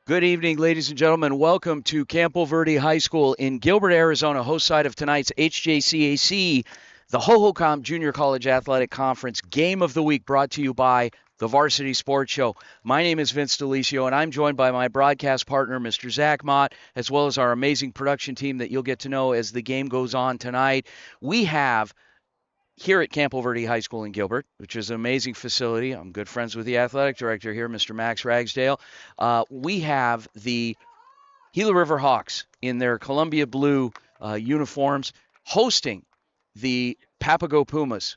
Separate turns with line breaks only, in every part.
Good evening, ladies and gentlemen. Welcome to Campo Verde High School in Gilbert, Arizona, host side of tonight's HJCAC, the Hohokam Junior College Athletic Conference Game of the Week, brought to you by the Varsity Sports Show. My name is Vince Delicio, and I'm joined by my broadcast partner, Mr. Zach Mott, as well as our amazing production team that you'll get to know as the game goes on tonight. We have here at Campo Verde High School in Gilbert, which is an amazing facility. I'm good friends with the athletic director here, Mr. Max Ragsdale. We have the Gila River Hawks in their Columbia blue uniforms hosting the Papago Pumas.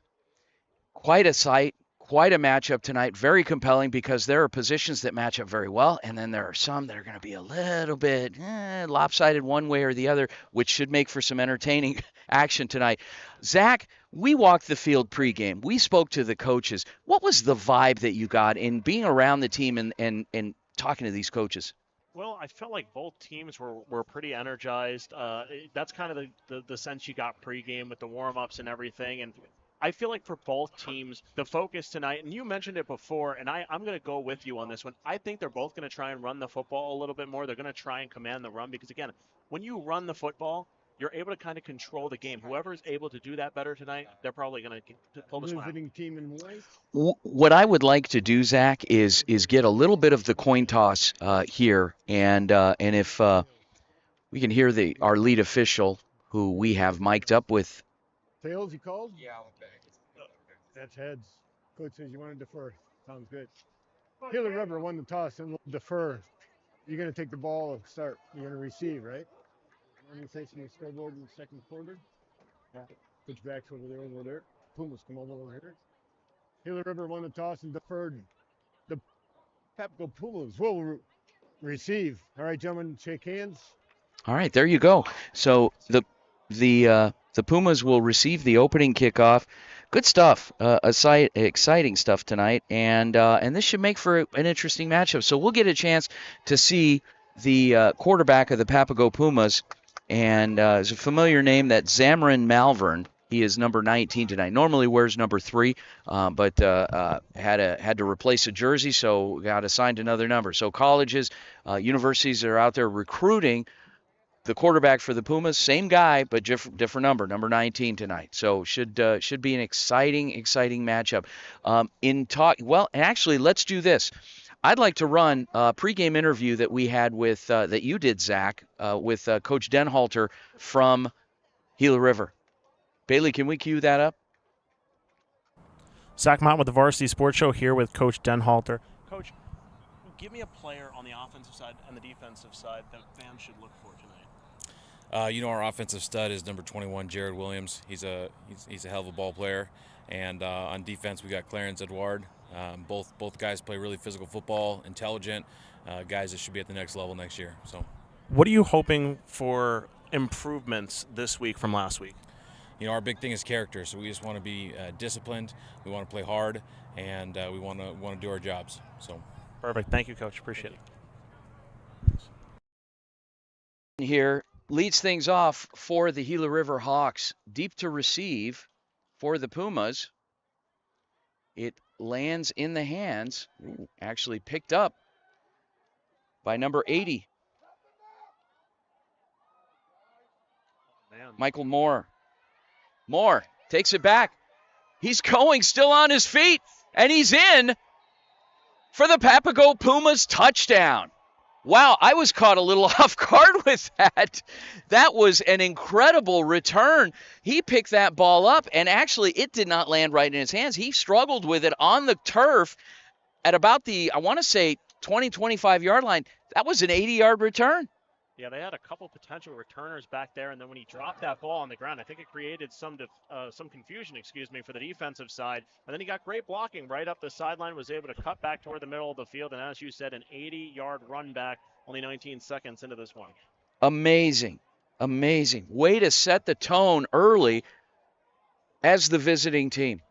Quite a sight, quite a matchup tonight. Very compelling because there are positions that match up very well, and then there are some that are going to be a little bit lopsided one way or the other, which should make for some entertaining action tonight. Zach, we walked the field pregame. We spoke to the coaches. What was the vibe that you got in being around the team and talking to these coaches?
Well, I felt like both teams were pretty energized. That's kind of the sense you got pregame with the warm-ups and everything. And I feel like for both teams, the focus tonight, and you mentioned it before, and I'm going to go with you on this one. I think they're both going to try and run the football a little bit more. They're going to try and command the run because, again, when you run the football, you're able to kind of control the game. Whoever is able to do that better tonight, they're probably going to pull this one out.
Team in white.
What I would like to do, Zach, is get a little bit of the coin toss here, and if we can hear our lead official, who we have mic'd up with.
Tails, you called? Yeah, okay. That's heads. Coach says you want to defer. Sounds good. Gila River won the toss and we'll defer. You're going to take the ball and start. You're going to receive, right? Any sense in the scoreboard in the second quarter? Yeah. Pitch backs over there. Pumas come over here. Gila River won the toss and deferred. The Papago Pumas will receive. All right, gentlemen, shake hands.
All right, there you go. So the Pumas will receive the opening kickoff. Good stuff, exciting stuff tonight, and this should make for an interesting matchup. So we'll get a chance to see the quarterback of the Papago Pumas, and it's a familiar name, that Zamrin Malvern. He is number 19 tonight. Normally wears number 3, but had to replace a jersey, so got assigned another number. So colleges, universities that are out there recruiting the quarterback for the Pumas, same guy, but different number 19 tonight. So should be an exciting matchup. Actually, let's do this. I'd like to run a pregame interview that we had with that you did, Zach, with Coach Denhalter from Gila River. Bailey, can we cue that up?
Zach Mott with the Varsity Sports Show here with Coach Denhalter. Coach, give me a player on the offensive side and the defensive side that fans should look for tonight.
Our offensive stud is number 21, Jared Williams. He's a hell of a ball player. And on defense, we got Clarence Edward. Both guys play really physical football, intelligent guys that should be at the next level next year. So,
what are you hoping for improvements this week from last week?
Our big thing is character. So we just want to be disciplined. We want to play hard, and we want to do our jobs. So,
perfect. Thank you, Coach. Appreciate
it. Here leads things off for the Gila River Hawks. Deep to receive for the Pumas. It lands in the hands, actually picked up by number 80. Michael Moore. Moore takes it back. He's going, still on his feet, and he's in for the Papago Pumas touchdown. Wow, I was caught a little off guard with that. That was an incredible return. He picked that ball up, and actually it did not land right in his hands. He struggled with it on the turf at about the, I want to say, 20, 25-yard line. That was an 80-yard return.
Yeah, they had a couple potential returners back there, and then when he dropped that ball on the ground, I think it created some confusion, for the defensive side. And then he got great blocking right up the sideline, was able to cut back toward the middle of the field, and as you said, an 80-yard run back, only 19 seconds into this one.
Amazing. Way to set the tone early as the visiting team.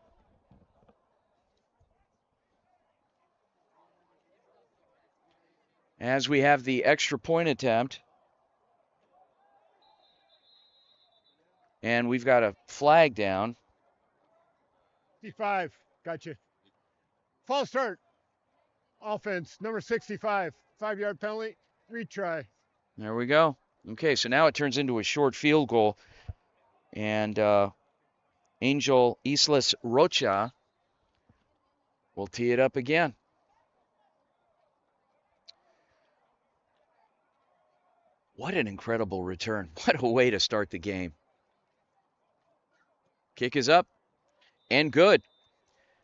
As we have the extra point attempt. And we've got a flag down.
65, gotcha. False start. Offense, number 65, 5-yard penalty. Retry.
There we go. Okay, so now it turns into a short field goal. And Angel Islas Rocha will tee it up again. What an incredible return. What a way to start the game. Kick is up and good.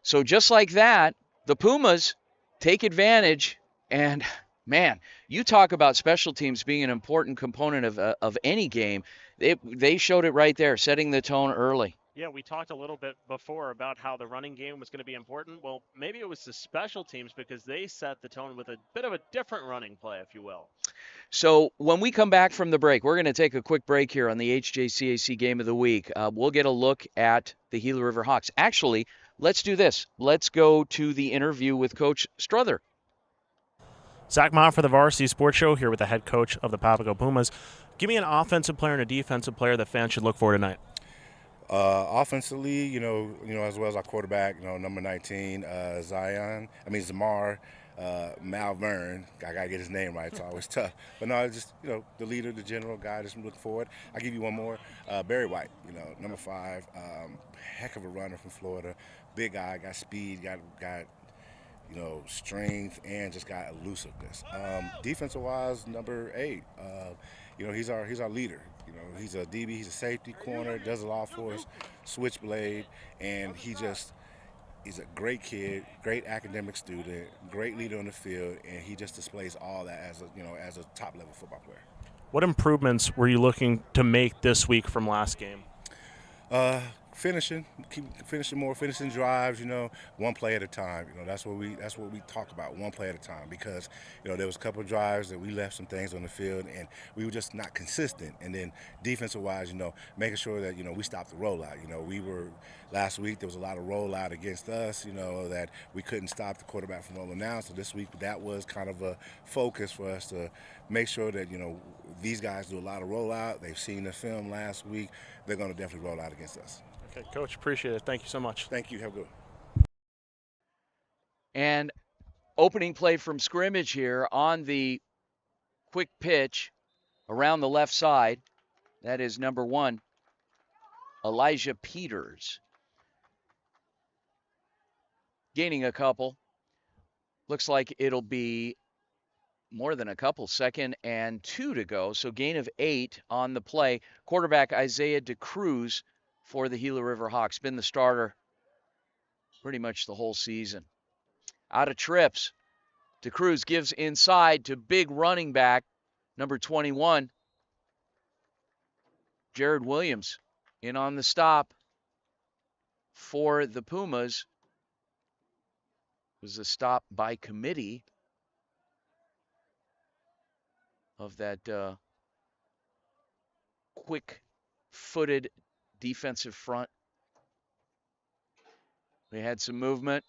So just like that, the Pumas take advantage. And, man, you talk about special teams being an important component of any game. They showed it right there, setting the tone early.
Yeah, we talked a little bit before about how the running game was going to be important. Well, maybe it was the special teams because they set the tone with a bit of a different running play, if you will.
So when we come back from the break, we're going to take a quick break here on the HJCAC Game of the Week. We'll get a look at the Gila River Hawks. Actually, let's do this. Let's go to the interview with Coach Struther.
Zach Mott for the Varsity Sports Show here with the head coach of the Papago Pumas. Give me an offensive player and a defensive player that fans should look for tonight.
Offensively, as well as our quarterback, number 19, Zamar Malvern. I got to get his name right. It's always tough. But no, just, the leader, the general guy, just looking forward. I'll give you one more. Barry White, number 5, heck of a runner from Florida. Big guy, got speed, got strength, and just got elusiveness. Defensive-wise, number 8, he's our leader. He's a DB, he's a safety corner, does a lot for us, switchblade, and he's a great kid, great academic student, great leader on the field, and he just displays all that as a top-level football player.
What improvements were you looking to make this week from last game?
Keep finishing more, finishing drives, one play at a time. That's what we talk about, one play at a time, because, there was a couple of drives that we left some things on the field and we were just not consistent. And then defensive-wise, making sure that, we stopped the rollout. Last week there was a lot of rollout against us, that we couldn't stop the quarterback from rolling out. So this week that was kind of a focus for us to make sure that, these guys do a lot of rollout. They've seen the film last week. They're going to definitely roll out against us.
Okay, Coach, appreciate it. Thank you so much.
Thank you. Have a good one.
And opening play from scrimmage here on the quick pitch around the left side. That is number 1, Elijah Peters. Gaining a couple. Looks like it'll be more than a couple, 2nd and 2 to go. So gain of 8 on the play. Quarterback Isaiah DeCruz for the Gila River Hawks. Been the starter pretty much the whole season. Out of trips. DeCruz gives inside to big running back, number 21, Jared Williams. In on the stop for the Pumas. It was a stop by committee of that quick-footed defensive front. They had some movement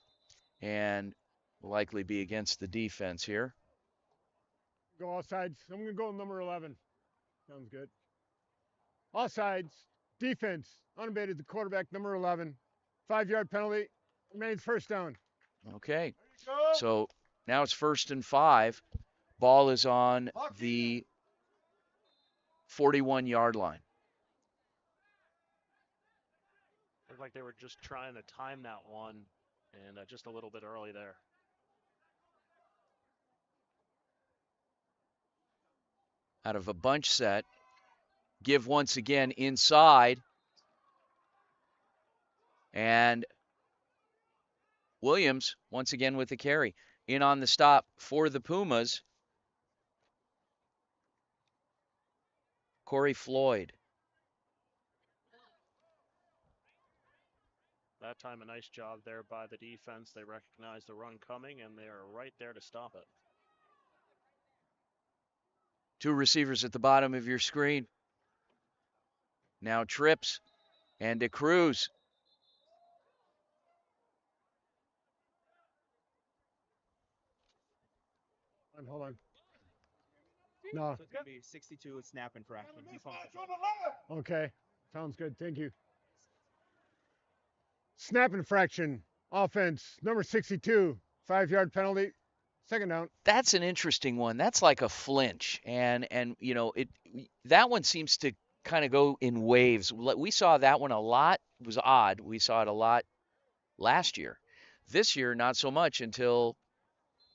and will likely be against the defense here.
Go all sides. I'm going to go number 11. Sounds good. All sides. Defense. Unabated, the quarterback, number 11. 5-yard penalty. Remains first down.
Okay. So now it's 1st and 5. Ball is on the 41-yard line.
Looked like they were just trying to time that one, and just a little bit early there.
Out of a bunch set. Give once again inside. And Williams once again with the carry. In on the stop for the Pumas, Corey Floyd.
That time a nice job there by the defense. They recognize the run coming, and they are right there to stop it.
2 receivers at the bottom of your screen. Now trips and DeCruz.
Hold on. No.
So it's going to be 62 snap infraction.
Okay. Sounds good. Thank you. Snap infraction. Offense. Number 62. 5-yard penalty. Second down.
That's an interesting one. That's like a flinch, and you know that one seems to kind of go in waves. We saw that one a lot. It was odd. We saw it a lot last year. This year, not so much until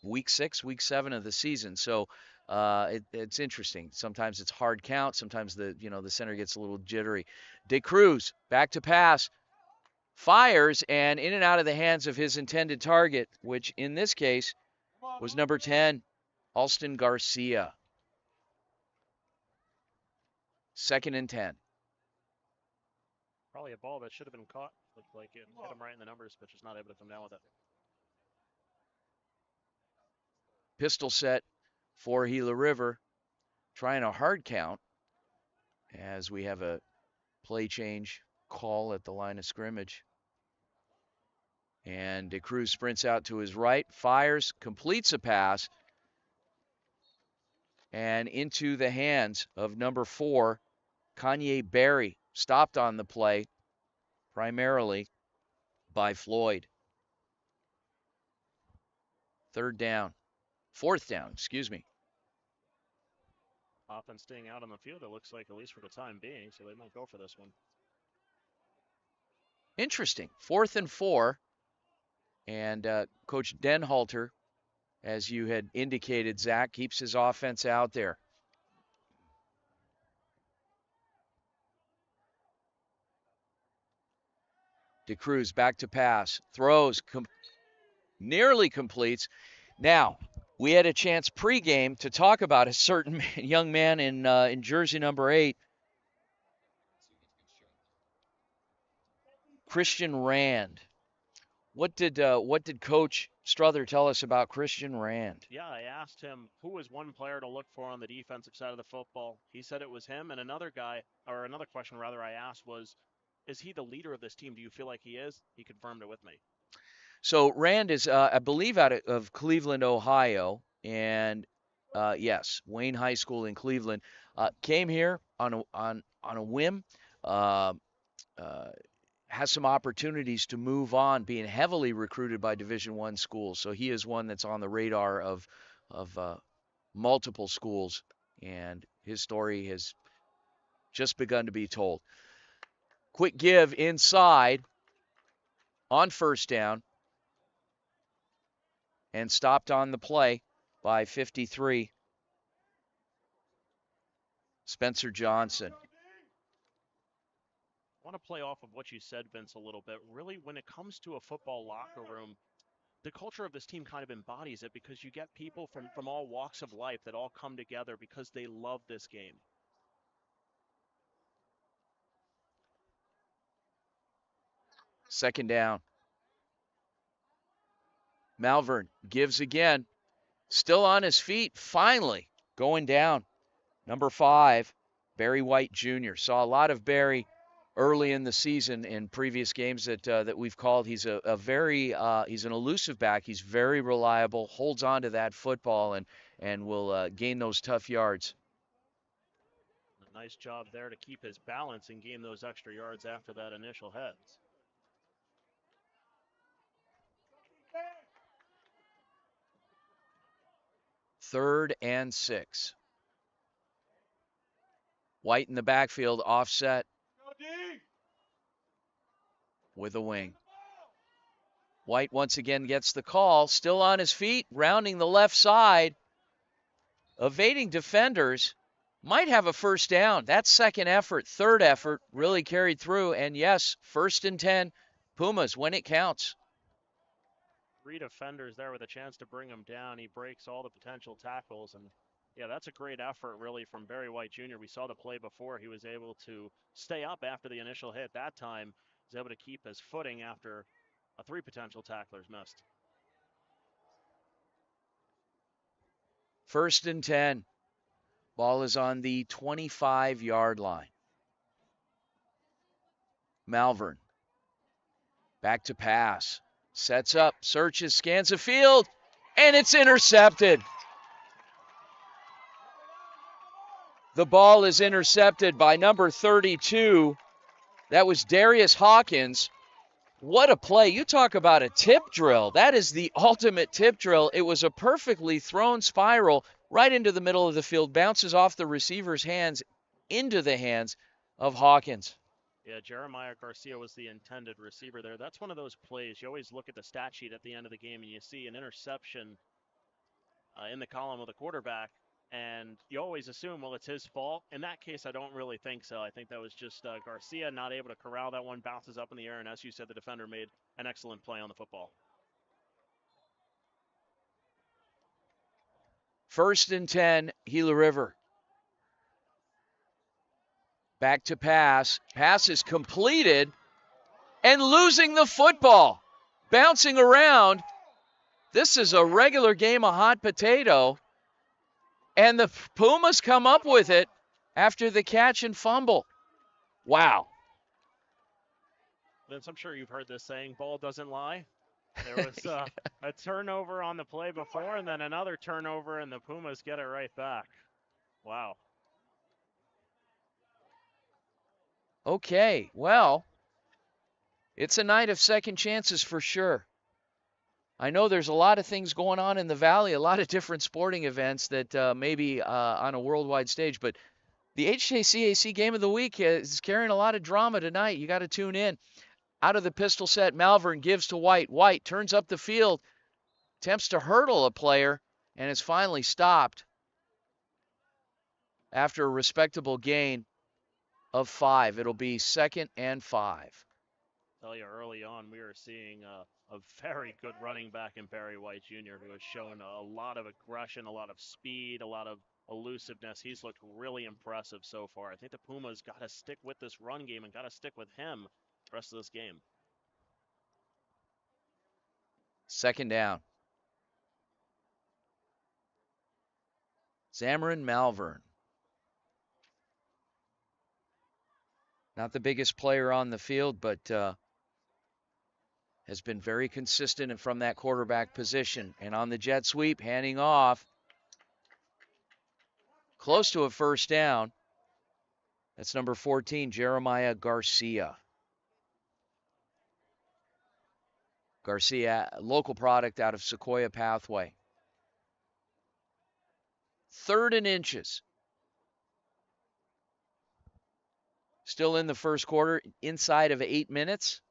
week 6, week 7 of the season. So it's interesting. Sometimes it's hard count. Sometimes the center gets a little jittery. De Cruz back to pass, fires, and in and out of the hands of his intended target, which in this case was number 10, Alston Garcia. 2nd and 10.
Probably a ball that should have been caught. Looked like it hit him right in the numbers, but just not able to come down with it.
Pistol set for Gila River, trying a hard count as we have a play change call at the line of scrimmage. And De Cruz sprints out to his right, fires, completes a pass, and into the hands of number 4, Kanye Berry, stopped on the play primarily by Floyd. 4th down, excuse me.
Offense staying out on the field, it looks like, at least for the time being, so they might go for this one.
Interesting. 4th and 4. And Coach Denhalter, as you had indicated, Zach, keeps his offense out there. De Cruz back to pass, throws, nearly completes. Now, we had a chance pregame to talk about a certain young man in jersey number 8, Christian Rand. What did Coach Strother tell us about Christian Rand?
Yeah, I asked him who was one player to look for on the defensive side of the football. He said it was him, and another question I asked was, is he the leader of this team? Do you feel like he is? He confirmed it with me.
So Rand is, I believe, out of Cleveland, Ohio, and yes, Wayne High School in Cleveland. Came here on a whim. Has some opportunities to move on, being heavily recruited by Division I schools. So he is one that's on the radar of multiple schools, and his story has just begun to be told. Quick give inside on 1st down, and stopped on the play by 53, Spencer Johnson.
I want to play off of what you said, Vince, a little bit. Really, when it comes to a football locker room, the culture of this team kind of embodies it, because you get people from all walks of life that all come together because they love this game.
Second down. Malvern gives again. Still on his feet, finally going down. Number 5, Barry White Jr. Saw a lot of Barry early in the season in previous games that we've called. He's he's an elusive back. He's very reliable, holds on to that football, and will gain those tough yards.
A nice job there to keep his balance and gain those extra yards after that initial heads.
Third and 6. White in the backfield, offset with a wing. White once again gets the call, still on his feet, rounding the left side, evading defenders, might have a 1st down. That 2nd effort, 3rd effort really carried through, and yes, 1st and 10, Pumas when it counts.
3 defenders there with a chance to bring him down. He breaks all the potential tackles, and yeah, that's a great effort really from Barry White Jr. We saw the play before. He was able to stay up after the initial hit. That time, he was able to keep his footing after 3 potential tacklers missed.
1st and 10. Ball is on the 25-yard line. Malvern. Back to pass. Sets up, searches, scans the field, and it's intercepted. The ball is intercepted by number 32. That was Darius Hawkins. What a play. You talk about a tip drill. That is the ultimate tip drill. It was a perfectly thrown spiral right into the middle of the field, bounces off the receiver's hands into the hands of Hawkins.
Yeah, Jeremiah Garcia was the intended receiver there. That's one of those plays. You always look at the stat sheet at the end of the game and you see an interception in the column of the quarterback, and you always assume, well, it's his fault. In that case, I don't really think so. I think that was just Garcia not able to corral that one, bounces up in the air, and as you said, the defender made an excellent play on the football.
1st and 10, Gila River. Back to pass. Pass is completed and losing the football. Bouncing around. This is a regular game of hot potato. And the Pumas come up with it after the catch and fumble. Wow.
Vince, I'm sure you've heard this saying, ball doesn't lie. There was a turnover on the play before and then another turnover, and the Pumas get it right back. Wow.
Okay, well, it's a night of second chances for sure. I know there's a lot of things going on in the Valley, a lot of different sporting events that maybe on a worldwide stage, but the HJCAC Game of the Week is carrying a lot of drama tonight. You got to tune in. Out of the pistol set, Malvern gives to White. White turns up the field, attempts to hurdle a player, and is finally stopped after a respectable gain of 5. It'll be 2nd and 5.
Tell you early on, we were seeing a very good running back in Barry White Jr., who has shown a lot of aggression, a lot of speed, a lot of elusiveness. He's looked really impressive so far. I think the Pumas got to stick with this run game and got to stick with him the rest of this game.
2nd down. Zamarin Malvern. Not the biggest player on the field, but has been very consistent from that quarterback position. And on the jet sweep, handing off. Close to a 1st down. That's number 14, Jeremiah Garcia. Garcia, local product out of Sequoia Pathway. 3rd and inches. Still in the first quarter, inside of 8 minutes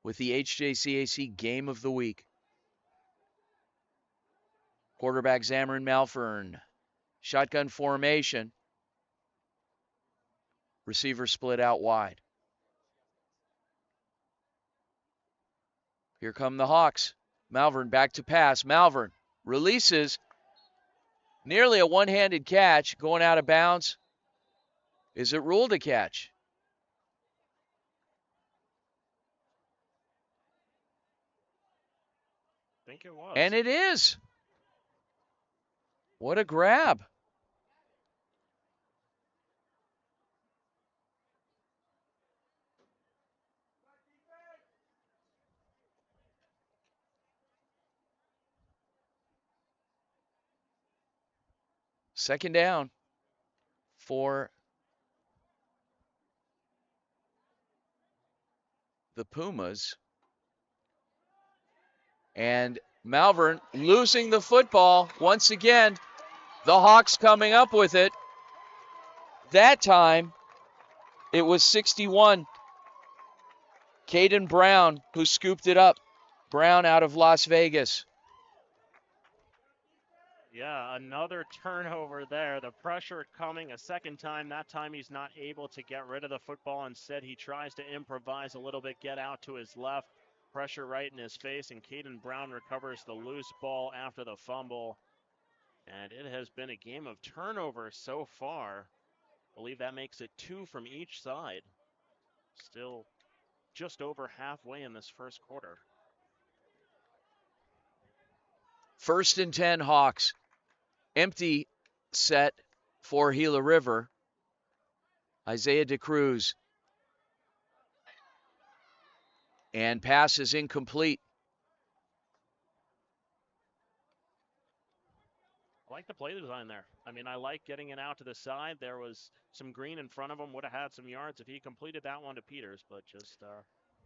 with the HJCAC Game of the Week. Quarterback Zamarin Malvern. Shotgun formation. Receiver split out wide. Here come the Hawks. Malvern back to pass. Malvern releases. Nearly a one-handed catch going out of bounds. Is it ruled a catch?
I think it was.
And it is. What a grab. Second down for the Pumas. And Malvern losing the football once again. The Hawks coming up with it. That time, it was 61. Caden Brown who scooped it up. Brown out of Las Vegas.
Yeah, another turnover there. The pressure coming a second time. That time he's not able to get rid of the football. Instead, he tries to improvise a little bit, get out to his left. Pressure right in his face, and Caden Brown recovers the loose ball after the fumble. And it has been a game of turnovers so far. I believe that makes it 2 from each side. Still just over halfway in this first quarter.
1st and 10 Hawks. Empty set for Gila River. Isaiah DeCruz. And pass is incomplete.
I like the play design there. I mean, I like getting it out to the side. There was some green in front of him. Would have had some yards if he completed that one to Peters, but just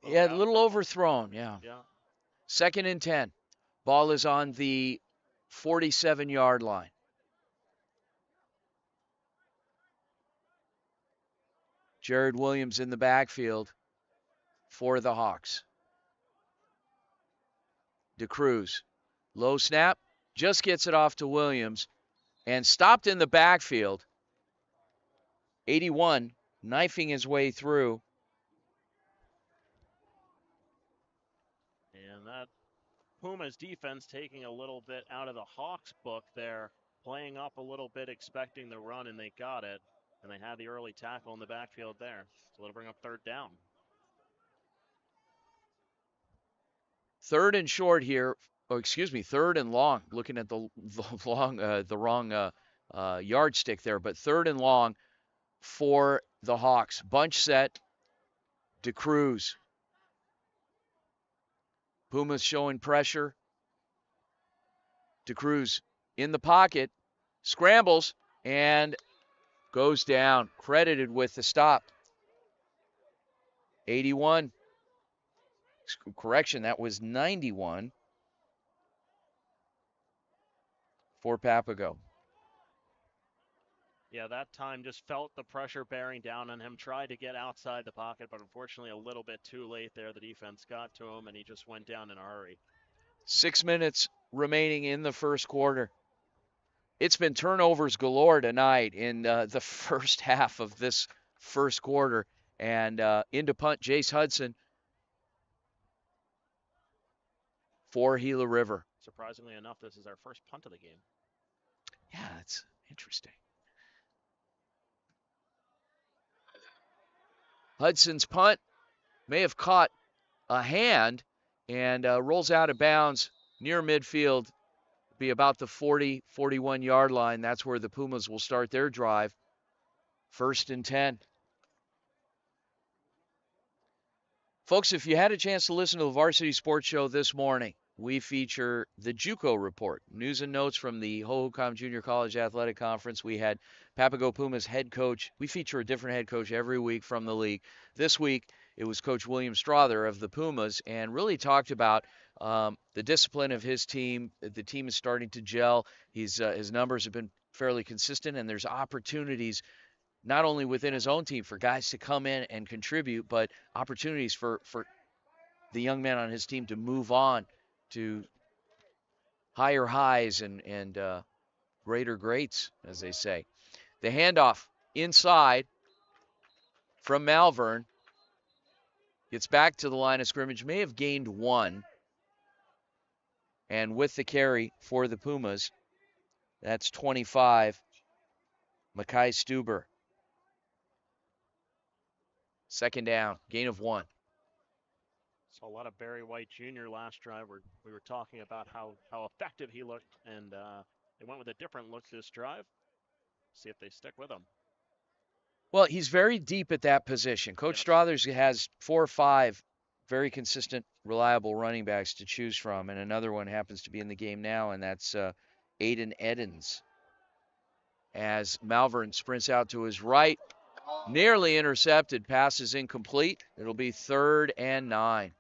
Yeah, a little overthrown, yeah.
Yeah.
2nd and 10. Ball is on the 47-yard line. Jared Williams in the backfield for the Hawks. DeCruz, low snap, just gets it off to Williams and stopped in the backfield. 81, knifing his way through.
And that Pumas defense taking a little bit out of the Hawks book there, playing up a little bit, expecting the run, and they got it. And they had the early tackle in the backfield there. So it'll bring up 3rd down.
3rd and short here. Oh, excuse me, 3rd and long. Looking at the wrong yardstick there, but 3rd and long for the Hawks. Bunch set. DeCruz. Pumas showing pressure. DeCruz in the pocket, scrambles, and goes down. Credited with the stop. 81. Correction, that was 91 for Papago.
Yeah, that time just felt the pressure bearing down on him, tried to get outside the pocket, but unfortunately a little bit too late there. The defense got to him, and he just went down in a hurry.
6 minutes remaining in the first quarter. It's been turnovers galore tonight in the first half of this first quarter. And into punt, Jace Hudson for Gila River.
Surprisingly enough, this is our first punt of the game.
Yeah, that's interesting. Hudson's punt may have caught a hand and rolls out of bounds near midfield, be about the 40, 41-yard line. That's where the Pumas will start their drive. 1st and 10. Folks, if you had a chance to listen to the Varsity Sports Show this morning, we feature the JUCO report, news and notes from the Hohokam Junior College Athletic Conference. We had Papago Pumas head coach. We feature a different head coach every week from the league. This week, it was Coach William Strother of the Pumas, and really talked about the discipline of his team. The team is starting to gel. His numbers have been fairly consistent, and there's opportunities not only within his own team for guys to come in and contribute, but opportunities for the young man on his team to move on to higher highs and greater greats, as they say. The handoff inside from Malvern. Gets back to the line of scrimmage, may have gained 1. And with the carry for the Pumas, that's 25, Makai Stuber. 2nd down, gain of 1.
Saw a lot of Barry White Jr. last drive where we were talking about how effective he looked, and they went with a different look this drive. See if they stick with him.
Well, he's very deep at that position. Coach Struthers has 4 or 5 very consistent, reliable running backs to choose from, and another one happens to be in the game now, and that's Aiden Edens. As Malvern sprints out to his right, nearly intercepted, pass is incomplete. It'll be 3rd and 9.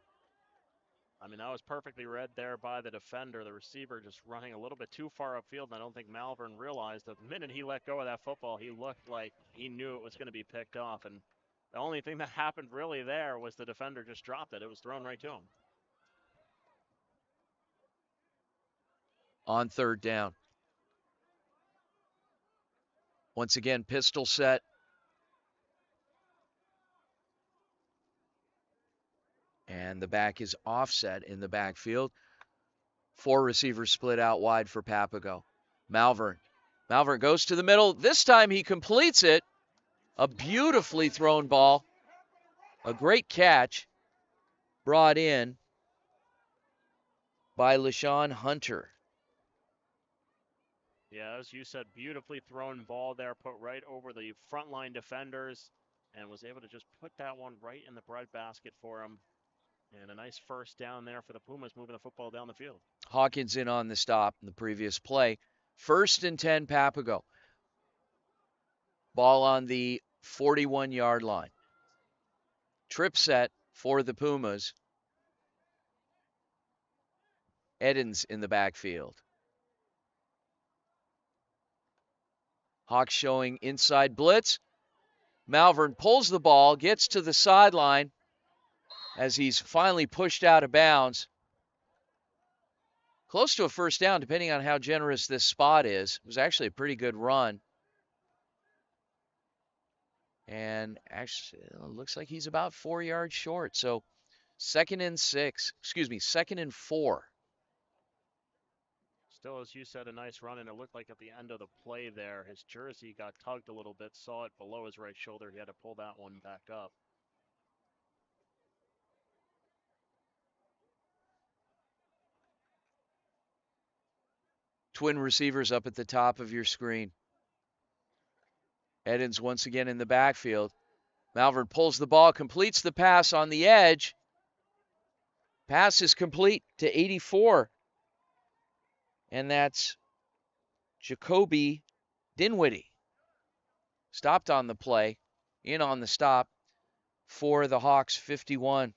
I mean, that was perfectly read there by the defender. The receiver just running a little bit too far upfield, and I don't think Malvern realized that the minute he let go of that football, he looked like he knew it was going to be picked off. And the only thing that happened really there was the defender just dropped it. It was thrown right to him.
On 3rd down. Once again, pistol set. And the back is offset in the backfield. 4 receivers split out wide for Papago. Malvern. Malvern goes to the middle. This time he completes it. A beautifully thrown ball. A great catch brought in by LaShawn Hunter.
Yeah, as you said, beautifully thrown ball there, put right over the frontline defenders, and was able to just put that one right in the breadbasket for him. And a nice 1st down there for the Pumas, moving the football down the field.
Hawkins in on the stop in the previous play. 1st and 10, Papago. Ball on the 41-yard line. Trip set for the Pumas. Edens in the backfield. Hawks showing inside blitz. Malvern pulls the ball, gets to the sideline as he's finally pushed out of bounds. Close to a first down, depending on how generous this spot is. It was actually a pretty good run. And actually, it looks like he's about 4 yards short. So second and 4.
Still, as you said, a nice run, and it looked like at the end of the play there, his jersey got tugged a little bit, saw it below his right shoulder. He had to pull that one back up.
Twin receivers up at the top of your screen. Edens once again in the backfield. Malvern pulls the ball, completes the pass on the edge. Pass is complete to 84. And that's Jacoby Dinwiddie. Stopped on the play, in on the stop for the Hawks, 51.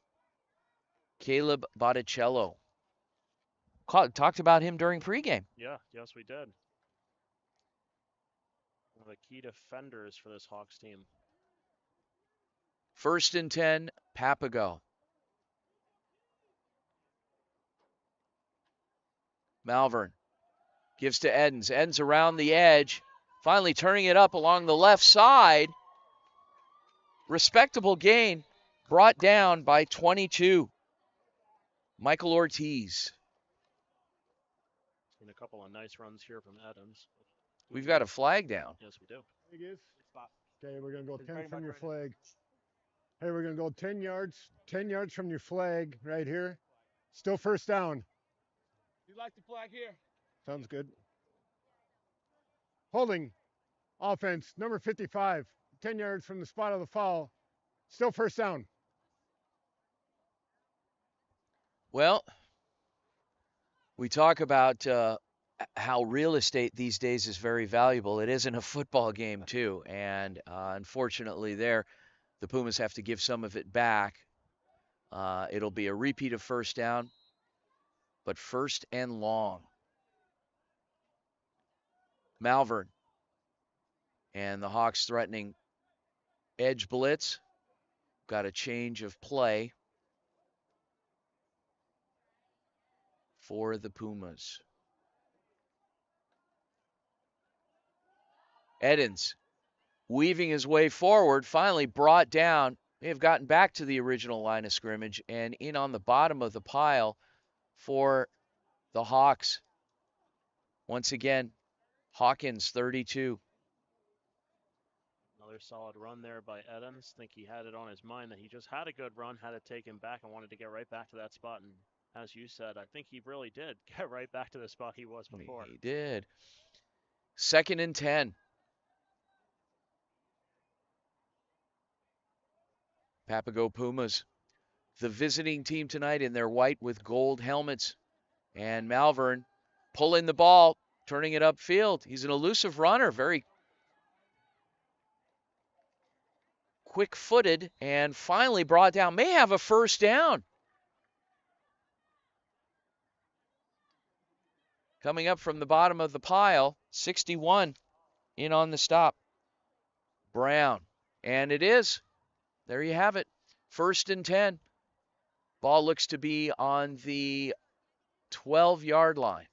Caleb Botticello. Talked about him during pregame.
Yeah, yes, we did. One of the key defenders for this Hawks team.
1st and 10, Papago. Malvern gives to Edens. Edens around the edge, finally turning it up along the left side. Respectable gain, brought down by 22. Michael Ortiz.
Seen a couple of nice runs here from Edens.
We've got a flag down.
Yes, we do.
Okay, we're going to go 10 from your flag. Hey, we're going to go 10 yards from your flag right here. Still first down.
You like the flag here?
Sounds good. Holding offense, number 55, 10 yards from the spot of the foul. Still first down.
Well, we talk about how real estate these days is very valuable. It is in a football game, too. And unfortunately there, the Pumas have to give some of it back. It'll be a repeat of first down, but 1st and long. Malvern and the Hawks threatening edge blitz. Got a change of play for the Pumas. Edens weaving his way forward, finally brought down. May have gotten back to the original line of scrimmage and in on the bottom of the pile for the Hawks. Once again, Hawkins, 32.
Another solid run there by Edens. Think he had it on his mind that he just had a good run, had to take him back and wanted to get right back to that spot. And as you said, I think he really did get right back to the spot he was before.
He did. 2nd and 10. Papago Pumas, the visiting team tonight in their white with gold helmets. And Malvern pulling the ball, turning it upfield. He's an elusive runner, very quick-footed, and finally brought down. May have a first down. Coming up from the bottom of the pile, 61 in on the stop. Brown. And it is. There you have it. 1st and 10. Ball looks to be on the 12-yard line.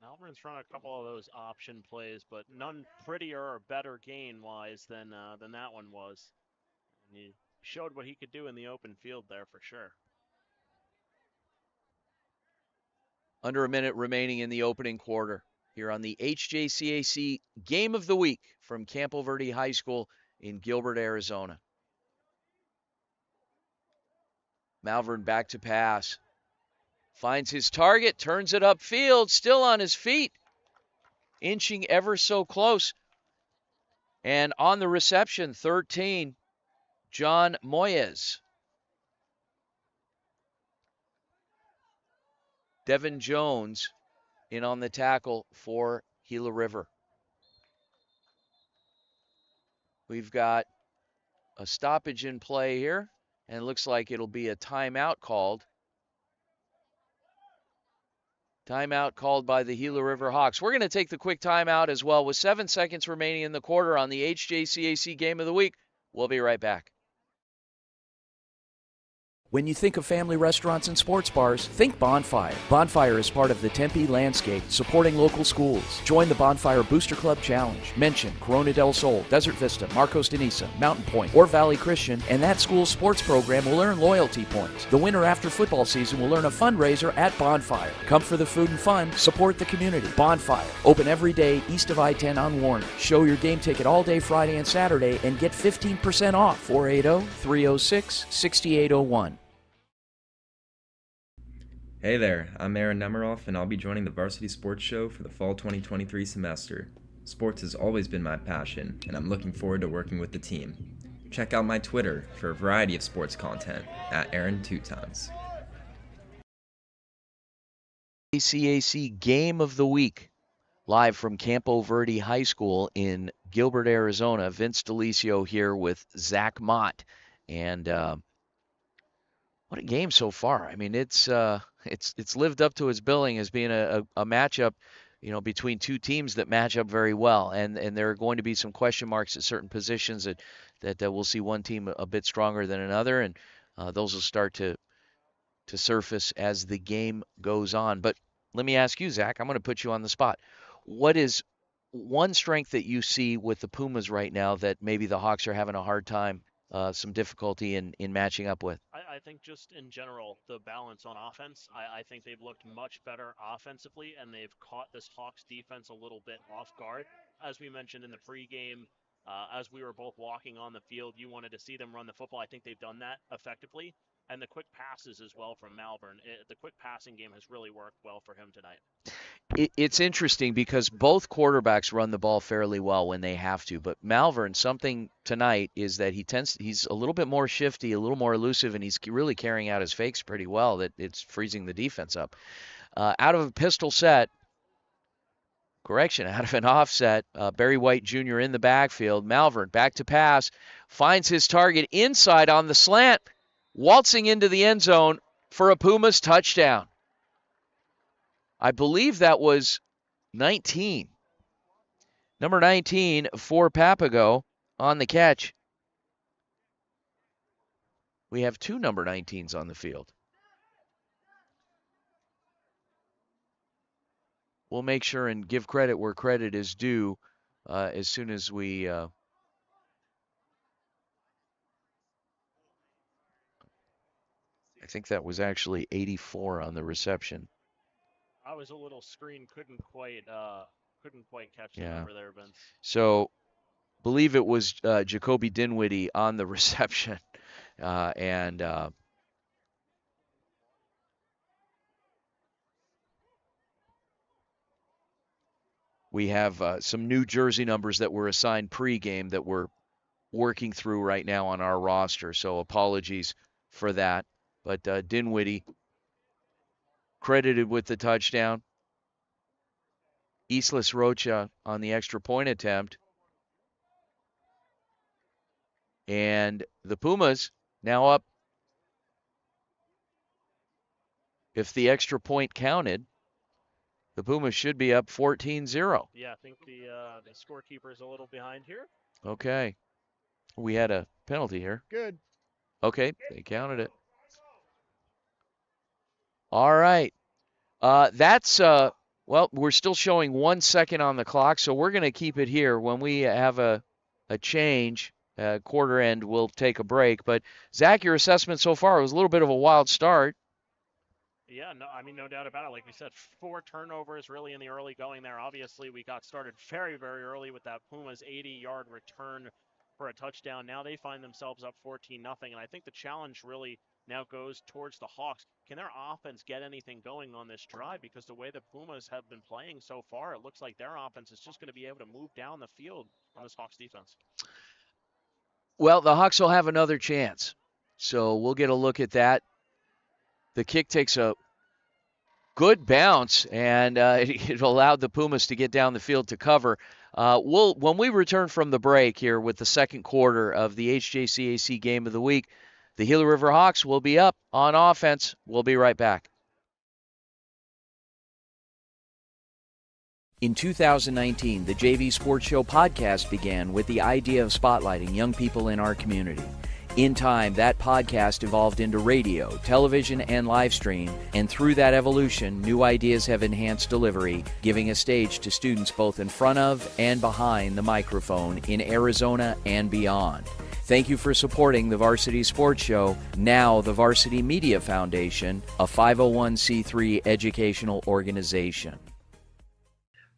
Malvern's run a couple of those option plays, but none prettier or better gain-wise than that one was. And he showed what he could do in the open field there for sure.
Under a minute remaining in the opening quarter here on the HJCAC Game of the Week from Campo Verde High School in Gilbert, Arizona. Malvern back to pass. Finds his target, turns it upfield, still on his feet. Inching ever so close. And on the reception, 13, John Moyes. Devin Jones in on the tackle for Gila River. We've got a stoppage in play here And it looks like it'll be a timeout called. Timeout called by the Gila River Hawks. We're going to take the quick timeout as well with 7 seconds remaining in the quarter on the HJCAC Game of the Week. We'll be right back. When you think of family restaurants and sports bars, think Bonfire. Bonfire is part of the Tempe landscape, supporting local schools. Join the Bonfire Booster Club Challenge. Mention Corona del Sol, Desert Vista, Marcos de Niza, Mountain Point, or Valley Christian, and that school's sports program will earn loyalty points. The winner after football season will earn a fundraiser at Bonfire. Come for the food and fun, support the community. Bonfire, open every day east of I-10 on Warner. Show your game ticket all day Friday and Saturday and get 15% off. 480-306-6801.
Hey there, I'm Aaron Nemiroff, and I'll be joining the Varsity Sports Show for the fall 2023 semester. Sports has always been my passion, and I'm looking forward to working with the team. Check out my Twitter for a variety of sports content at Aaron2Tons.
HJCAC Game of the Week, live from Campo Verde High School in Gilbert, Arizona. Vince DeLisio here with Zach Mott, and what a game so far. I mean, it's lived up to its billing as being a matchup, between two teams that match up very well. And there are going to be some question marks at certain positions that we'll see one team a bit stronger than another, and those will start to surface as the game goes on. But let me ask you, Zach, I'm going to put you on the spot. What is one strength that you see with the Pumas right now that maybe the Hawks are having a hard time, some difficulty in matching up with?
I think just in general, the balance on offense, I think they've looked much better offensively, and they've caught this Hawks defense a little bit off guard. As we mentioned in the pregame, as we were both walking on the field, you wanted to see them run the football. I think they've done that effectively. And the quick passes as well from Malvern. The quick passing game has really worked well for him tonight.
It's interesting because both quarterbacks run the ball fairly well when they have to, but Malvern, something tonight is that he's a little bit more shifty, a little more elusive, and he's really carrying out his fakes pretty well, that it's freezing the defense up. Out of a pistol set, out of an offset, Barry White Jr. in the backfield. Malvern back to pass, finds his target inside on the slant, waltzing into the end zone for a Pumas touchdown. I believe that was 19. Number 19 for Papago on the catch. We have two number 19s on the field. We'll make sure and give credit where credit is due as soon as we... I think that was actually 84 on the reception.
I was a little screen, couldn't quite catch the number there, Vince.
So, believe it was Jacoby Dinwiddie on the reception, and we have some new jersey numbers that were assigned pregame that we're working through right now on our roster. So apologies for that, but Dinwiddie credited with the touchdown. Islas Rocha on the extra point attempt. And the Pumas now up, if the extra point counted, the Pumas should be up 14-0.
Yeah, I think the scorekeeper is a little behind here.
Okay. We had a penalty here.
Good.
Okay, they counted it. All right. Well, we're still showing 1 second on the clock, so we're going to keep it here. When we have a change, quarter end, we'll take a break. But, Zach, your assessment so far was a little bit of a wild start.
Yeah, no doubt about it. Like we said, 4 turnovers really in the early going there. Obviously, we got started very, very early with that Pumas 80-yard return for a touchdown. Now they find themselves up 14-0, and I think the challenge really now goes towards the Hawks. Can their offense get anything going on this drive? Because the way the Pumas have been playing so far, it looks like their offense is just going to be able to move down the field on this Hawks defense.
Well, the Hawks will have another chance, so we'll get a look at that. The kick takes a good bounce, and it allowed the Pumas to get down the field to cover. When we return from the break here with the second quarter of the HJCAC Game of the Week, The Gila River Hawks will be up on offense. We'll be right back. In 2019, the JV Sports Show podcast began with the idea of spotlighting young people in our community. In time, that podcast evolved into radio, television, and live stream, and through that evolution, new ideas have enhanced delivery, giving a stage to students both in front of and behind the microphone in Arizona and beyond. Thank you for supporting the Varsity Sports Show, now the Varsity Media Foundation, a 501c3 educational organization.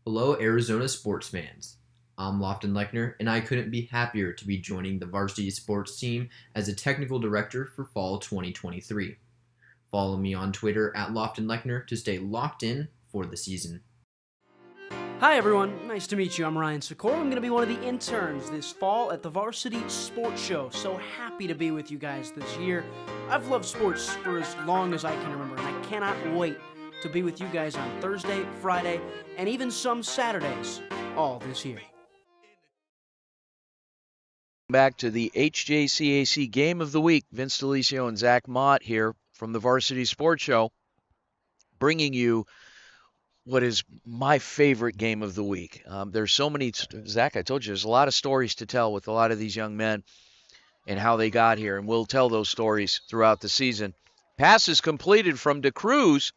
Hello, Arizona sports fans. I'm Lofton Lechner, and I couldn't be happier to be joining the varsity sports team as a technical director for fall 2023. Follow me on Twitter at Lofton Lechner to stay locked in for the season.
Hi everyone, nice to meet you. I'm Ryan Sikora. I'm going to be one of the interns this fall at the Varsity Sports Show. So happy to be with you guys this year. I've loved sports for as long as I can remember, and I cannot wait to be with you guys on Thursday, Friday, and even some Saturdays all this year.
Back to the HJCAC Game of the Week. Vince DeLisio and Zach Mott here from the Varsity Sports Show, bringing you what is my favorite game of the week. There's so many, Zach, I told you, there's a lot of stories to tell with a lot of these young men and how they got here, and we'll tell those stories throughout the season. Passes completed from DeCruz,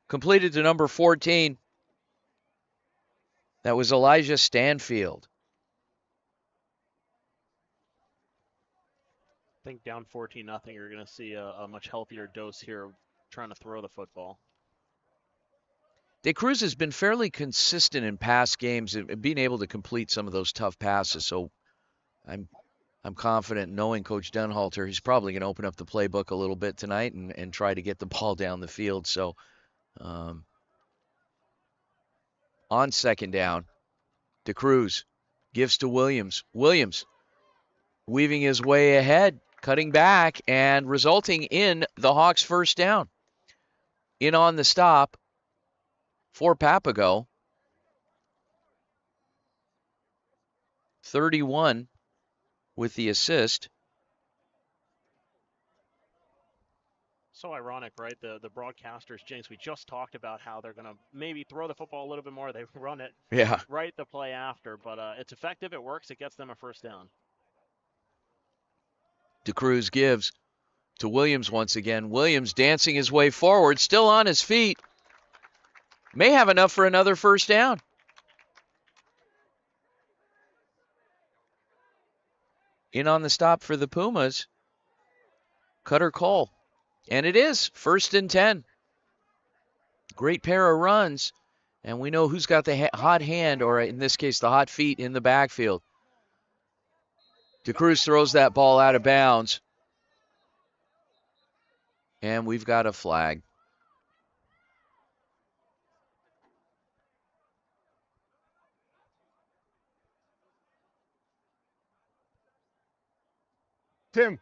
completed to number 14. That was Elijah Stanfield.
I think down 14-0, you're going to see a much healthier dose here of trying to throw the football.
De Cruz has been fairly consistent in past games and being able to complete some of those tough passes. So I'm confident knowing Coach Denhalter, he's probably going to open up the playbook a little bit tonight and try to get the ball down the field. So on second down, De Cruz gives to Williams. Williams weaving his way ahead, cutting back, and resulting in the Hawks' first down. In on the stop for Papago. 31 with the assist.
So ironic, right? The broadcasters, Jinx, we just talked about how they're going to maybe throw the football a little bit more. They run it right the play after, but it's effective. It works. It gets them a first down.
De Cruz gives to Williams once again. Williams dancing his way forward, still on his feet. May have enough for another first down. In on the stop for the Pumas, Cutter Cole. And it is 1st and 10. Great pair of runs. And we know who's got the hot hand, or in this case, the hot feet in the backfield. De Cruz throws that ball out of bounds. And we've got a flag.
Tim.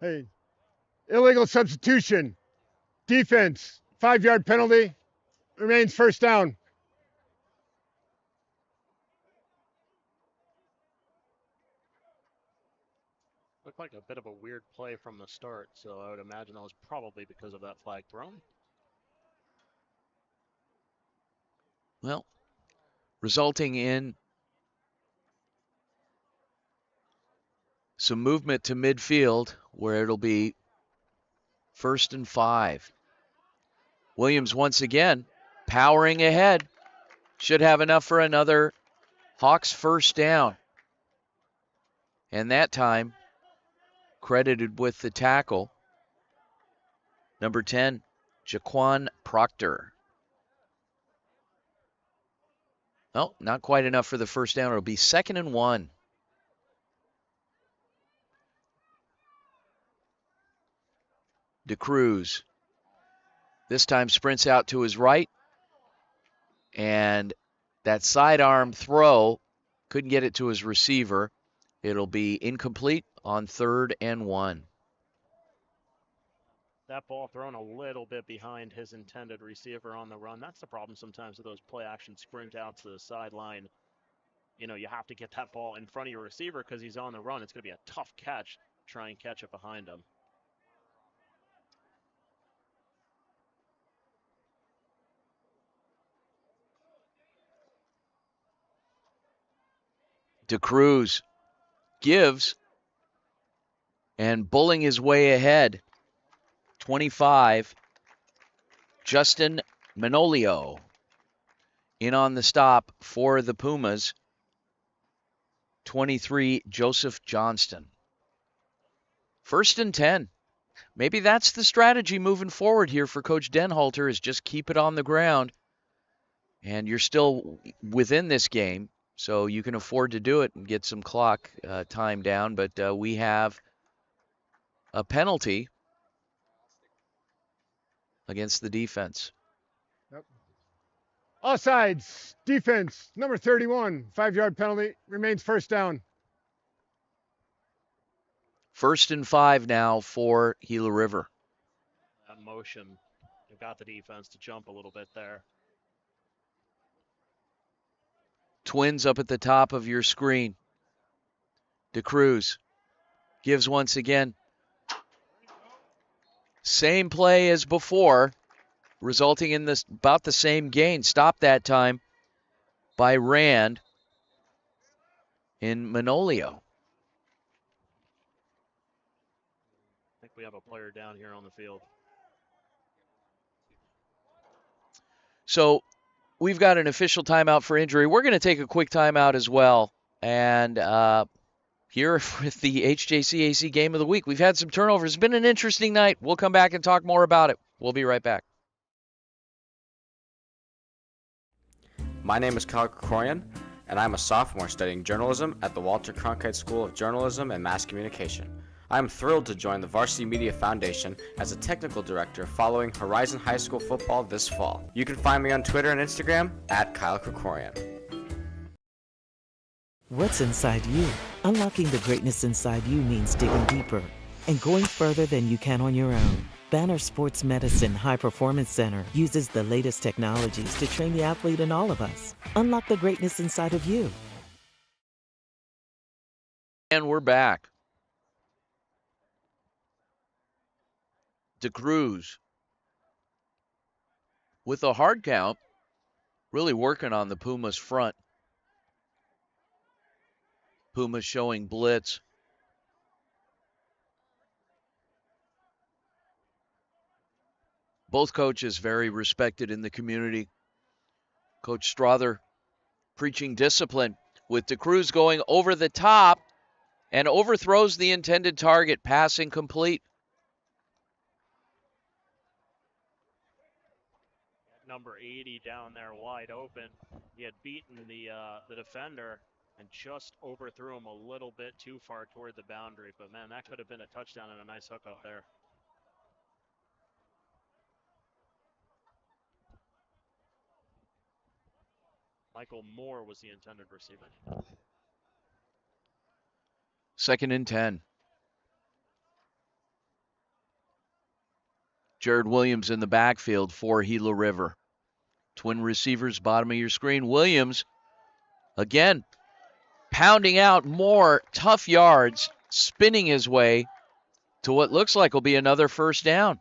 Hey, illegal substitution. Defense, 5-yard penalty. Remains first down.
Looked like a bit of a weird play from the start, so I would imagine that was probably because of that flag thrown.
Well, resulting in some movement to midfield where it'll be 1st and 5. Williams once again powering ahead. Should have enough for another Hawks first down. And that time credited with the tackle, number 10, Jaquan Proctor. Oh, not quite enough for the first down. It'll be 2nd and 1. De Cruz this time sprints out to his right, and that sidearm throw couldn't get it to his receiver. It'll be incomplete on 3rd and 1.
That ball thrown a little bit behind his intended receiver on the run. That's the problem sometimes with those play action sprint out to the sideline. You know, you have to get that ball in front of your receiver because he's on the run. It's going to be a tough catch. try and catch it behind him.
DeCruz gives and bulling his way ahead. 25, Justin Manolio in on the stop for the Pumas. 23, Joseph Johnston. 1st and 10. Maybe that's the strategy moving forward here for Coach Denhalter, is just keep it on the ground. And you're still within this game, so you can afford to do it and get some clock time down. But we have a penalty against the defense.
Yep. Offsides, defense, number 31, 5-yard penalty, remains 1st down.
1st and 5 now for Gila River.
That motion, you got the defense to jump a little bit there.
Twins up at the top of your screen. DeCruz gives once again. Same play as before, resulting in this about the same gain. Stopped that time by Rand in Manolio.
I think we have a player down here on the field.
So we've got an official timeout for injury. We're going to take a quick timeout as well. And here with the HJCAC Game of the Week, we've had some turnovers. It's been an interesting night. We'll come back and talk more about it. We'll be right back.
My name is Kyle Krikorian, and I'm a sophomore studying journalism at the Walter Cronkite School of Journalism and Mass Communication. I am thrilled to join the Varsity Media Foundation as a technical director following Horizon High School football this fall. You can find me on Twitter and Instagram at Kyle Krikorian.
What's inside you? Unlocking the greatness inside you means digging deeper and going further than you can on your own. Banner Sports Medicine High Performance Center uses the latest technologies to train the athlete in all of us. Unlock the greatness inside of you.
And we're back. DeCruz with a hard count, really working on the Pumas front. Pumas showing blitz. Both coaches very respected in the community. Coach Strother preaching discipline with DeCruz going over the top and overthrows the intended target, pass incomplete.
Number 80 down there wide open. He had beaten the defender and just overthrew him a little bit too far toward the boundary. But, man, that could have been a touchdown and a nice hook up there. Michael Moore was the intended receiver.
2nd and 10. Jared Williams in the backfield for Gila River. Twin receivers, bottom of your screen. Williams, again, pounding out more tough yards, spinning his way to what looks like will be another 1st down.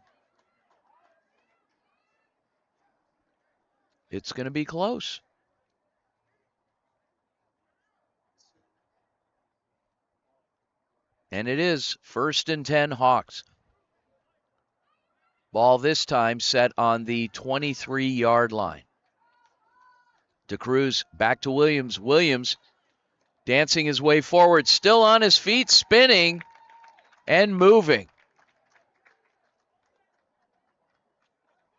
It's going to be close. And it is 1st and 10 Hawks. Ball this time set on the 23-yard line. DeCruz back to Williams. Williams dancing his way forward, still on his feet, spinning and moving.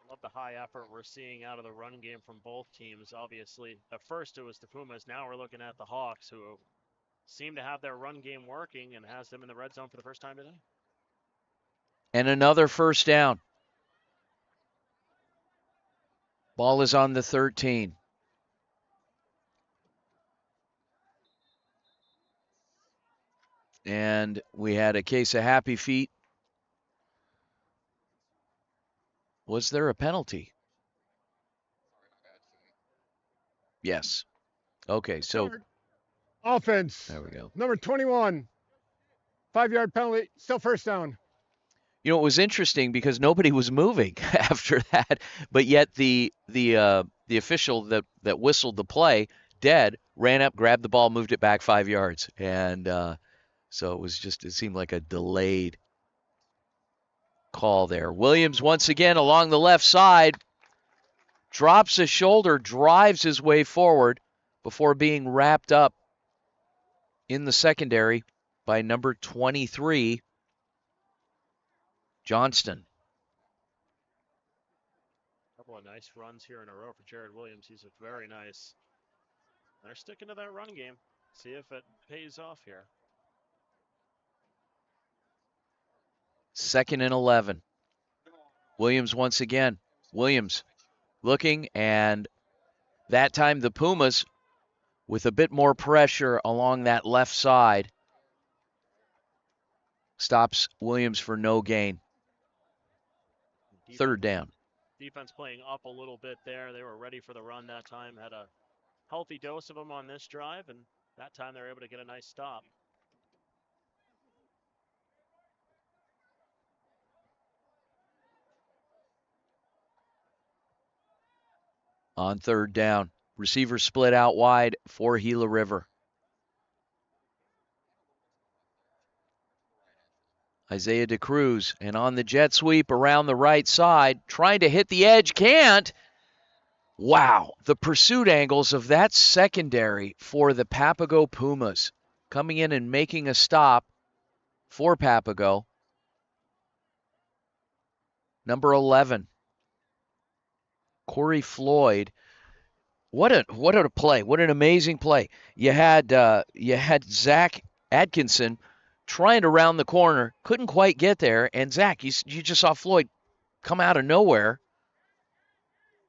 I love the high effort we're seeing out of the run game from both teams. Obviously, at first it was the Pumas. Now we're looking at the Hawks, who seem to have their run game working and has them in the red zone for the first time today.
And another 1st down. Ball is on the 13. And we had a case of happy feet. Was there a penalty? Yes. Okay, so
offense.
there we go.
Number 21, 5-yard penalty, still first down.
You know, it was interesting because nobody was moving after that, but yet the official that whistled the play dead ran up, grabbed the ball, moved it back 5 yards, and so it seemed like a delayed call there. Williams once again along the left side, drops a shoulder, drives his way forward before being wrapped up in the secondary by number 23, Johnston.
A couple of nice runs here in a row for Jared Williams. He's a very nice. They're sticking to that run game. See if it pays off here.
2nd and 11. Williams once again. Williams looking, and that time the Pumas with a bit more pressure along that left side stops Williams for no gain. 3rd down.
Defense playing up a little bit there. They were ready for the run that time. Had a healthy dose of them on this drive, and that time they were able to get a nice stop.
On 3rd down, receiver split out wide for Gila River. Isaiah DeCruz, and on the jet sweep around the right side, trying to hit the edge, can't. Wow, the pursuit angles of that secondary for the Papago Pumas, coming in and making a stop for Papago. Number 11, Corey Floyd. What a play! What an amazing play! You had Zach Atkinson trying to round the corner, couldn't quite get there, and Zach, you just saw Floyd come out of nowhere.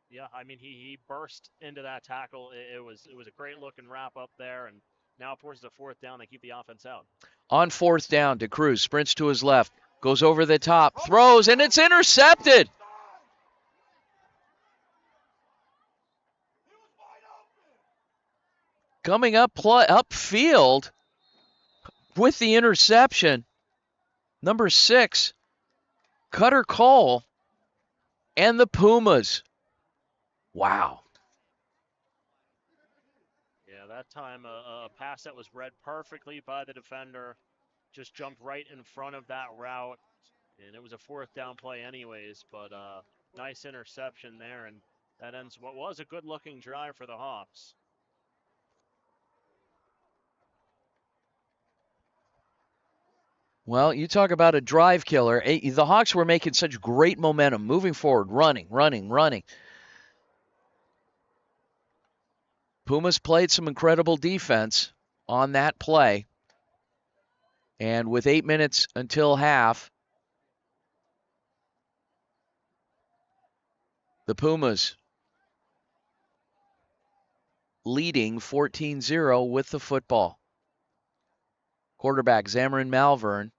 Yeah, I mean he burst into that tackle. It was a great looking wrap up there, and now it forces a 4th down. They keep the offense out.
On 4th down, DeCruz sprints to his left, goes over the top, throws, and it's intercepted. Coming up upfield with the interception, number 6, Cutter Cole, and the Pumas. Wow.
Yeah, that time a pass that was read perfectly by the defender just jumped right in front of that route, and it was a 4th down play anyways, but nice interception there, and that ends what was a good-looking drive for the Hawks.
Well, you talk about a drive killer. The Hawks were making such great momentum, moving forward, running. Pumas played some incredible defense on that play. And with 8 minutes until half, the Pumas leading 14-0 with the football. Quarterback Zamarin Malvern.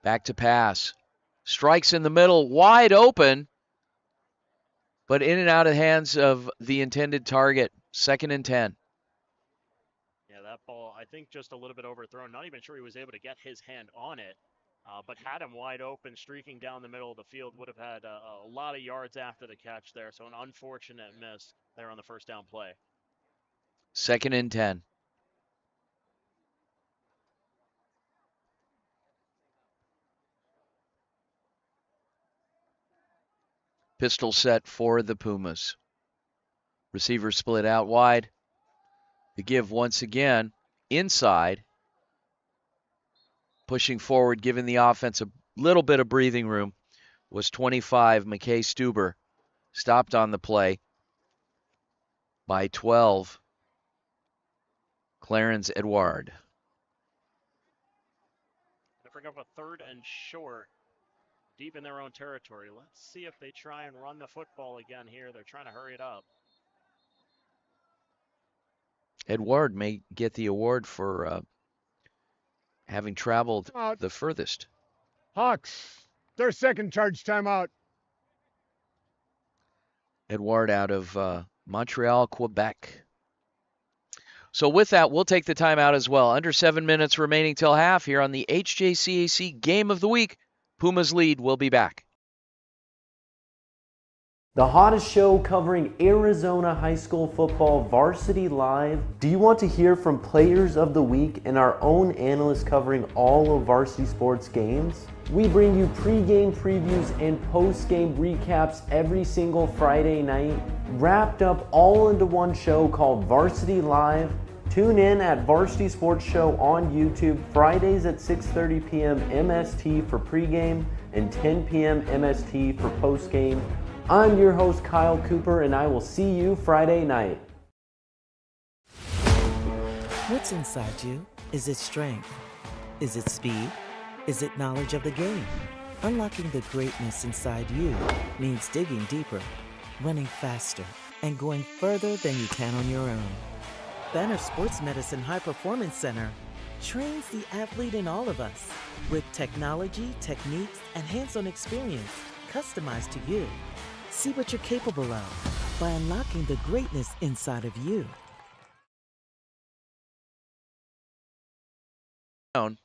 Back to pass. Strikes in the middle, wide open, but in and out of the hands of the intended target. 2nd and 10.
Yeah, that ball, I think just a little bit overthrown. Not even sure he was able to get his hand on it, but had him wide open, streaking down the middle of the field. Would have had a lot of yards after the catch there, so an unfortunate miss there on the 1st down play.
2nd and 10. Pistol set for the Pumas. Receiver split out wide. The give once again inside. Pushing forward, giving the offense a little bit of breathing room, was 25, McKay Stuber. Stopped on the play by 12, Clarence Edward.
They bring up a 3rd and short, deep in their own territory. Let's see if they try and run the football again here. They're trying to hurry it up.
Edward may get the award for having traveled the furthest.
Hawks, their 2nd charge timeout.
Edward out of Montreal, Quebec. So with that, we'll take the timeout as well. Under 7 minutes remaining till half here on the HJCAC Game of the Week. Pumas lead. We'll be back.
The hottest show covering Arizona high school football, Varsity Live. Do you want to hear from players of the week and our own analysts covering all of varsity sports games? We bring you pre-game previews and post-game recaps every single Friday night, wrapped up all into one show called Varsity Live. Tune in at Varsity Sports Show on YouTube Fridays at 6:30 p.m. MST for pregame and 10 p.m. MST for postgame. I'm your host, Kyle Cooper, and I will see you Friday night.
What's inside you? Is it strength? Is it speed? Is it knowledge of the game? Unlocking the greatness inside you means digging deeper, running faster, and going further than you can on your own. Banner Sports Medicine High Performance Center trains the athlete in all of us with technology, techniques, and hands-on experience customized to you. See what you're capable of by unlocking the greatness inside of you.
The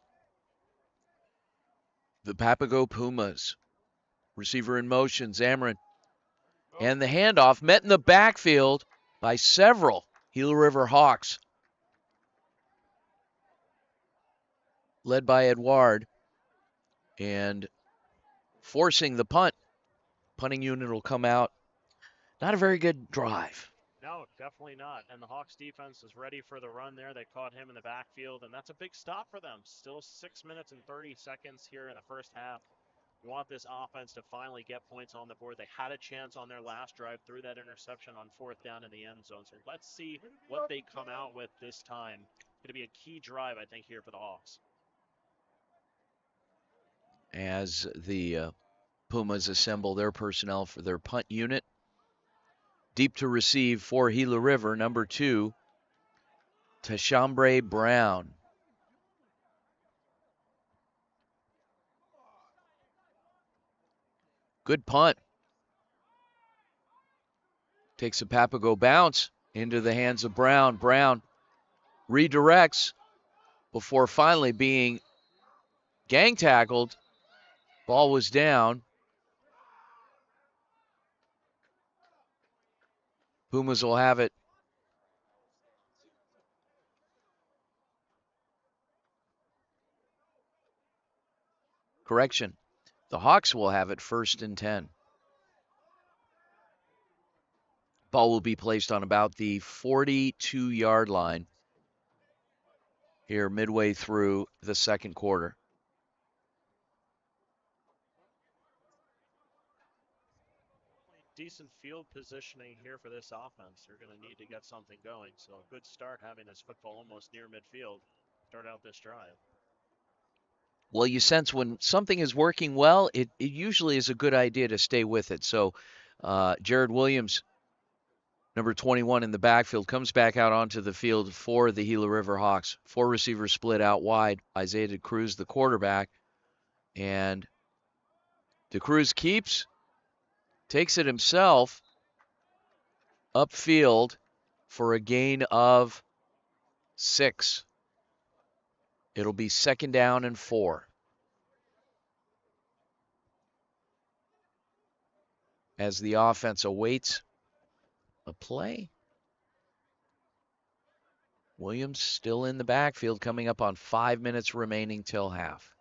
Papago Pumas. Receiver in motion, Zamrin. And the handoff met in the backfield by several Gila River Hawks. Led by Edouard. And forcing the punt. Punting unit will come out. Not a very good drive.
No, definitely not. And the Hawks defense is ready for the run there. They caught him in the backfield, and that's a big stop for them. Still 6 minutes and 30 seconds here in the first half. You want this offense to finally get points on the board. They had a chance on their last drive through that interception on 4th down in the end zone. So let's see what they come out with this time. Going to be a key drive, I think, here for the Hawks.
As the Pumas assemble their personnel for their punt unit. Deep to receive for Gila River, number 2, Tashambre Brown. Good punt. Takes a Papago bounce into the hands of Brown. Brown redirects before finally being gang tackled. Ball was down. Pumas will have it. Correction. The Hawks will have it 1st and 10. Ball will be placed on about the 42-yard line here midway through the second quarter.
Decent field positioning here for this offense. They're going to need to get something going. So a good start having this football almost near midfield. Start out this drive.
Well, you sense when something is working well, it usually is a good idea to stay with it. So Jared Williams, number 21 in the backfield, comes back out onto the field for the Gila River Hawks. 4 receivers split out wide. Isaiah DeCruz, the quarterback. And DeCruz takes it himself upfield for a gain of 6. It'll be 2nd down and 4. As the offense awaits a play. Williams still in the backfield, coming up on 5 minutes remaining till half.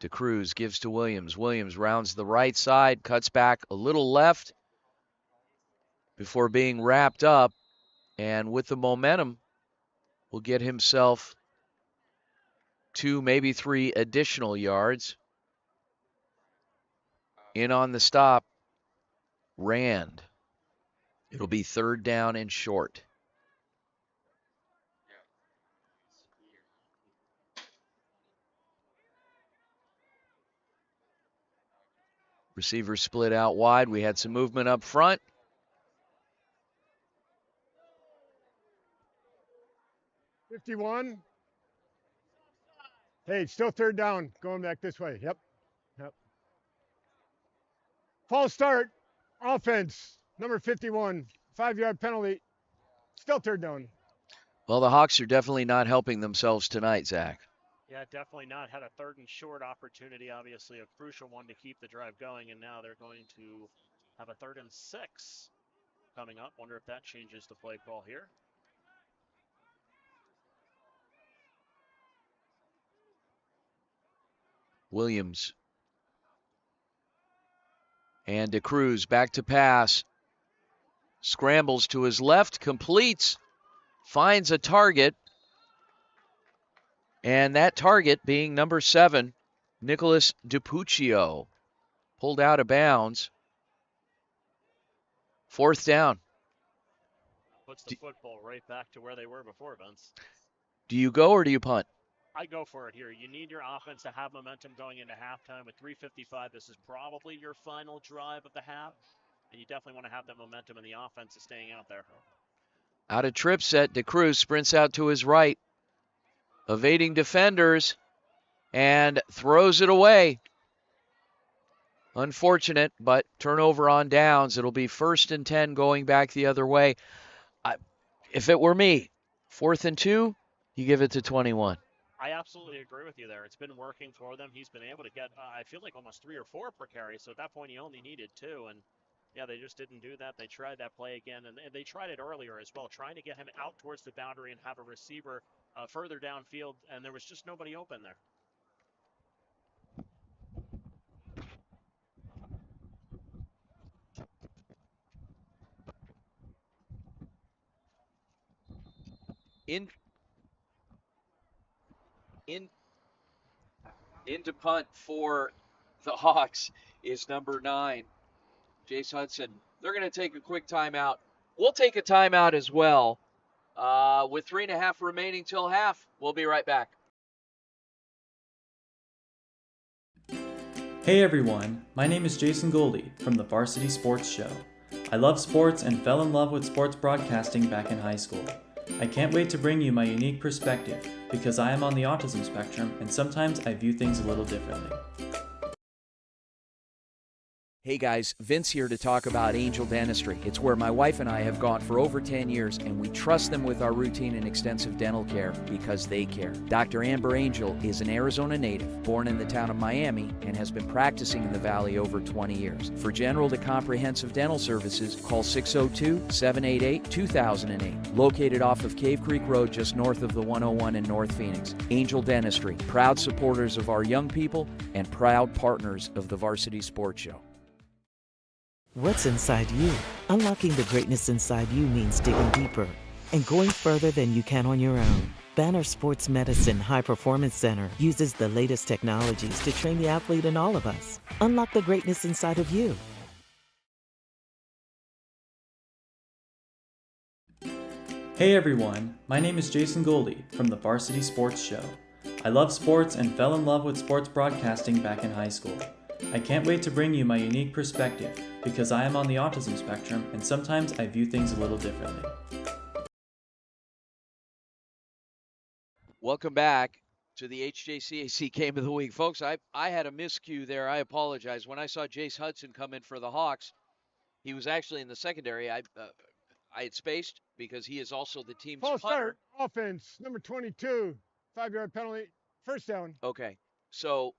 DeCruz gives to Williams. Williams rounds the right side, cuts back a little left before being wrapped up. And with the momentum, will get himself 2, maybe 3 additional yards. In on the stop, Rand. It'll be 3rd down and short. Receivers split out wide. We had some movement up front.
$51. Hey, it's still 3rd down. Going back this way. Yep. False start. Offense. Number 51, 5-yard penalty. Still third down.
Well, the Hawks are definitely not helping themselves tonight, Zach.
Yeah, definitely not. Had a 3rd and short opportunity, obviously a crucial one to keep the drive going, and now they're going to have a 3rd and 6 coming up. Wonder if that changes the play call here.
Williams. And DeCruz back to pass. Scrambles to his left, completes, finds a target. And that target being number 7, Nicholas DiPuccio. Pulled out of bounds. 4th down.
Puts the football right back to where they were before, Vince.
Do you go or do you punt?
I go for it here. You need your offense to have momentum going into halftime. With 3:55, this is probably your final drive of the half, and you definitely want to have that momentum, and the offense is staying out there.
Out of trip set, DeCruz sprints out to his right, evading defenders, and throws it away. Unfortunate, but turnover on downs. It'll be 1st and 10 going back the other way. If it were me, 4th and 2, you give it to 21.
I absolutely agree with you there. It's been working for them. He's been able to get, I feel like almost 3 or 4 per carry. So at that point, he only needed 2. And yeah, they just didn't do that. They tried that play again, and they tried it earlier as well, trying to get him out towards the boundary and have a receiver further downfield. And there was just nobody open there.
Into punt for the Hawks is number 9, Jace Hudson. They're going to take a quick timeout. We'll take a timeout as well. With 3.5 remaining till half, we'll be right back.
Hey everyone, my name is Jason Goldie from the Varsity Sports Show. I love sports and fell in love with sports broadcasting back in high school. I can't wait to bring you my unique perspective because I am on the autism spectrum and sometimes I view things a little differently.
Hey guys, Vince here to talk about Angel Dentistry. It's where my wife and I have gone for over 10 years, and we trust them with our routine and extensive dental care because they care. Dr. Amber Angel is an Arizona native, born in the town of Miami, and has been practicing in the Valley over 20 years. For general to comprehensive dental services, call 602-788-2008. Located off of Cave Creek Road just north of the 101 in North Phoenix. Angel Dentistry, proud supporters of our young people and proud partners of the Varsity Sports Show.
What's inside you? Unlocking the greatness inside you means digging deeper and going further than you can on your own. Banner Sports Medicine High Performance Center uses the latest technologies to train the athlete in all of us. Unlock the greatness inside of you.
Hey everyone, my name is Jason Goldie from the Varsity Sports Show. I love sports and fell in love with sports broadcasting back in high school. I can't wait to bring you my unique perspective because I am on the autism spectrum and sometimes I view things a little differently.
Welcome back to the HJCAC Game of the Week. Folks, I had a miscue there. I apologize. When I saw Jace Hudson come in for the Hawks, he was actually in the secondary. I had spaced because he is also the team's
False
punter.
start, offense, number 22, 5-yard penalty, 1st down.
Okay, so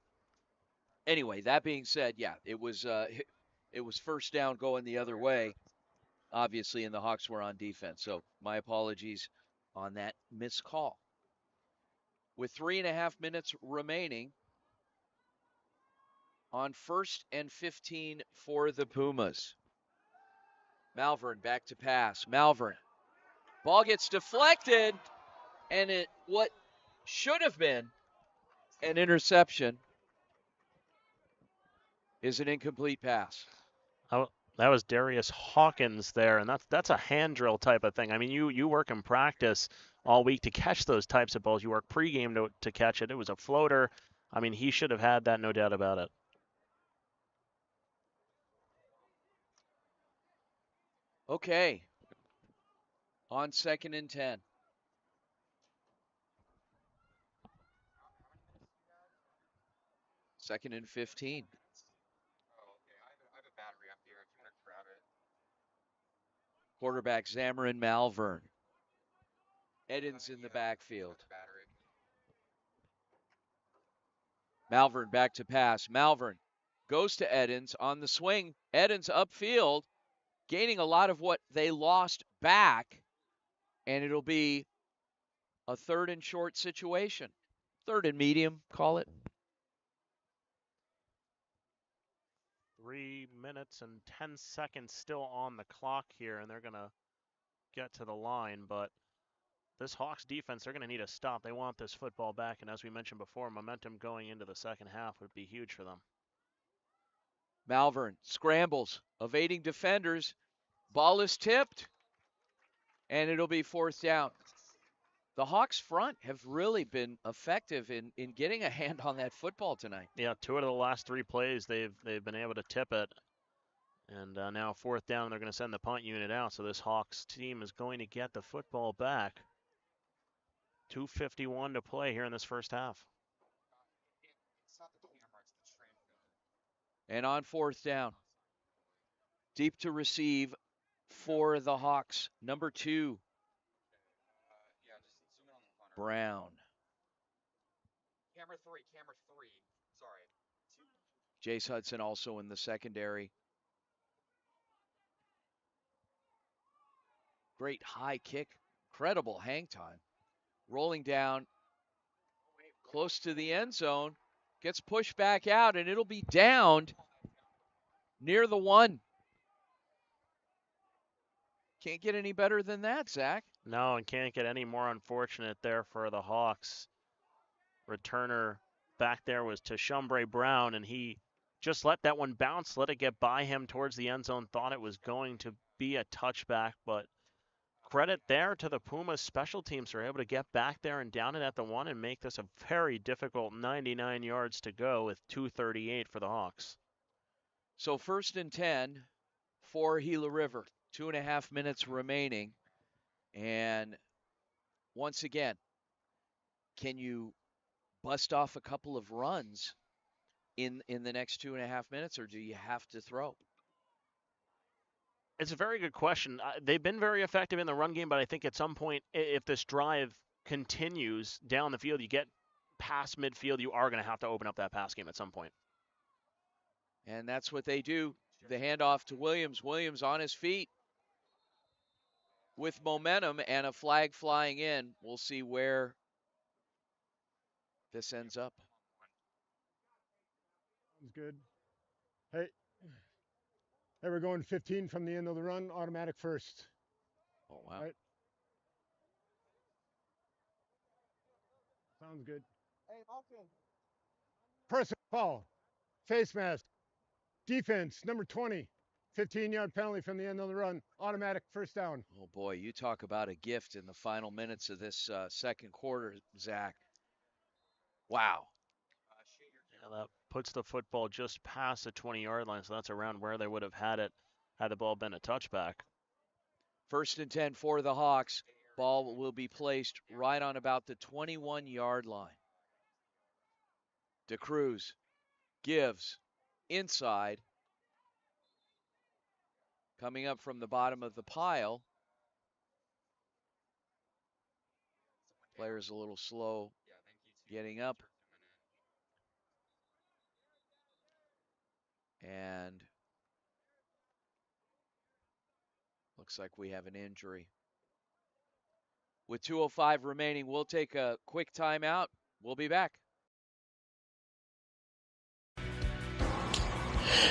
anyway, that being said, yeah, it was 1st down going the other way, obviously, and the Hawks were on defense. So my apologies on that missed call. With 3.5 minutes remaining on 1st and 15 for the Pumas. Malvern back to pass. Malvern. Ball gets deflected, and what should have been an interception is an incomplete pass.
That was Darius Hawkins there, and that's a hand drill type of thing. I mean, you work in practice all week to catch those types of balls. You work pregame to catch it. It was a floater. I mean, he should have had that, no doubt about it.
Okay. On 2nd and 10. Second and 15. Quarterback Zamarin Malvern. Edens in the backfield. Malvern back to pass. Malvern goes to Edens on the swing. Edens upfield, gaining a lot of what they lost back, and it'll be a 3rd and short situation. 3rd and medium, call it.
3 minutes and 10 seconds still on the clock here, and they're going to get to the line, but this Hawks defense, they're going to need a stop. They want this football back, and as we mentioned before, momentum going into the second half would be huge for them.
Malvern scrambles, evading defenders. Ball is tipped, and it'll be 4th down. The Hawks front have really been effective in getting a hand on that football tonight.
Yeah, 2 out of the last 3 plays, they've been able to tip it. And now 4th down, they're going to send the punt unit out. So this Hawks team is going to get the football back. 2:51 to play here in this first half.
And on 4th down, deep to receive for the Hawks, number 2, Brown.
Camera 3, sorry.
Jace Hudson also in the secondary. Great high kick, incredible hang time. Rolling down close to the end zone, gets pushed back out, and it'll be downed near the 1. Can't get any better than that, Zach.
No, and can't get any more unfortunate there for the Hawks. Returner back there was Tashumbre Brown, and he just let that one bounce, let it get by him towards the end zone, thought it was going to be a touchback, but credit there to the Pumas special teams who were able to get back there and down it at the 1 and make this a very difficult 99 yards to go with 2:38 for the Hawks.
So 1st and 10 for Gila River. 2.5 minutes remaining. And once again, can you bust off a couple of runs in the next 2.5 minutes, or do you have to throw?
It's a very good question. They've been very effective in the run game, but I think at some point, if this drive continues down the field, you get past midfield, you are going to have to open up that pass game at some point.
And that's what they do. The handoff to Williams. Williams on his feet with momentum and a flag flying in. We'll see where this ends up.
Sounds good. Hey, we're going 15 from the end of the run, automatic first.
Oh, wow.
Right. Sounds good. Hey, Malcolm. Personal foul, face mask, defense, number 20, 15-yard penalty from the end of the run, automatic first down.
Oh, boy, you talk about a gift in the final minutes of this second quarter, Zach. Wow.
Yeah, that puts the football just past the 20-yard line, so that's around where they would have had it had the ball been a touchback.
1st and 10 for the Hawks. Ball will be placed right on about the 21-yard line. DeCruz gives inside. Coming up from the bottom of the pile. Player's a little slow getting up. And looks like we have an injury. With 2:05 remaining, we'll take a quick timeout. We'll be back.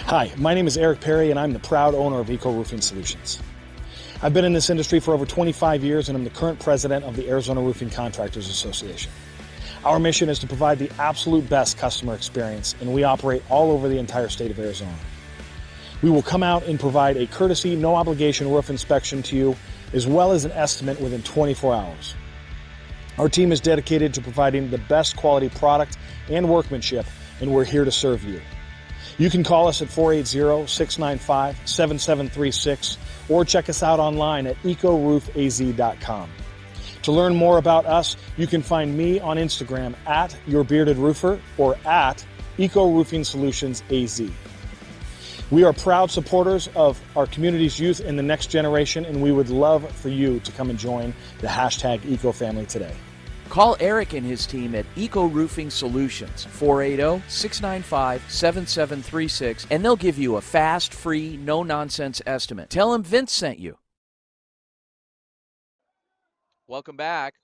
Hi, my name is Eric Perry, and I'm the proud owner of Eco Roofing Solutions. I've been in this industry for over 25 years, and I'm the current president of the Arizona Roofing Contractors Association. Our mission is to provide the absolute best customer experience, and we operate all over the entire state of Arizona. We will come out and provide a courtesy, no-obligation roof inspection to you, as well as an estimate within 24 hours. Our team is dedicated to providing the best quality product and workmanship, and we're here to serve you. You can call us at 480-695-7736 or check us out online at ecoroofaz.com. To learn more about us, you can find me on Instagram at YourBeardedRoofer or at Eco Roofing Solutions AZ. We are proud supporters of our community's youth and the next generation, and we would love for you to come and join the hashtag EcoFamily today.
Call Eric and his team at Eco Roofing Solutions, 480-695-7736, and they'll give you a fast, free, no-nonsense estimate. Tell them Vince sent you. Welcome back.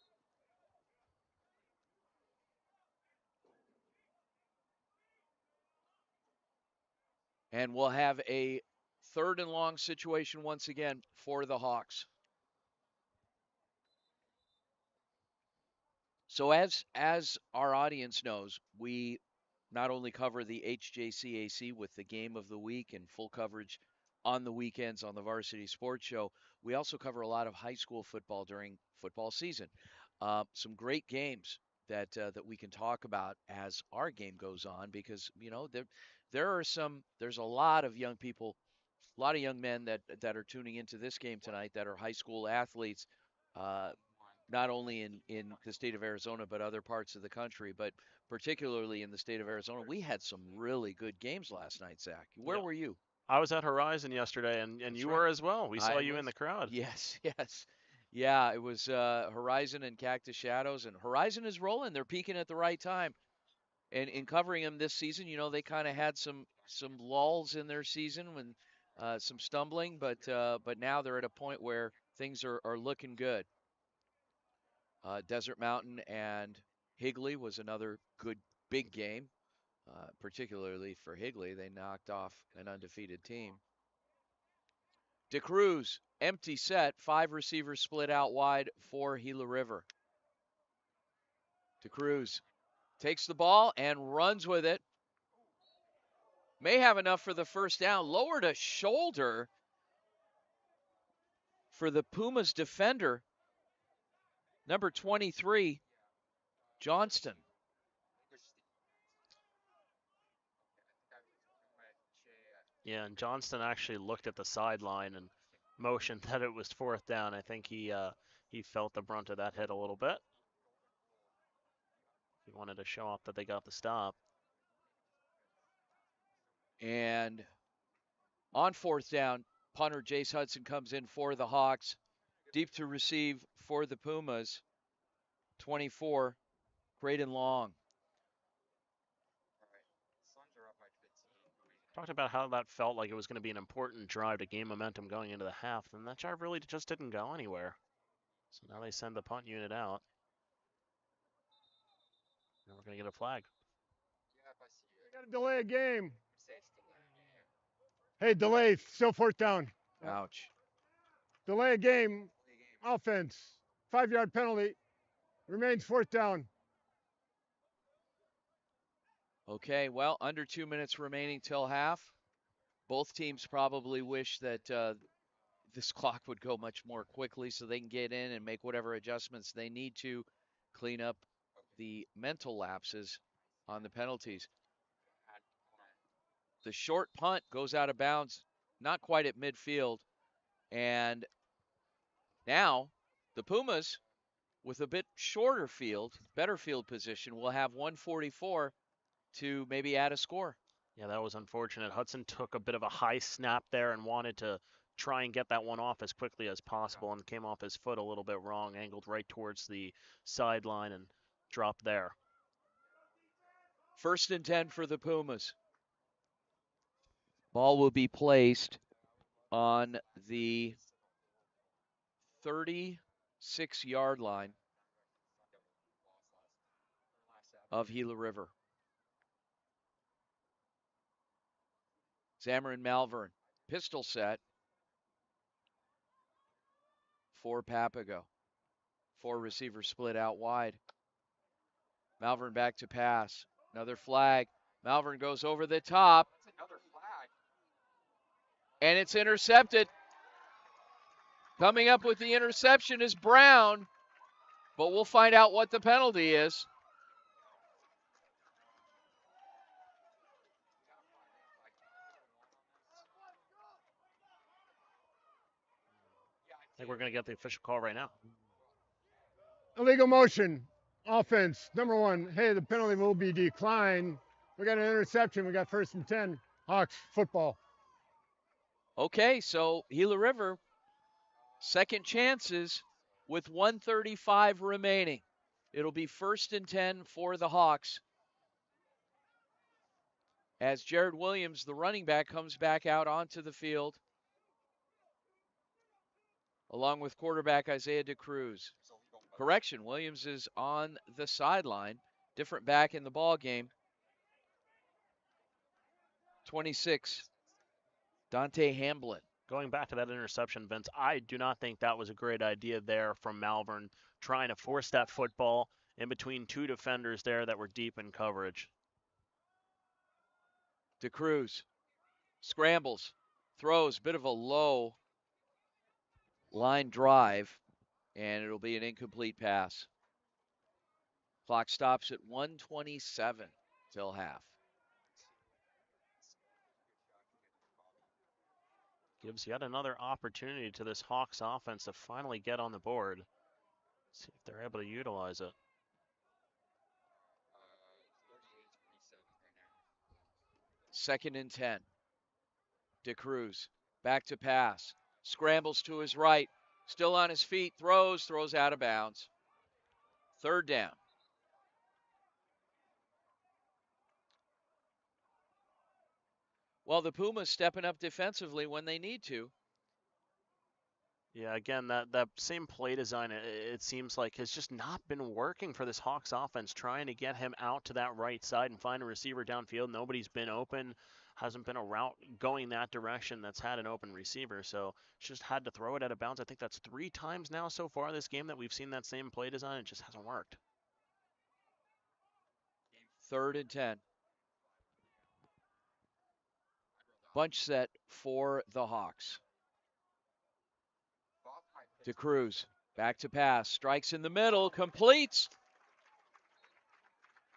And we'll have a third and long situation once again for the Hawks. So as our audience knows, we not only cover the HJCAC with the game of the week and full coverage on the weekends on the Varsity Sports Show, we also cover a lot of high school football during football season. Some great games that we can talk about as our game goes on, because there's a lot of young people, a lot of young men that are tuning into this game tonight that are high school athletes. Not only in the state of Arizona, but other parts of the country, but particularly in the state of Arizona. We had some really good games last night, Zach. Where were you?
I was at Horizon yesterday, and you were as well. We saw you in the crowd.
Yes. Yeah, it was Horizon and Cactus Shadows, and Horizon is rolling. They're peaking at the right time. And in covering them this season, they kind of had some lulls in their season when some stumbling, but now they're at a point where things are looking good. Desert Mountain and Higley was another good big game, particularly for Higley. They knocked off an undefeated team. DeCruz, empty set, 5 receivers split out wide for Gila River. DeCruz takes the ball and runs with it. May have enough for the first down. Lowered a shoulder for the Pumas defender, number 23, Johnston.
Yeah, and Johnston actually looked at the sideline and motioned that it was 4th down. I think he felt the brunt of that hit a little bit. He wanted to show off that they got the stop.
And on 4th down, punter Jace Hudson comes in for the Hawks. Deep to receive for the Pumas, 24, Graydon Long.
Talked about how that felt like it was going to be an important drive to gain momentum going into the half, and that drive really just didn't go anywhere. So now they send the punt unit out. And we're going to get a flag.
We got to delay a game. Hey, delay, still 4th down.
Ouch.
Delay a game, offense, 5-yard penalty, remains 4th down.
Okay, well, under 2 minutes remaining till half. Both teams probably wish that this clock would go much more quickly so they can get in and make whatever adjustments they need to clean up the mental lapses on the penalties. The short punt goes out of bounds, not quite at midfield. And now the Pumas, with a bit shorter field, better field position, will have 144 to maybe add a score.
Yeah, that was unfortunate. Hudson took a bit of a high snap there and wanted to try and get that one off as quickly as possible, and came off his foot a little bit wrong, angled right towards the sideline and dropped there.
1st and 10 for the Pumas. Ball will be placed on the 36-yard line of Gila River. Zamarin Malvern, pistol set for Papago. 4 receivers split out wide. Malvern back to pass. Another flag. Malvern goes over the top.
That's another flag.
And it's intercepted. Coming up with the interception is Brown, but we'll find out what the penalty is.
I think we're going to get the official call right now.
Illegal motion, offense, number 1. Hey, the penalty will be declined. We got an interception. We got 1st and 10. Hawks, football.
Okay, so Gila River, second chances with 1:35 remaining. It'll be 1st and 10 for the Hawks. As Jared Williams, the running back, comes back out onto the field, along with quarterback Isaiah DeCruz. Correction, Williams is on the sideline. Different back in the ball game. 26, Dante Hamblin.
Going back to that interception, Vince, I do not think that was a great idea there from Malvern, trying to force that football in between two defenders there that were deep in coverage.
DeCruz scrambles, throws, bit of a low line drive, and it'll be an incomplete pass. Clock stops at 1:27 till half.
Gives yet another opportunity to this Hawks offense to finally get on the board. See if they're able to utilize it.
2nd and 10. DeCruz back to pass. Scrambles to his right. Still on his feet. Throws out of bounds. 3rd down. Well, the Pumas stepping up defensively when they need to.
Yeah, again, that same play design, it seems like, has just not been working for this Hawks offense, trying to get him out to that right side and find a receiver downfield. Nobody's been open. Hasn't been a route going that direction that's had an open receiver, so just had to throw it out of bounds. I think that's 3 times now so far this game that we've seen that same play design. It just hasn't worked.
3rd and 10. Bunch set for the Hawks. DeCruz back to pass. Strikes in the middle. Completes.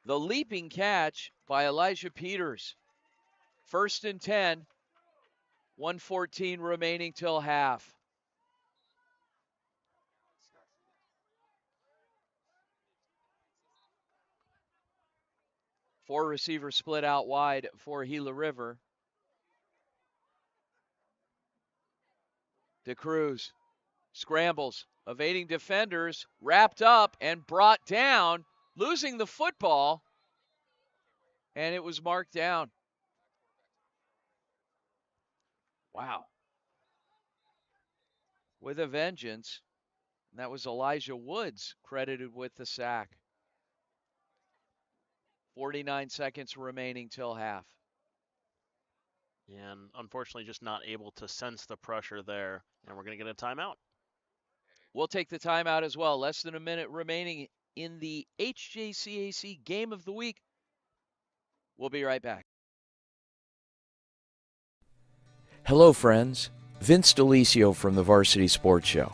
The leaping catch by Elijah Peters. 1st and 10. 1:14 remaining till half. Four receivers split out wide for Gila River. DeCruz scrambles, evading defenders, wrapped up and brought down, losing the football, and it was marked down. Wow. With a vengeance. And that was Elijah Woods credited with the sack. 49 seconds remaining till half.
And unfortunately just not able to sense the pressure there, and we're going to get a timeout.
We'll take the timeout as well. Less than a minute remaining in the HJCAC Game of the Week. We'll be right back. Hello, friends. Vince DeLisio from the Varsity Sports Show.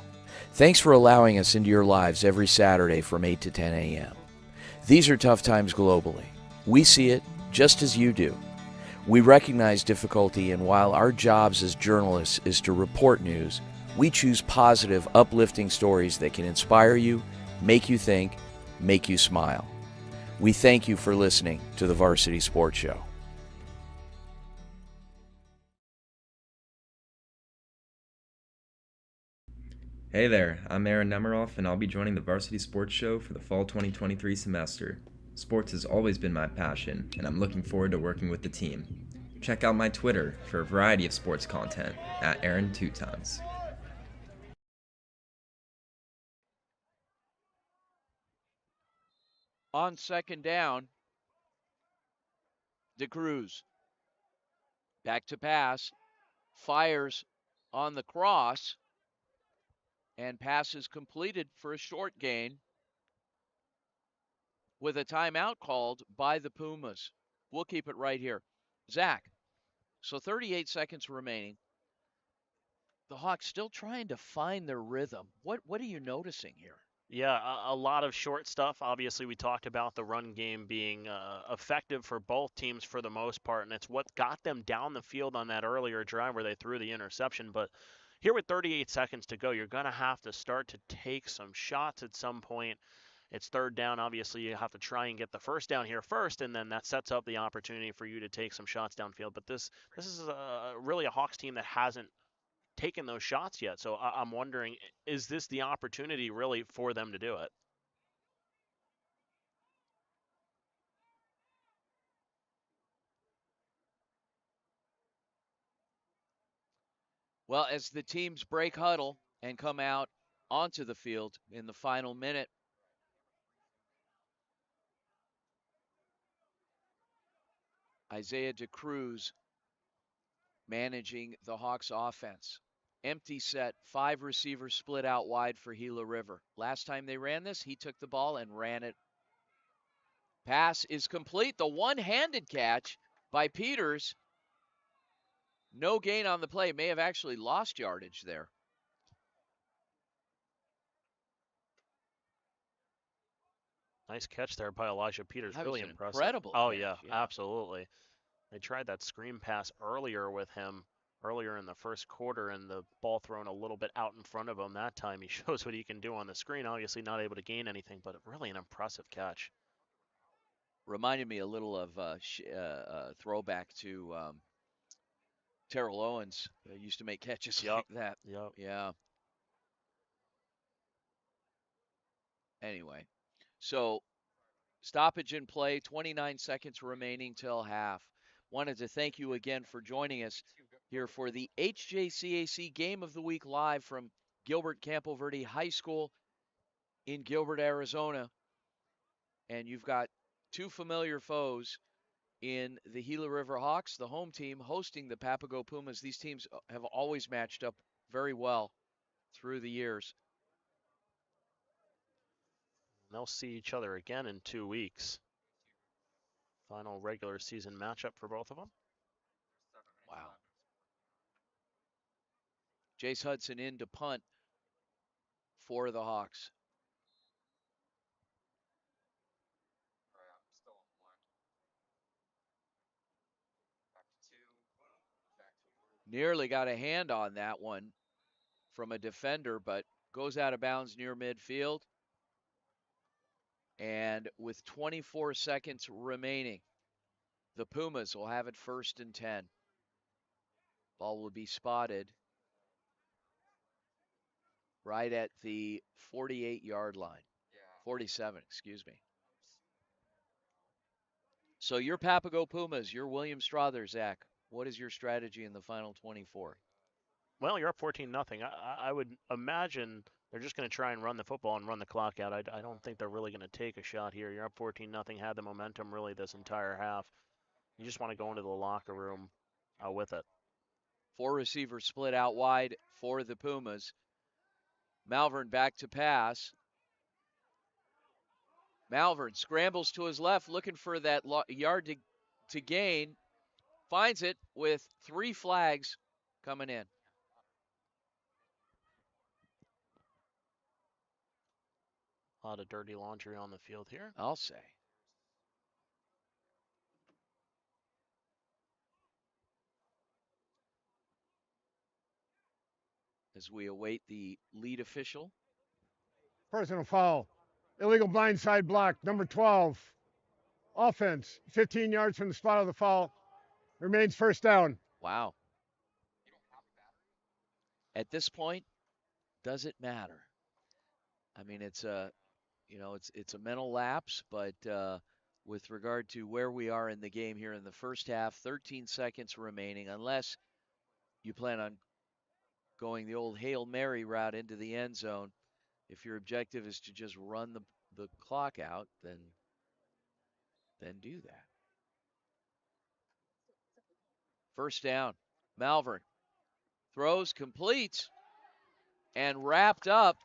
Thanks for allowing us into your lives every Saturday from 8 to 10 a.m. These are tough times globally. We see it just as you do. We recognize difficulty, and while our jobs as journalists is to report news, we choose positive, uplifting stories that can inspire you, make you think, make you smile. We thank you for listening to the Varsity Sports Show.
Hey there, I'm Aaron Nemiroff, and I'll be joining the Varsity Sports Show for the fall 2023 semester. Sports has always been my passion, and I'm looking forward to working with the team. Check out my Twitter for a variety of sports content at Aaron2Tons.
On 2nd down, DeCruz back to pass, fires on the cross, and pass is completed for a short gain with a timeout called by the Pumas. We'll keep it right here. Zach, so 38 seconds remaining. The Hawks still trying to find their rhythm. What are you noticing here?
Yeah, a lot of short stuff. Obviously, we talked about the run game being effective for both teams for the most part, and it's what got them down the field on that earlier drive where they threw the interception. But here with 38 seconds to go, you're going to have to start to take some shots at some point. It's third down. Obviously, you have to try and get the first down here first, and then that sets up the opportunity for you to take some shots downfield. But this is really a Hawks team that hasn't taken those shots yet. So I'm wondering, is this the opportunity really for them to do it?
Well, as the teams break huddle and come out onto the field in the final minute, Isaiah DeCruz managing the Hawks offense. Empty set, 5 receivers split out wide for Gila River. Last time they ran this, he took the ball and ran it. Pass is complete. The one-handed catch by Peters. No gain on the play. May have actually lost yardage there.
Nice catch there by Elijah Peters.
That
really
was an
impressive.
incredible
Oh,
catch,
yeah,
yeah.
absolutely. They tried that screen pass earlier with him, earlier in the first quarter, and the ball thrown a little bit out in front of him that time. He shows what he can do on the screen. Obviously not able to gain anything, but really an impressive catch.
Reminded me a little of throwback to Terrell Owens. Used to make catches like that.
Yep.
Yeah. Anyway, so stoppage in play, 29 seconds remaining till half. Wanted to thank you again for joining us here for the HJCAC Game of the Week live from Gilbert Campo Verde High School in Gilbert, Arizona. And you've got 2 familiar foes in the Gila River Hawks, the home team, hosting the Papago Pumas. These teams have always matched up very well through the years.
They'll see each other again in 2 weeks. Final regular season matchup for both of them.
Wow. Jace Hudson in to punt for the Hawks. Nearly got a hand on that one from a defender, but goes out of bounds near midfield. And with 24 seconds remaining, the Pumas will have it 1st and 10. Ball will be spotted right at the 48-yard line. 47, excuse me. So your Papago Pumas, your William Strother, Zach, what is your strategy in the final 24?
Well, you're up 14-0. I would imagine they're just going to try and run the football and run the clock out. I don't think they're really going to take a shot here. You're up 14-0, had the momentum really this entire half. You just want to go into the locker room with it.
4 receivers split out wide for the Pumas. Malvern back to pass. Malvern scrambles to his left, looking for that yard to gain. Finds it with 3 flags coming in.
A lot of dirty laundry on the field here.
I'll say. As we await the lead official.
Personal foul. Illegal blindside block, number 12. Offense, 15 yards from the spot of the foul. Remains 1st down.
Wow. At this point, does it matter? I mean, it's a mental lapse, but with regard to where we are in the game here in the first half, 13 seconds remaining, unless you plan on going the old Hail Mary route into the end zone. If your objective is to just run the clock out, then do that. 1st down. Malvern throws, completes, and wrapped up.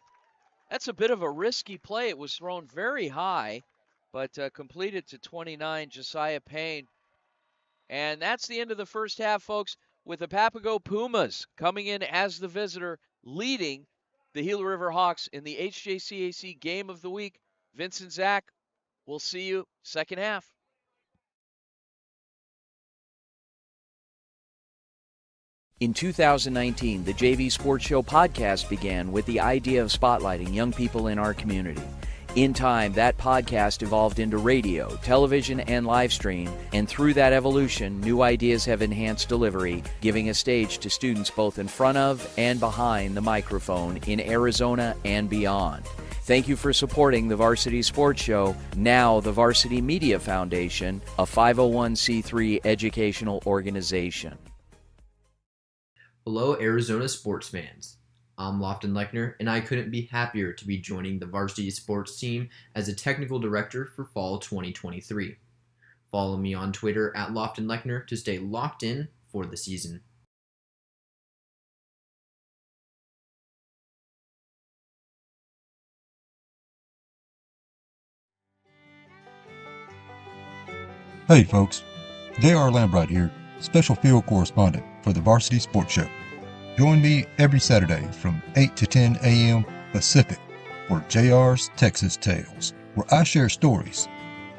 That's a bit of a risky play. It was thrown very high, but completed to 29, Josiah Payne. And that's the end of the first half, folks, with the Papago Pumas coming in as the visitor, leading the Gila River Hawks in the HJCAC Game of the Week. Vincent, Zach, we'll see you second half. In 2019, the JV Sports Show podcast began with the idea of spotlighting young people in our community. In time, that podcast evolved into radio, television, and live stream, and through that evolution, new ideas have enhanced delivery, giving a stage to students both in front of and behind the microphone in Arizona and beyond. Thank you for supporting the Varsity Sports Show, now the Varsity Media Foundation, a 501c3 educational organization.
Hello, Arizona sports fans. I'm Lofton Lechner, and I couldn't be happier to be joining the Varsity Sports team as a technical director for Fall 2023. Follow me on Twitter at Lofton Lechner to stay locked in for the season.
Hey folks, J.R. Lambright here, special field correspondent for the Varsity Sports Show. Join me every Saturday from 8 to 10 a.m. Pacific for JR's Texas Tales, where I share stories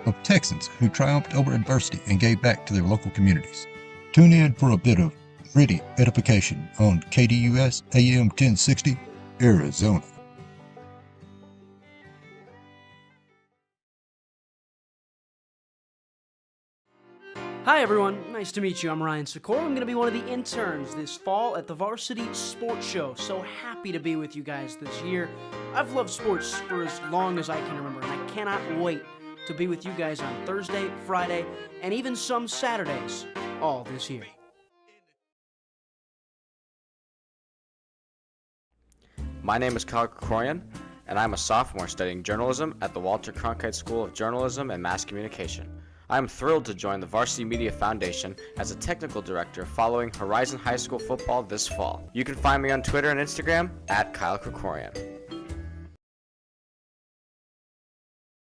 of Texans who triumphed over adversity and gave back to their local communities. Tune in for a bit of gritty edification on KDUS AM 1060, Arizona.
Hi everyone, nice to meet you. I'm Ryan Sikora. I'm going to be one of the interns this fall at the Varsity Sports Show. So happy to be with you guys this year. I've loved sports for as long as I can remember, and I cannot wait to be with you guys on Thursday, Friday, and even some Saturdays all this year.
My name is Kyle Krikorian, and I'm a sophomore studying journalism at the Walter Cronkite School of Journalism and Mass Communication. I am thrilled to join the Varsity Media Foundation as a technical director following Horizon High School football this fall. You can find me on Twitter and Instagram at Kyle Krikorian.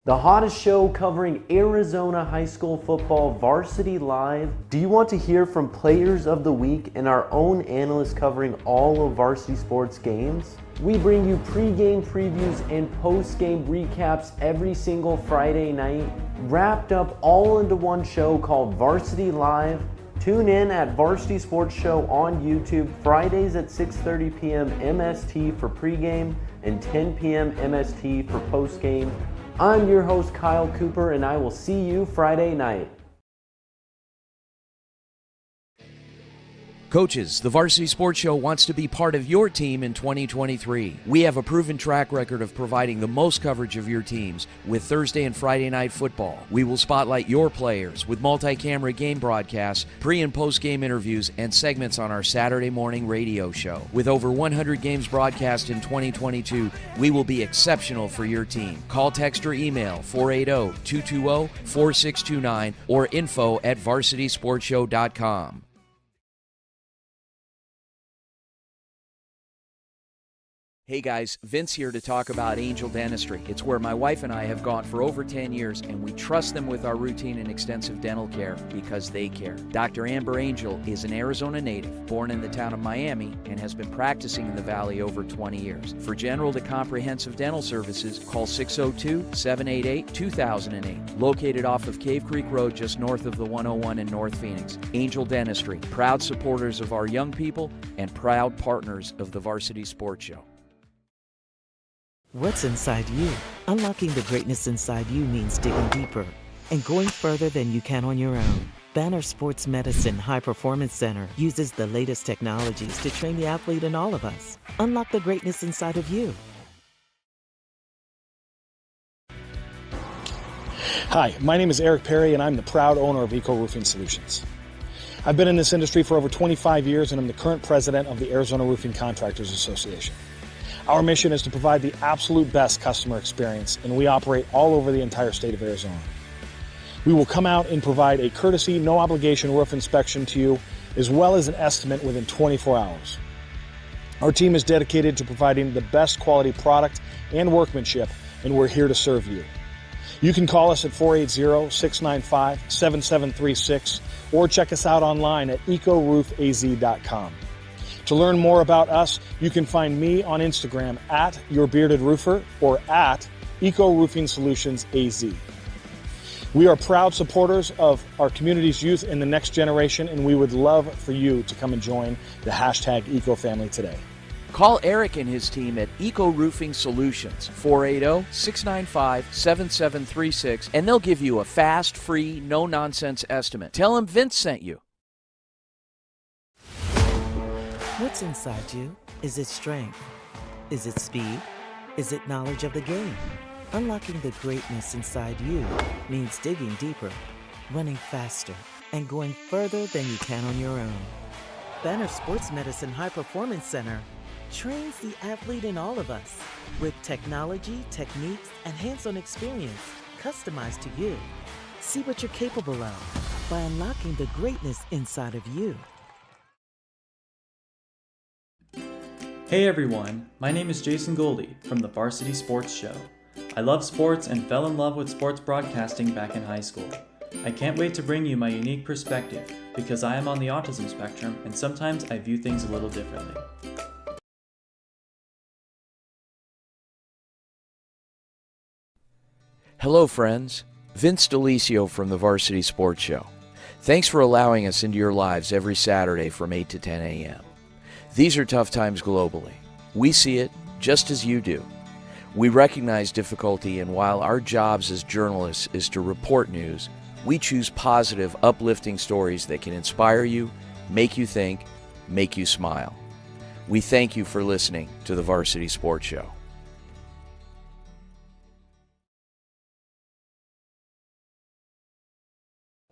The hottest show covering Arizona high school football, Varsity Live. Do you want to hear from players of the week and our own analysts covering all of varsity sports games? We bring you pre-game previews and post-game recaps every single Friday night, wrapped up all into one show called Varsity Live. Tune in at Varsity Sports Show on YouTube Fridays at 6:30 p.m. MST for pregame and 10 p.m. MST for postgame. I'm your host, Kyle Cooper, and I will see you Friday night.
Coaches, the Varsity Sports Show wants to be part of your team in 2023. We have a proven track record of providing the most coverage of your teams with Thursday and Friday night football. We will spotlight your players with multi-camera game broadcasts, pre- and post-game interviews, and segments on our Saturday morning radio show. With over 100 games broadcast in 2022, we will be exceptional for your team. Call, text, or email 480-220-4629 or info@varsitysportshow.com. Hey guys, Vince here to talk about Angel Dentistry. It's where my wife and I have gone for over 10 years, and we trust them with our routine and extensive dental care because they care. Dr. Amber Angel is an Arizona native, born in the town of Miami, and has been practicing in the Valley over 20 years. For general to comprehensive dental services, call 602-788-2008. Located off of Cave Creek Road just north of the 101 in North Phoenix. Angel Dentistry, proud supporters of our young people and proud partners of the Varsity Sports Show.
What's inside you? Unlocking the greatness inside you means digging deeper and going further than you can on your own. Banner Sports Medicine High Performance Center uses the latest technologies to train the athlete in all of us. Unlock the greatness inside of you.
Hi, my name is Eric Perry, and I'm the proud owner of Eco Roofing Solutions. I've been in this industry for over 25 years, and I'm the current president of the Arizona Roofing Contractors Association. Our mission is to provide the absolute best customer experience, and we operate all over the entire state of Arizona. We will come out and provide a courtesy, no obligation roof inspection to you, as well as an estimate within 24 hours. Our team is dedicated to providing the best quality product and workmanship, and we're here to serve you. You can call us at 480-695-7736 or check us out online at ecoroofaz.com. To learn more about us, you can find me on Instagram at YourBeardedRoofer or at EcoRoofingSolutionsAZ. We are proud supporters of our community's youth and the next generation, and we would love for you to come and join the #EcoFamily today.
Call Eric and his team at Eco Roofing Solutions, 480-695-7736, and they'll give you a fast, free, no-nonsense estimate. Tell them Vince sent you.
What's inside you? Is it strength? Is it speed? Is it knowledge of the game? Unlocking the greatness inside you means digging deeper, running faster, and going further than you can on your own. Banner Sports Medicine High Performance Center trains the athlete in all of us with technology, techniques, and hands-on experience customized to you. See what you're capable of by unlocking the greatness inside of you.
Hey everyone, my name is Jason Goldie from the Varsity Sports Show. I love sports and fell in love with sports broadcasting back in high school. I can't wait to bring you my unique perspective because I am on the autism spectrum and sometimes I view things a little differently.
Hello, friends. Vince DeLisio from the Varsity Sports Show. Thanks for allowing us into your lives every Saturday from 8 to 10 a.m. These are tough times globally. We see it just as you do. We recognize difficulty, and while our jobs as journalists is to report news, we choose positive, uplifting stories that can inspire you, make you think, make you smile. We thank you for listening to the Varsity Sports Show.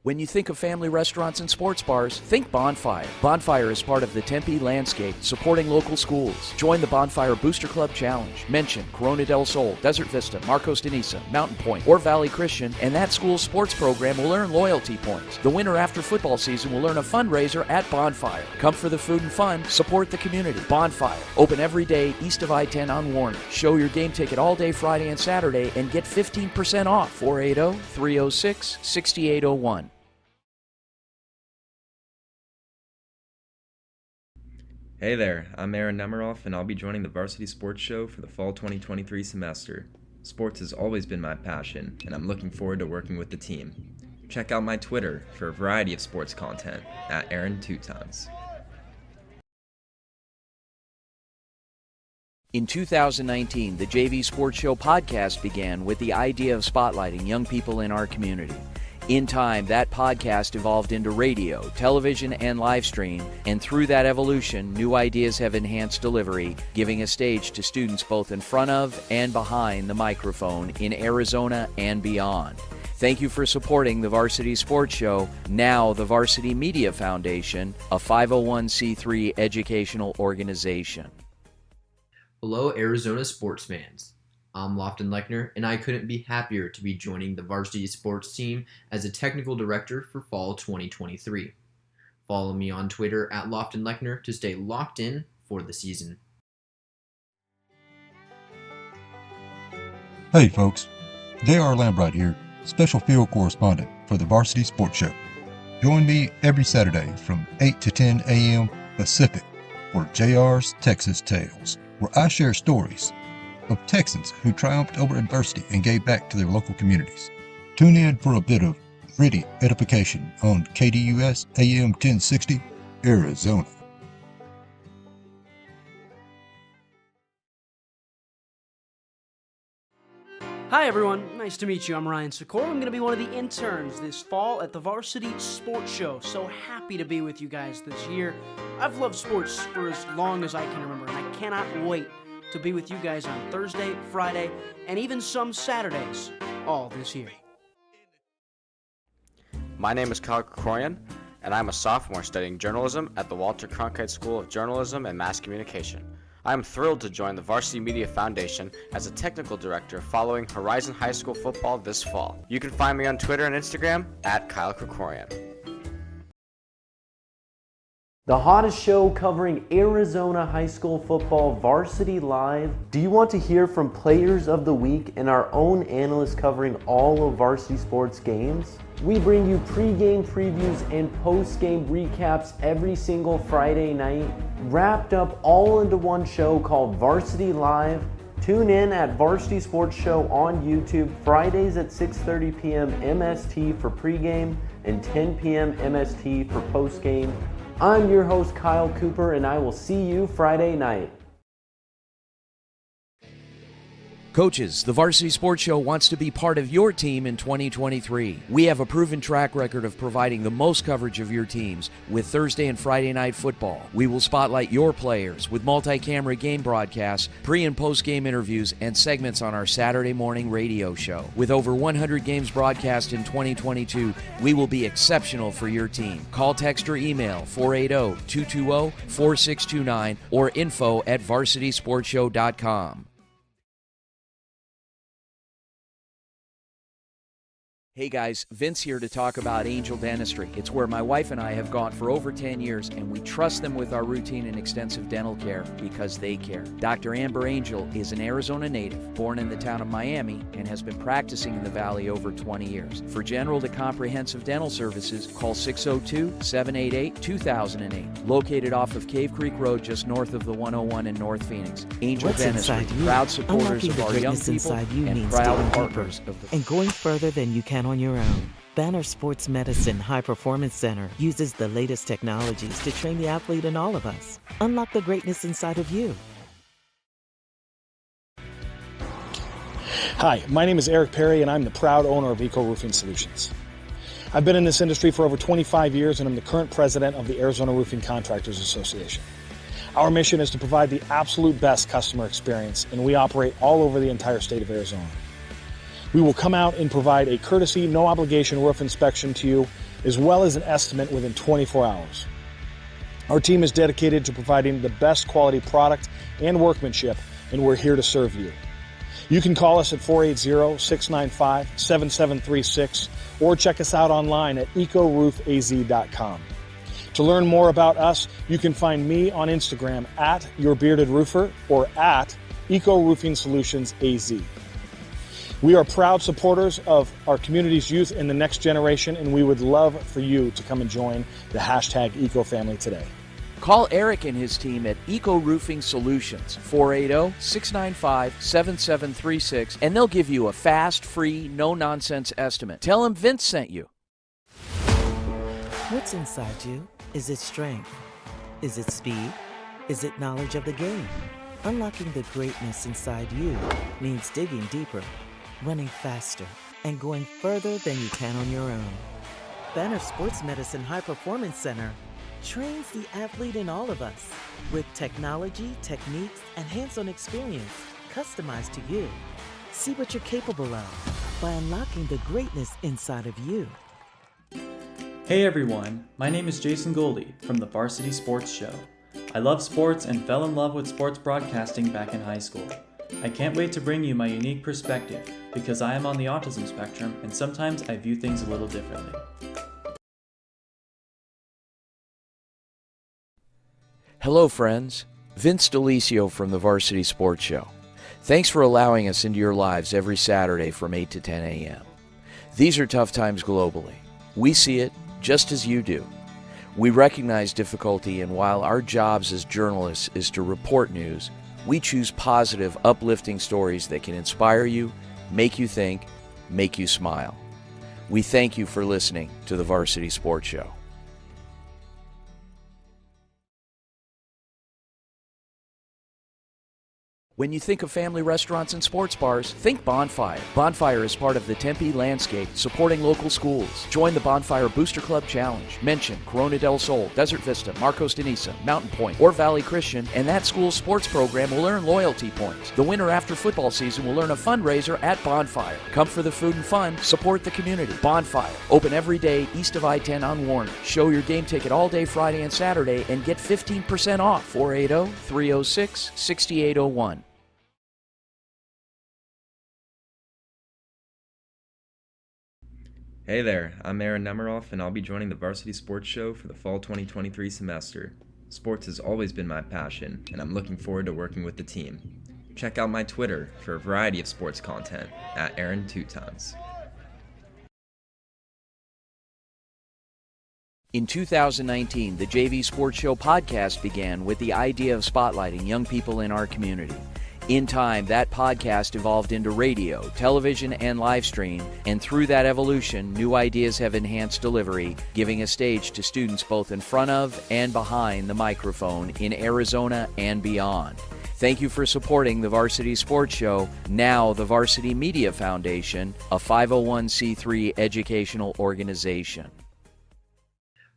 When you think of family restaurants and sports bars, think Bonfire. Bonfire is part of the Tempe landscape, supporting local schools. Join the Bonfire Booster Club Challenge. Mention Corona del Sol, Desert Vista, Marcos de Niza, Mountain Point, or Valley Christian, and that school's sports program will earn loyalty points. The winner after football season will earn a fundraiser at Bonfire. Come for the food and fun, support the community. Bonfire, open every day east of I-10 on Warner. Show your game ticket all day Friday and Saturday and get 15% off. 480-306-6801.
Hey there, I'm Aaron Nemiroff, and I'll be joining the Varsity Sports Show for the fall 2023 semester. Sports has always been my passion, and I'm looking forward to working with the team. Check out my Twitter for a variety of sports content at Aaron2times.
In 2019, the JV Sports Show podcast began with the idea of spotlighting young people in our community. In time, that podcast evolved into radio, television, and live stream, and through that evolution, new ideas have enhanced delivery, giving a stage to students both in front of and behind the microphone in Arizona and beyond. Thank you for supporting the Varsity Sports Show, now the Varsity Media Foundation, a 501c3 educational organization.
Hello, Arizona sports fans. I'm Lofton Lechner, and I couldn't be happier to be joining the Varsity Sports team as a technical director for fall 2023. Follow me on Twitter at Lofton Lechner to stay locked in for the season.
Hey folks, J.R. Lambright here, special field correspondent for the Varsity Sports Show. Join me every Saturday from 8 to 10 a.m. Pacific for JR's Texas Tales, where I share stories of Texans who triumphed over adversity and gave back to their local communities. Tune in for a bit of gritty edification on KDUS AM 1060, Arizona.
Hi everyone, nice to meet you. I'm Ryan Sikora. I'm going to be one of the interns this fall at the Varsity Sports Show. So happy to be with you guys this year. I've loved sports for as long as I can remember, and I cannot wait to be with you guys on Thursday, Friday, and even some Saturdays all this year.
My name is Kyle Krikorian, and I'm a sophomore studying journalism at the Walter Cronkite School of Journalism and Mass Communication. I am thrilled to join the Varsity Media Foundation as a technical director following Horizon High School football this fall. You can find me on Twitter and Instagram at Kyle Krikorian.
The hottest show covering Arizona high school football, Varsity Live. Do you want to hear from players of the week and our own analysts covering all of varsity sports games? We bring you pre-game previews and post-game recaps every single Friday night, wrapped up all into one show called Varsity Live. Tune in at Varsity Sports Show on YouTube Fridays at 6:30 p.m. MST for pregame and 10 p.m. MST for postgame. I'm your host, Kyle Cooper, and I will see you Friday night.
Coaches, the Varsity Sports Show wants to be part of your team in 2023. We have a proven track record of providing the most coverage of your teams with Thursday and Friday night football. We will spotlight your players with multi-camera game broadcasts, pre- and post-game interviews, and segments on our Saturday morning radio show. With over 100 games broadcast in 2022, we will be exceptional for your team. Call, text, or email 480-220-4629 or info@varsitysportshow.com. Hey guys, Vince here to talk about Angel Dentistry. It's where my wife and I have gone for over 10 years, and we trust them with our routine and extensive dental care because they care. Dr. Amber Angel is an Arizona native, born in the town of Miami, and has been practicing in the Valley over 20 years. For general to comprehensive dental services, call 602-788-2008. Located off of Cave Creek Road, just north of the 101 in North Phoenix. Angel Dentistry, proud supporters of our young people and proud partners of the...
And going further than you can on your own. Banner Sports Medicine High Performance Center uses the latest technologies to train the athlete in all of us. Unlock the greatness inside of you.
Hi, my name is Eric Perry, and I'm the proud owner of Eco Roofing Solutions. I've been in this industry for over 25 years, and I'm the current president of the Arizona Roofing Contractors Association. Our mission is to provide the absolute best customer experience, and we operate all over the entire state of Arizona. We will come out and provide a courtesy, no obligation roof inspection to you, as well as an estimate within 24 hours. Our team is dedicated to providing the best quality product and workmanship, and we're here to serve you. You can call us at 480-695-7736 or check us out online at ecoroofaz.com. To learn more about us, you can find me on Instagram at YourBeardedRoofer or at EcoRoofingSolutionsAZ. We are proud supporters of our community's youth and the next generation, and we would love for you to come and join the hashtag Eco family today.
Call Eric and his team at Eco Roofing Solutions, 480-695-7736, and they'll give you a fast, free, no-nonsense estimate. Tell them Vince sent you.
What's inside you? Is it strength? Is it speed? Is it knowledge of the game? Unlocking the greatness inside you means digging deeper, running faster, and going further than you can on your own. Banner Sports Medicine High Performance Center trains the athlete in all of us with technology, techniques, and hands-on experience customized to you. See what you're capable of by unlocking the greatness inside of you.
Hey everyone, my name is Jason Goldie from the Varsity Sports Show. I love sports and fell in love with sports broadcasting back in high school. I can't wait to bring you my unique perspective because I am on the autism spectrum and sometimes I view things a little differently.
Hello friends, Vince D'Alicio from the Varsity Sports Show. Thanks for allowing us into your lives every Saturday from 8 to 10 a.m. These are tough times globally. We see it just as you do. We recognize difficulty, and while our jobs as journalists is to report news, we choose positive, uplifting stories that can inspire you, make you think, make you smile. We thank you for listening to the Varsity Sports Show. When you think of family restaurants and sports bars, think Bonfire. Bonfire is part of the Tempe landscape, supporting local schools. Join the Bonfire Booster Club Challenge. Mention Corona del Sol, Desert Vista, Marcos de Niza, Mountain Point, or Valley Christian, and that school's sports program will earn loyalty points. The winner after football season will earn a fundraiser at Bonfire. Come for the food and fun, support the community. Bonfire, open every day east of I-10 on Warner. Show your game ticket all day Friday and Saturday and get 15% off. 480-306-6801.
Hey there, I'm Aaron Nemiroff, and I'll be joining the Varsity Sports Show for the fall 2023 semester. Sports has always been my passion, and I'm looking forward to working with the team. Check out my Twitter for a variety of sports content at Aaron2Tons.
In 2019, the JV Sports Show podcast began with the idea of spotlighting young people in our community. In time, that podcast evolved into radio, television, and live stream, and through that evolution, new ideas have enhanced delivery, giving a stage to students both in front of and behind the microphone in Arizona and beyond. Thank you for supporting the Varsity Sports Show, now the Varsity Media Foundation, a 501c3 educational organization.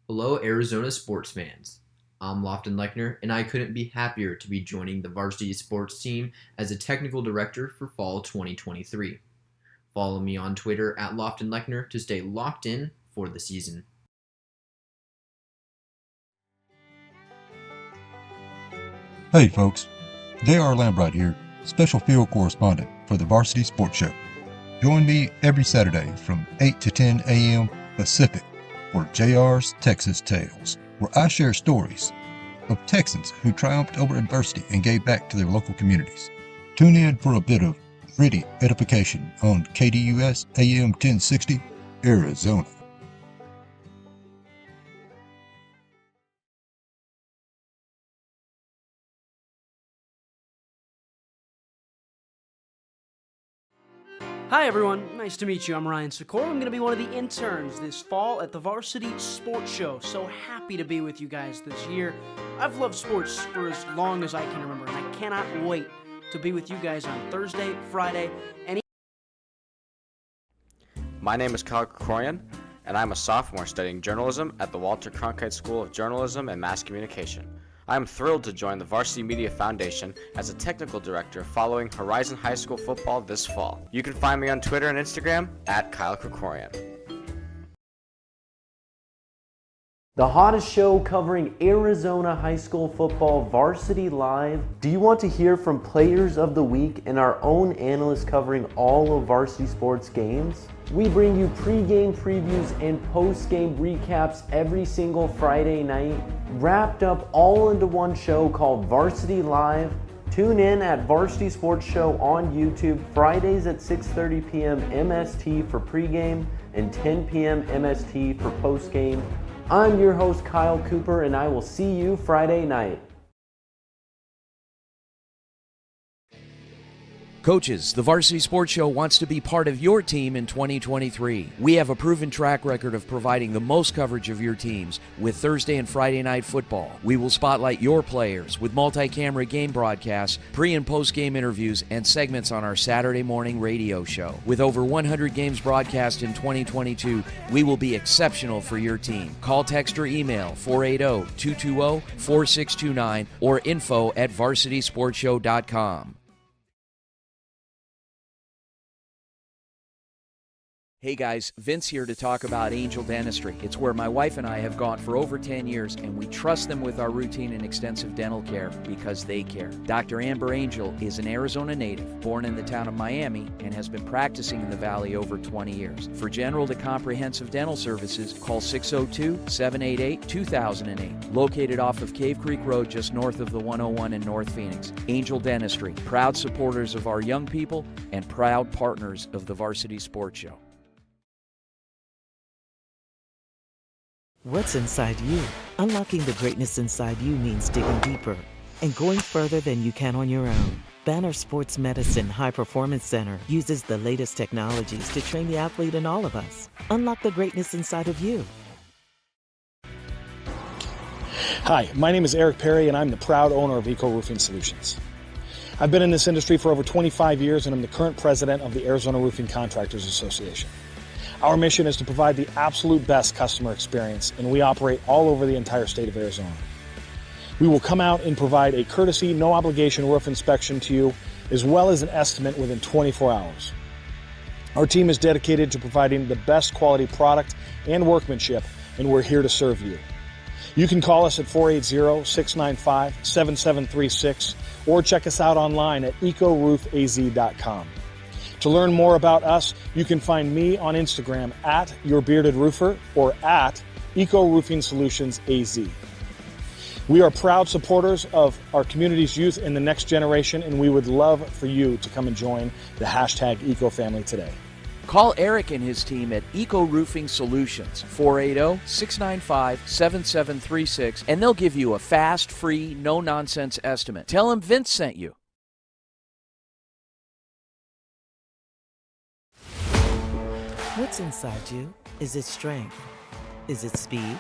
Hello, Arizona sports fans. I'm Lofton Lechner, and I couldn't be happier to be joining the varsity sports team as a technical director for fall 2023. Follow me on Twitter at Lofton Lechner to stay locked in for the season.
Hey folks, J.R. Lambright here, special field correspondent for the Varsity Sports Show. Join me every Saturday from 8 to 10 a.m. Pacific for JR's Texas Tales, where I share stories of Texans who triumphed over adversity and gave back to their local communities. Tune in for a bit of gritty edification on KDUS AM 1060, Arizona.
Hi everyone, nice to meet you. I'm Ryan Sikora. I'm going to be one of the interns this fall at the Varsity Sports Show. So happy to be with you guys this year. I've loved sports for as long as I can remember, and I cannot wait to be with you guys on Thursday, Friday, and
My name is Kyle Krikorian, and I'm a sophomore studying journalism at the Walter Cronkite School of Journalism and Mass Communication. I am thrilled to join the Varsity Media Foundation as a technical director following Horizon High School football this fall. You can find me on Twitter and Instagram at Kyle Krikorian.
The hottest show covering Arizona high school football, Varsity Live. Do you want to hear from players of the week and our own analysts covering all of varsity sports games? We bring you pre-game previews and post-game recaps every single Friday night, wrapped up all into one show called Varsity Live. Tune in at Varsity Sports Show on YouTube Fridays at 6:30 p.m. MST for pregame and 10 p.m. MST for postgame. I'm your host, Kyle Cooper, and I will see you Friday night.
Coaches, the Varsity Sports Show wants to be part of your team in 2023. We have a proven track record of providing the most coverage of your teams with Thursday and Friday night football. We will spotlight your players with multi-camera game broadcasts, pre- and post-game interviews, and segments on our Saturday morning radio show. With over 100 games broadcast in 2022, we will be exceptional for your team. Call, text, or email 480-220-4629 or info@varsitysportshow.com. Hey guys, Vince here to talk about Angel Dentistry. It's where my wife and I have gone for over 10 years, and we trust them with our routine and extensive dental care because they care. Dr. Amber Angel is an Arizona native, born in the town of Miami, and has been practicing in the Valley over 20 years. For general to comprehensive dental services, call 602-788-2008. Located off of Cave Creek Road just north of the 101 in North Phoenix. Angel Dentistry, proud supporters of our young people and proud partners of the Varsity Sports Show.
What's inside you? Unlocking the greatness inside you means digging deeper and going further than you can on your own. Banner Sports Medicine High Performance Center uses the latest technologies to train the athlete in all of us. Unlock the greatness inside of you.
Hi, my name is Eric Perry, and I'm the proud owner of Eco Roofing Solutions. I've been in this industry for over 25 years, and I'm the current president of the Arizona Roofing Contractors Association. Our mission is to provide the absolute best customer experience, and we operate all over the entire state of Arizona. We will come out and provide a courtesy, no-obligation roof inspection to you, as well as an estimate within 24 hours. Our team is dedicated to providing the best quality product and workmanship, and we're here to serve you. You can call us at 480-695-7736 or check us out online at ecoroofaz.com. To learn more about us, you can find me on Instagram at YourBeardedRoofer or at Eco Roofing Solutions AZ. We are proud supporters of our community's youth and the next generation, and we would love for you to come and join the hashtag Eco Family today.
Call Eric and his team at Eco Roofing Solutions, 480-695-7736, and they'll give you a fast, free, no-nonsense estimate. Tell them Vince sent you.
What's inside you? Is it strength? Is it speed?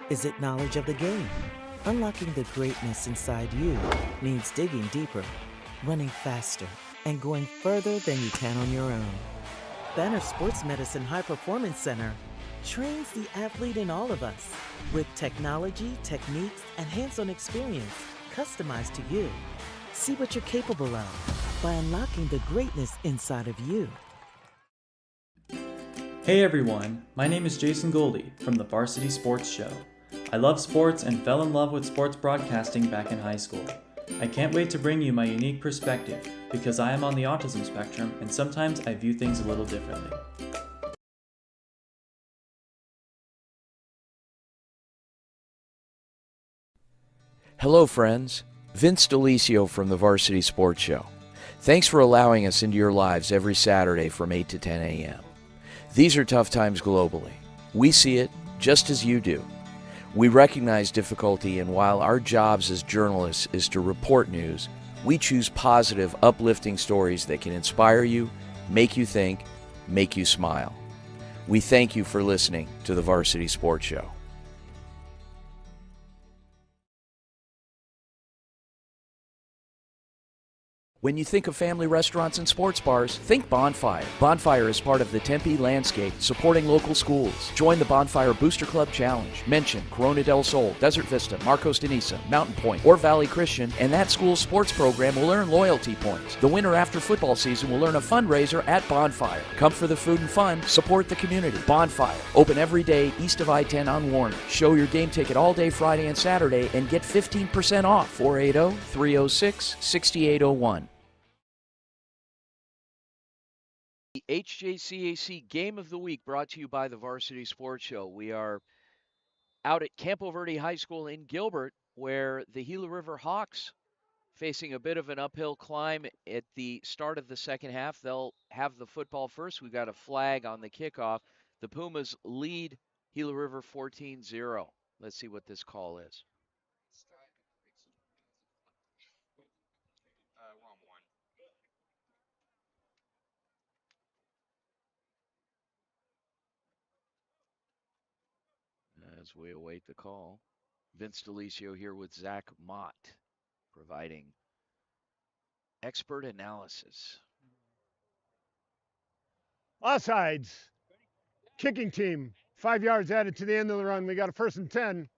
Is it knowledge of the game? Unlocking the greatness inside you means digging deeper running faster, and going further than you can on your own. Banner Sports Medicine High Performance Center trains the athlete in all of us with technology, techniques, and hands-on experience customized to you. See what you're capable of by unlocking the greatness inside of you.
Hey everyone, my name is Jason Goldie from the Varsity Sports Show. I love sports and fell in love with sports broadcasting back in high school. I can't wait to bring you my unique perspective because I am on the autism spectrum and sometimes I view things a little differently.
Hello, friends. Vince DeLisio from the Varsity Sports Show. Thanks for allowing us into your lives every Saturday from 8 to 10 a.m. These are tough times globally. We see it just as you do. We recognize difficulty, and while our jobs as journalists is to report news, we choose positive, uplifting stories that can inspire you, make you think, make you smile. We thank you for listening to the Varsity Sports Show. When you think of family restaurants and sports bars, think Bonfire. Bonfire is part of the Tempe landscape, supporting local schools. Join the Bonfire Booster Club Challenge. Mention Corona del Sol, Desert Vista, Marcos de Niza, Mountain Point, or Valley Christian, and that school's sports program will earn loyalty points. The winner after football season will earn a fundraiser at Bonfire. Come for the food and fun, support the community. Bonfire, open every day east of I-10 on Warner. Show your game ticket all day Friday and Saturday and get 15% off. 480-306-6801. The HJCAC Game of the Week brought to you by the Varsity Sports Show. We are out at Campo Verde High School in Gilbert, where the Gila River Hawks, facing a bit of an uphill climb at the start of the second half. They'll have the football first. We've got a flag on the kickoff. The Pumas lead Gila River 14-0. Let's see what this call is. As we await the call, Vince DeLisio here with Zach Mott, providing expert analysis.
Offsides. Kicking team. 5 yards added to the end of the run. We got a 1st and 10.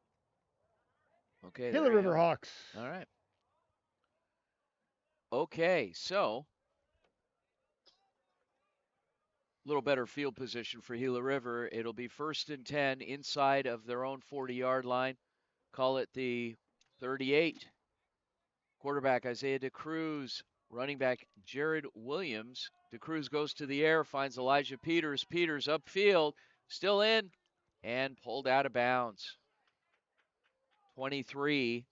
Okay.
Gila River Hawks.
All right. Okay, so a little better field position for Gila River. It'll be 1st and 10 inside of their own 40-yard line. Call it the 38. Quarterback Isaiah DeCruz, running back Jared Williams. DeCruz goes to the air, finds Elijah Peters. Peters upfield, still in, and pulled out of bounds. 23.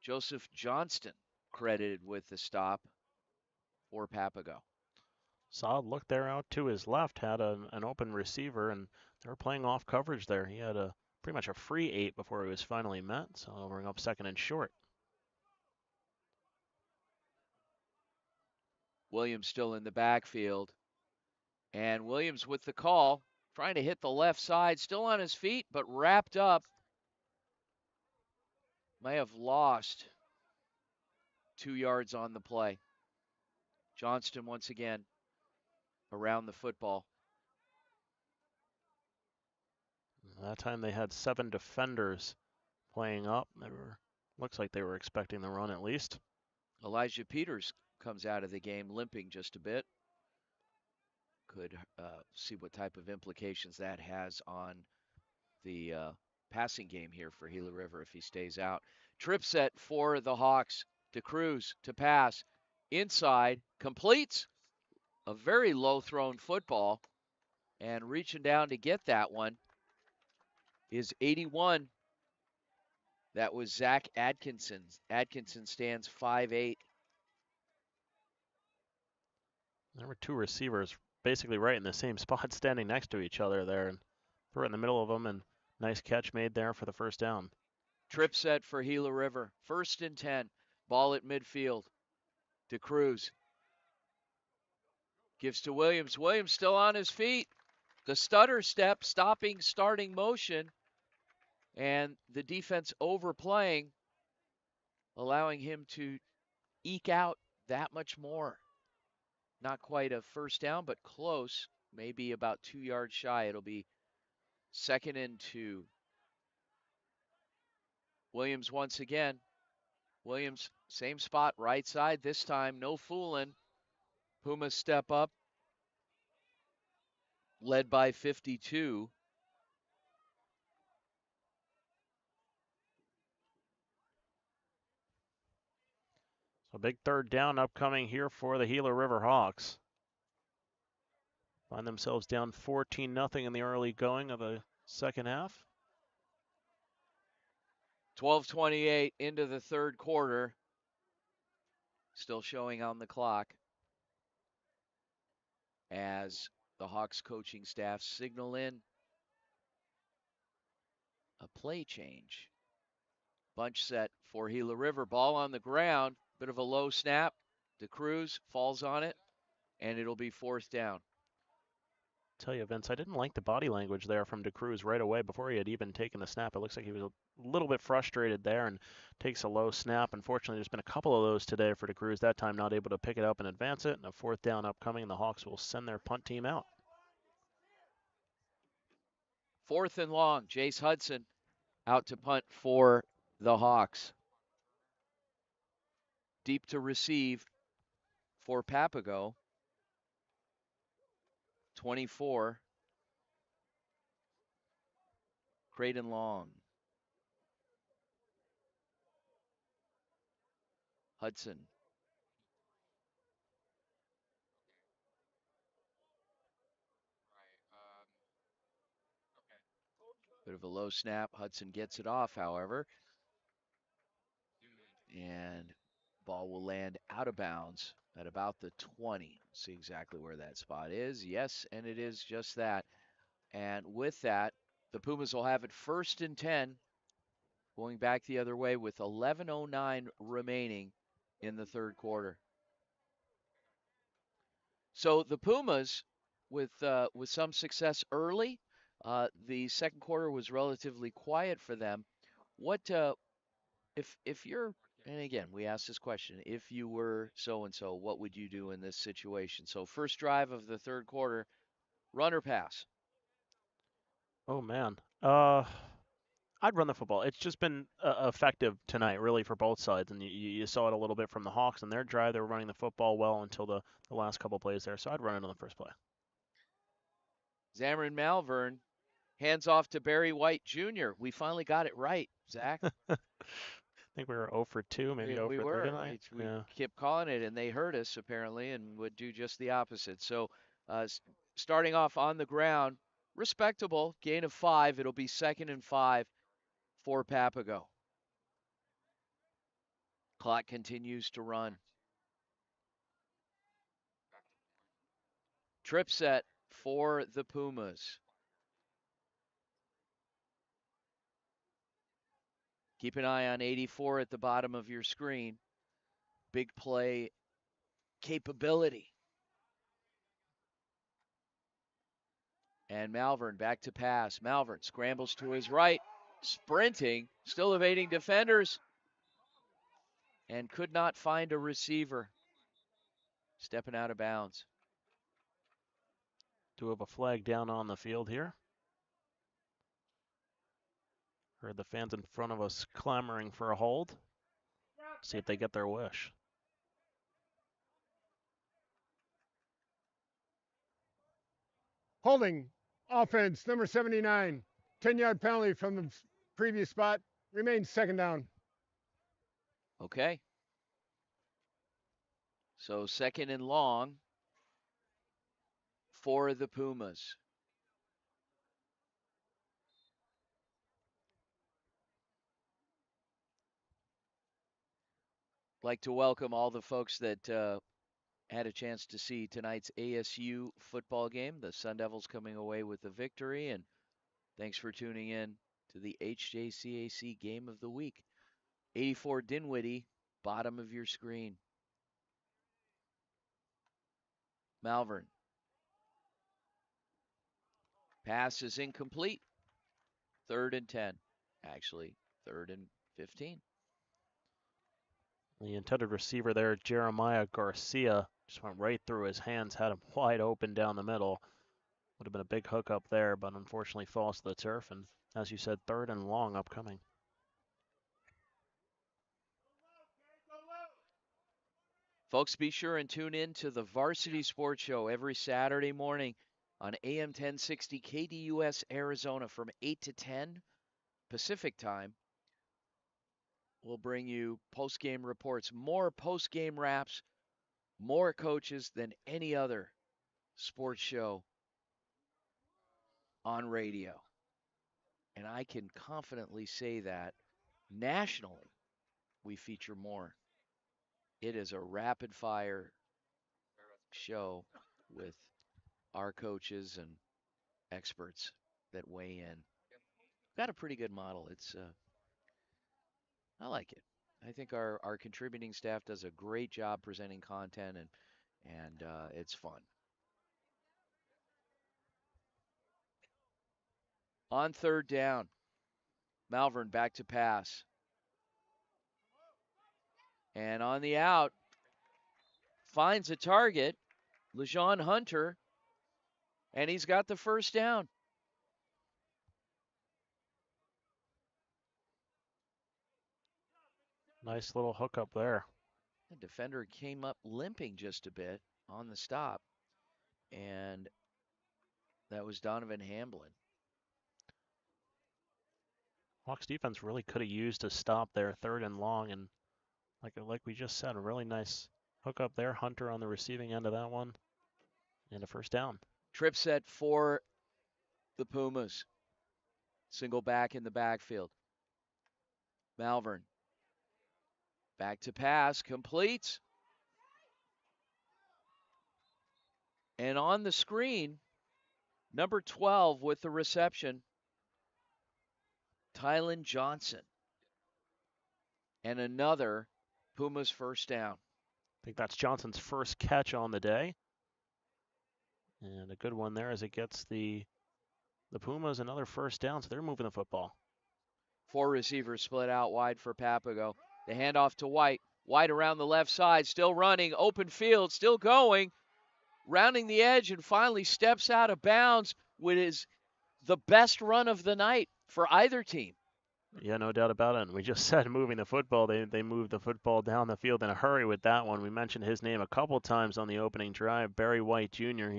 Joseph Johnston credited with the stop for Papago.
Solid look there out to his left, had an open receiver, and they were playing off coverage there. He had pretty much a free 8 before he was finally met, so they'll bring up 2nd and short.
Williams still in the backfield. And Williams with the call, trying to hit the left side, still on his feet, but wrapped up. May have lost 2 yards on the play. Johnston once again around the football.
That time they had 7 defenders playing up. Looks like they were expecting the run at least.
Elijah Peters comes out of the game limping just a bit. Could see what type of implications that has on the passing game here for Gila River if he stays out. Trip set for the Hawks. DeCruz to pass. Inside. Completes a very low thrown football. And reaching down to get that one is 81. That was Zach Atkinson. Atkinson stands 5'8".
There were 2 receivers basically right in the same spot standing next to each other there, and threw it in the middle of them, and nice catch made there for the 1st down.
Trip set for Gila River. 1st and 10. Ball at midfield. DeCruz gives to Williams. Williams still on his feet. The stutter step, starting motion, and the defense overplaying, allowing him to eke out that much more. Not quite a first down, but close. Maybe about 2 yards shy. It'll be 2nd and 2. Williams once again. Williams, same spot, right side this time. No fooling. Pumas step up. Led by 52.
So big 3rd down upcoming here for the Gila River Hawks. Find themselves down 14-0 in the early going of the second half.
12:28 into the 3rd quarter. Still showing on the clock as the Hawks coaching staff signal in a play change. Bunch set for Gila River. Ball on the ground. Bit of a low snap. DeCruz falls on it, and it'll be 4th down.
Tell you, Vince, I didn't like the body language there from DeCruz right away before he had even taken the snap. It looks like he was a little bit frustrated there and takes a low snap. Unfortunately, there's been a couple of those today for DeCruz. That time not able to pick it up and advance it. And a 4th down upcoming, and the Hawks will send their punt team out.
4th and long. Jace Hudson out to punt for the Hawks. Deep to receive for Papago. 24. Creighton Long. Hudson. Bit of a low snap. Hudson gets it off, however. And ball will land out of bounds at about the 20. See exactly where that spot is. Yes, and it is just that. And with that, the Pumas will have it 1st and 10, going back the other way with 11:09 remaining in the 3rd quarter. So the Pumas, with some success early, the 2nd quarter was relatively quiet for them. What if you're, and again, we asked this question, if you were so-and-so, what would you do in this situation? So 1st drive of the 3rd quarter, run or pass?
Oh, man. I'd run the football. It's just been effective tonight, really, for both sides. And you saw it a little bit from the Hawks in their drive. They were running the football well until the last couple plays there. So I'd run it on the first play.
Xamarin Malvern hands off to Barry White Jr. We finally got it right, Zach.
I think we were 0 for 2, maybe 0 for 3 tonight.
We kept calling it, and they heard us, apparently, and would do just the opposite. So starting off on the ground, respectable, gain of 5. It'll be 2nd and 5 for Papago. Clock continues to run. Trip set for the Pumas. Keep an eye on 84 at the bottom of your screen. Big play capability. And Malvern back to pass. Malvern scrambles to his right, sprinting, still evading defenders, and could not find a receiver. Stepping out of bounds.
Do have a flag down on the field here. Heard the fans in front of us clamoring for a hold. See if they get their wish.
Holding offense, number 79. 10-yard penalty from the previous spot. Remains 2nd down.
Okay. So 2nd and long for the Pumas. Like to welcome all the folks that had a chance to see tonight's ASU football game. The Sun Devils coming away with the victory, and thanks for tuning in to the HJCAC Game of the Week. 84 Dinwiddie, bottom of your screen. Malvern. Pass is incomplete. 3rd and 10. Actually, 3rd and 15.
The intended receiver there, Jeremiah Garcia, just went right through his hands, had him wide open down the middle. Would have been a big hookup there, but unfortunately falls to the turf. And as you said, 3rd and long upcoming.
Folks, be sure and tune in to the Varsity Sports Show every Saturday morning on AM 1060 KDUS Arizona from 8 to 10 Pacific time. We'll bring you post-game reports, more post-game wraps, more coaches than any other sports show on radio. And I can confidently say that nationally, we feature more. It is a rapid-fire show with our coaches and experts that weigh in. Got a pretty good model. I like it. I think our contributing staff does a great job presenting content, and it's fun. On 3rd down, Malvern back to pass. And on the out, finds a target, LeJean Hunter, and he's got the 1st down.
Nice little hookup there.
The defender came up limping just a bit on the stop, and that was Donovan Hamblin.
Hawks defense really could have used a stop there, 3rd and long, and like we just said, a really nice hookup there. Hunter on the receiving end of that one, and a 1st down.
Trip set for the Pumas. Single back in the backfield. Malvern. Back to pass, complete. And on the screen, number 12 with the reception, Tylen Johnson. And another Pumas 1st down.
I think that's Johnson's 1st catch on the day. And a good one there as it gets the Pumas another 1st down, so they're moving the football.
4 receivers split out wide for Papago. The handoff to White. White around the left side, still running, open field, still going, rounding the edge, and finally steps out of bounds with the best run of the night for either team.
Yeah, no doubt about it. And we just said moving the football. They moved the football down the field in a hurry with that one. We mentioned his name a couple times on the opening drive, Barry White Jr.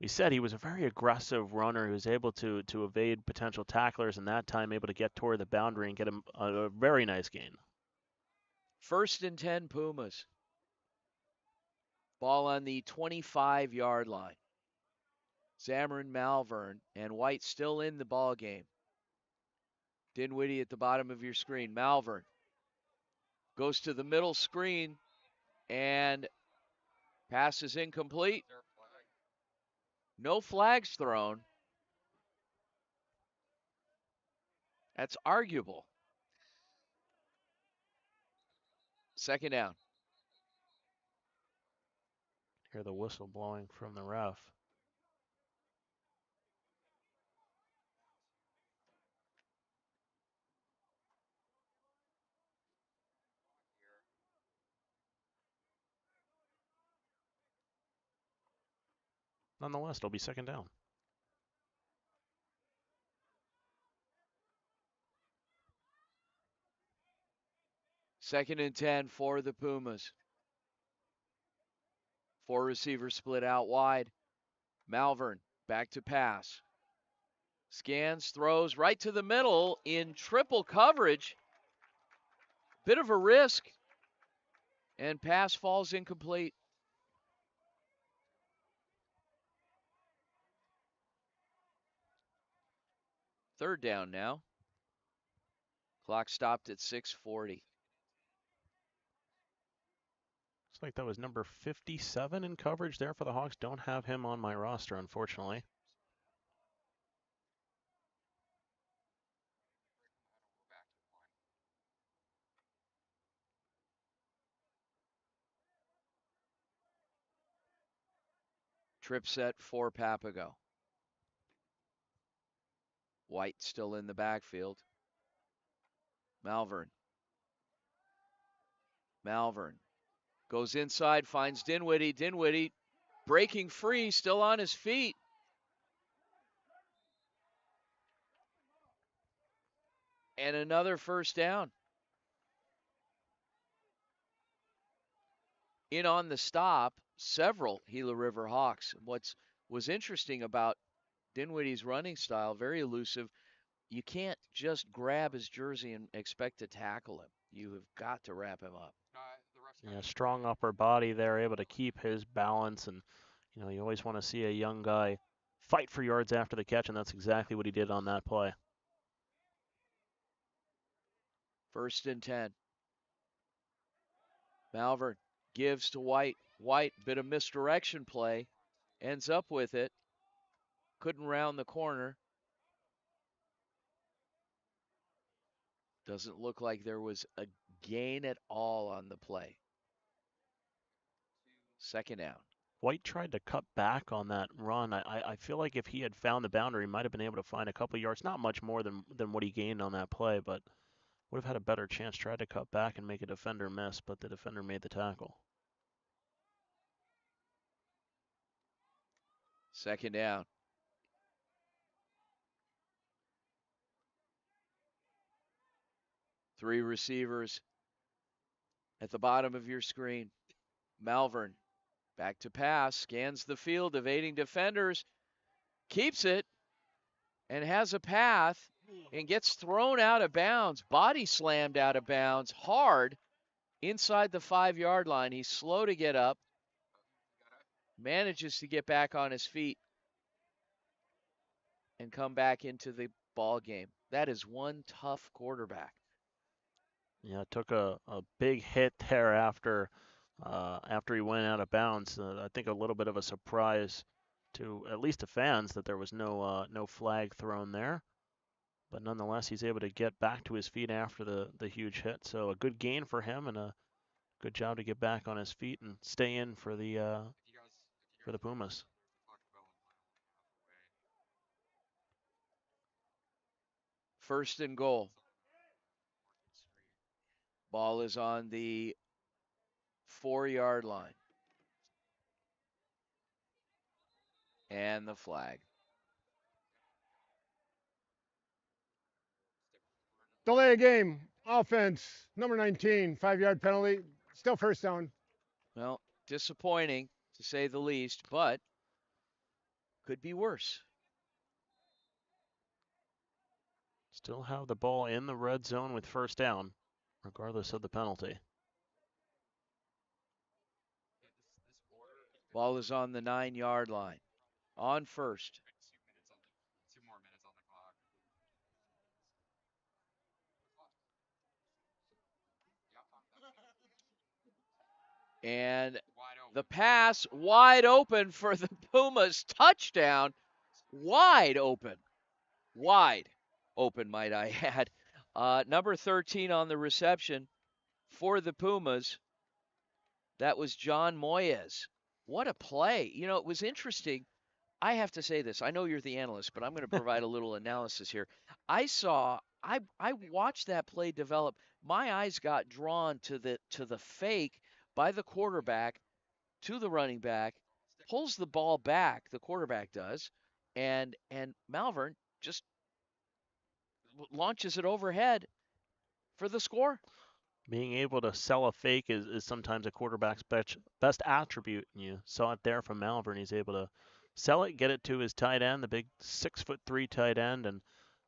We said he was a very aggressive runner. He was able to evade potential tacklers, and that time able to get toward the boundary and get him a very nice gain.
1st and 10 Pumas. Ball on the 25-yard line. Zamrin Malvern and White still in the ball game. Dinwiddie at the bottom of your screen. Malvern goes to the middle screen and pass is incomplete. No flags thrown. That's arguable. 2nd down.
Hear the whistle blowing from the ref. Nonetheless, it'll be 2nd down.
Second and 10 for the Pumas. 4 receivers split out wide. Malvern back to pass. Scans, throws right to the middle in triple coverage. Bit of a risk. And pass falls incomplete. Third down now. Clock stopped at 6:40.
Looks like that was number 57 in coverage there for the Hawks. Don't have him on my roster, unfortunately.
Trip set for Papago. White still in the backfield. Malvern. Malvern goes inside, finds Dinwiddie. Dinwiddie breaking free, still on his feet. And another first down. In on the stop, several Gila River Hawks. What was interesting about Dinwiddie's running style, very elusive. You can't just grab his jersey and expect to tackle him. You have got to wrap him up.
Yeah, strong upper body there, able to keep his balance. And, you always want to see a young guy fight for yards after the catch, and that's exactly what he did on that play.
1st and 10. Malvern gives to White. White, bit of misdirection play. Ends up with it. Couldn't round the corner. Doesn't look like there was a gain at all on the play. 2nd down.
White tried to cut back on that run. I feel like if he had found the boundary, he might have been able to find a couple yards. Not much more than what he gained on that play, but would have had a better chance. Tried to cut back and make a defender miss, but the defender made the tackle.
2nd down. Three receivers at the bottom of your screen. Malvern back to pass, scans the field, evading defenders, keeps it, and has a path, and gets thrown out of bounds, body slammed out of bounds, hard, inside the 5-yard line. He's slow to get up, manages to get back on his feet, and come back into the ball game. That is one tough quarterback.
Yeah, took a big hit there after he went out of bounds. I think a little bit of a surprise to at least the fans that there was no flag thrown there. But nonetheless, he's able to get back to his feet after the huge hit. So a good gain for him and a good job to get back on his feet and stay in for the Pumas.
First and goal. Ball is on the 4-yard line. And the flag.
Delay a game. Offense, number 19, 5-yard penalty. Still first down.
Well, disappointing to say the least, but could be worse.
Still have the ball in the red zone with first down, regardless of the penalty.
Ball is on the 9-yard line. On first. And the pass wide open for the Pumas. Touchdown. Wide open. Wide open, might I add. Number 13 on the reception for the Pumas. That was John Moyes. What a play. You know, it was interesting. I have to say this. I know you're the analyst, but I'm going to provide a little analysis here. I watched that play develop. My eyes got drawn to the fake by the quarterback to the running back, pulls the ball back, the quarterback does, and Malvern just launches it overhead for the score.
Being able to sell a fake is sometimes a quarterback's best attribute. And you saw it there from Malvern. He's able to sell it, get it to his tight end, the big 6'3" tight end, and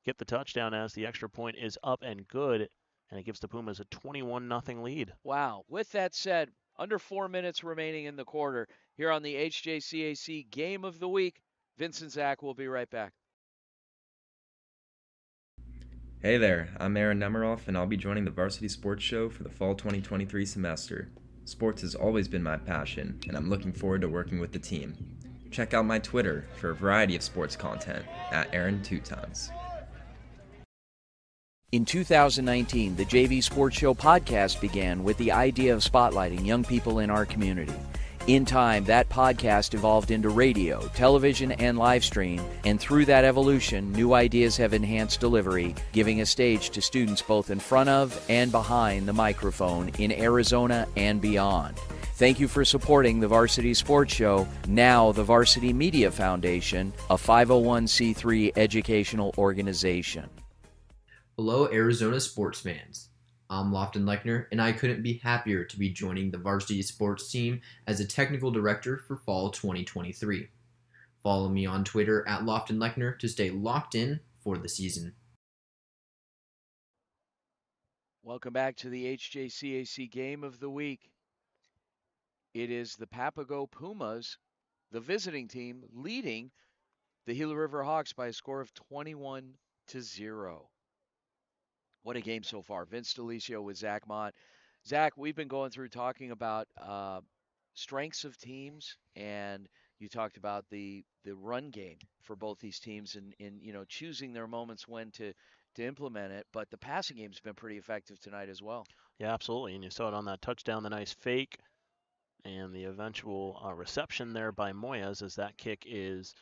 get the touchdown as the extra point is up and good. And it gives the Pumas a 21-0 lead.
Wow. With that said, under 4 minutes remaining in the quarter here on the HJCAC Game of the Week. Vince and Zach will be right back.
Hey there, I'm Aaron Nemiroff, and I'll be joining the Varsity Sports Show for the fall 2023 semester. Sports has always been my passion, and I'm looking forward to working with the team. Check out my Twitter for a variety of sports content at Aaron2Times.
In 2019, the JV Sports Show podcast began with the idea of spotlighting young people in our community. In time, that podcast evolved into radio, television, and live stream, and through that evolution, new ideas have enhanced delivery, giving a stage to students both in front of and behind the microphone in Arizona and beyond. Thank you for supporting the Varsity Sports Show, now the Varsity Media Foundation, a 501c3 educational organization.
Hello, Arizona sports fans. I'm Lofton Lechner, and I couldn't be happier to be joining the varsity sports team as a technical director for fall 2023. Follow me on Twitter at Lofton Lechner to stay locked in for the season.
Welcome back to the HJCAC Game of the Week. It is the Papago Pumas, the visiting team, leading the Gila River Hawks by a score of 21-0. What a game so far. Vince Delicio with Zach Mott. Zach, we've been going through talking about strengths of teams, and you talked about the run game for both these teams and choosing their moments when to implement it. But the passing game's been pretty effective tonight as well.
Yeah, absolutely. And you saw it on that touchdown, the nice fake, and the eventual reception there by Moyes as that kick is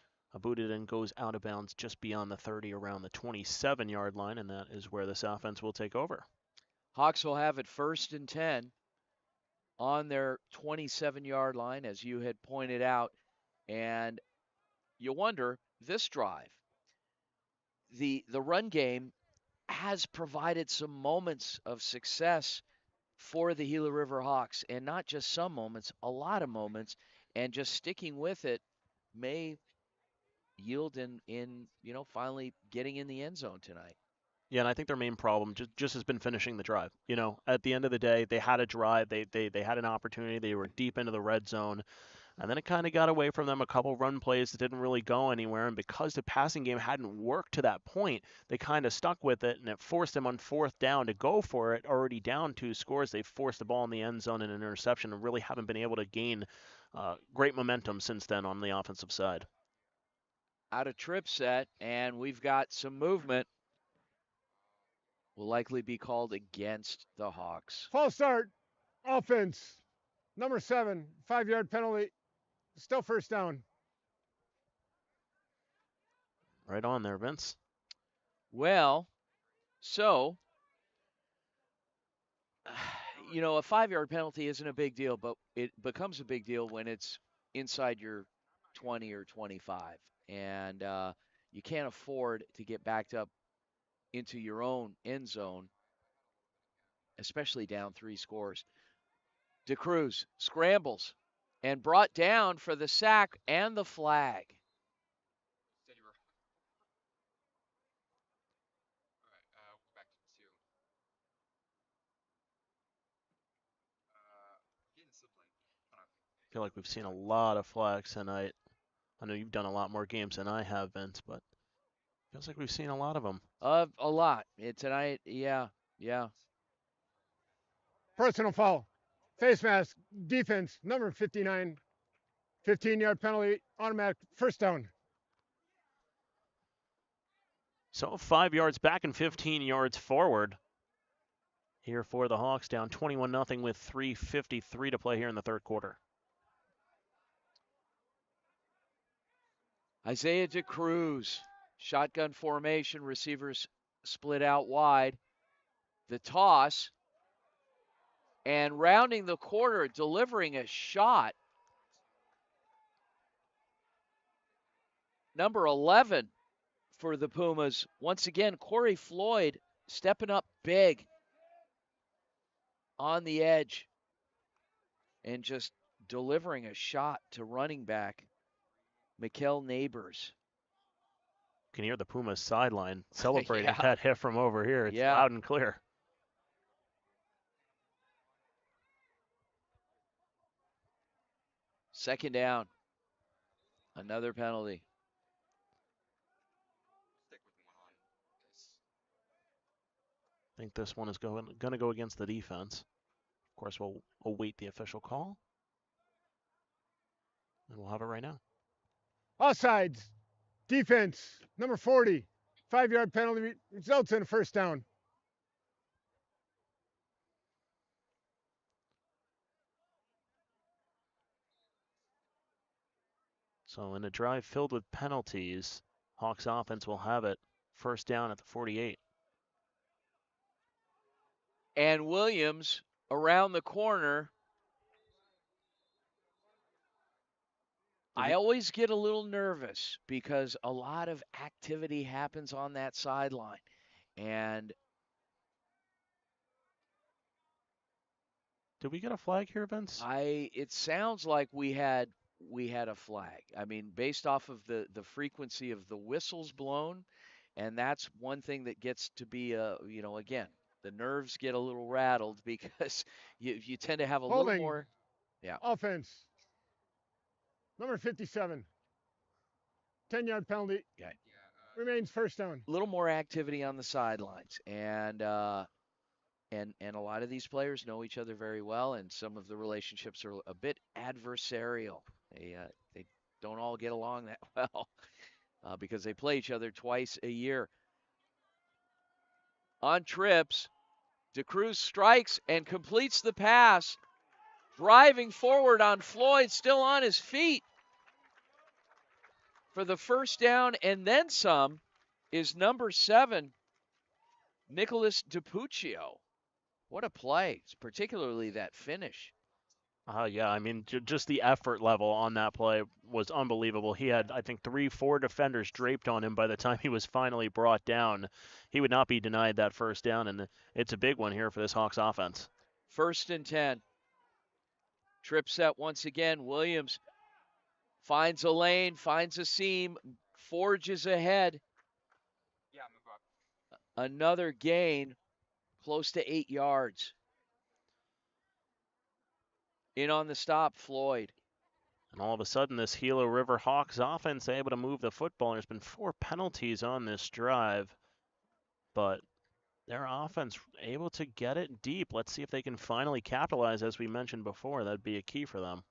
booted and goes out of bounds just beyond the 30 around the 27-yard line, and that is where this offense will take over.
Hawks will have it 1st and 10 on their 27-yard line, as you had pointed out. And you wonder, this drive, the run game has provided some moments of success for the Gila River Hawks, and not just some moments, a lot of moments, and just sticking with it may yield in finally getting in the end zone tonight.
Yeah, and I think their main problem just has been finishing the drive. At the end of the day, they had a drive, they had an opportunity, they were deep into the red zone, and then it kind of got away from them. A couple run plays that didn't really go anywhere, and because the passing game hadn't worked to that point, they kind of stuck with it, and it forced them on 4th down to go for it. Already down 2 scores, they forced the ball in the end zone and an interception, and really haven't been able to gain great momentum since then on the offensive side.
Out of trip set, and we've got some movement. Will likely be called against the Hawks.
False start, offense, number 7, 5-yard penalty, still 1st down.
Right on there, Vince.
Well, so, a 5-yard penalty isn't a big deal, but it becomes a big deal when it's inside your 20 or 25. And you can't afford to get backed up into your own end zone, especially down 3 scores. DeCruz scrambles and brought down for the sack and the flag.
I feel like we've seen a lot of flags tonight. I know you've done a lot more games than I have, Vince, but feels like we've seen a lot of them.
A lot. Tonight, yeah.
Personal foul, face mask, defense, number 59, 15-yard penalty, automatic 1st down.
So 5 yards back and 15 yards forward here for the Hawks, down 21-0 with 3:53 to play here in the 3rd quarter.
Isaiah DeCruz, shotgun formation, receivers split out wide. The toss, and rounding the corner, delivering a shot. Number 11 for the Pumas. Once again, Corey Floyd stepping up big on the edge and just delivering a shot to running back Mikkel Neighbors.
You can hear the Pumas sideline celebrating that hit from over here. It's loud and clear.
Second down. Another penalty.
I think this one is going to go against the defense. Of course, we'll await the official call. And we'll have it right now.
Offsides, defense, number 40, 5-yard penalty, results in a 1st down.
So in a drive filled with penalties, Hawks offense will have it first down at the 48.
And Williams around the corner. I always get a little nervous because a lot of activity happens on that sideline. And
did we get a flag here, Vince?
It sounds like we had a flag. I mean, based off of the frequency of the whistles blown, and that's one thing that gets to be again, the nerves get a little rattled because you tend to have a
Holding.
little more. Yeah.
Offense. Number 57. 10-yard penalty.
Okay.
Remains first down.
A little more activity on the sidelines, and a lot of these players know each other very well, and some of the relationships are a bit adversarial. They don't all get along that well because they play each other twice a year. On trips, DeCruz strikes and completes the pass, driving forward on Floyd, still on his feet for the first down and then some, is number 7, Nicholas DiPuccio. What a play, particularly that finish.
Yeah, I mean, just the effort level on that play was unbelievable. He had, I think, 3-4 defenders draped on him by the time he was finally brought down. He would not be denied that first down, and it's a big one here for this Hawks offense.
1st and 10. Trip set once again. Williams finds a lane, finds a seam, forges ahead. Another gain, close to 8 yards. In on the stop, Floyd.
And all of a sudden, this Gila River Hawks offense able to move the football. There's been 4 penalties on this drive, but their offense able to get it deep. Let's see if they can finally capitalize, as we mentioned before. That'd be a key for them.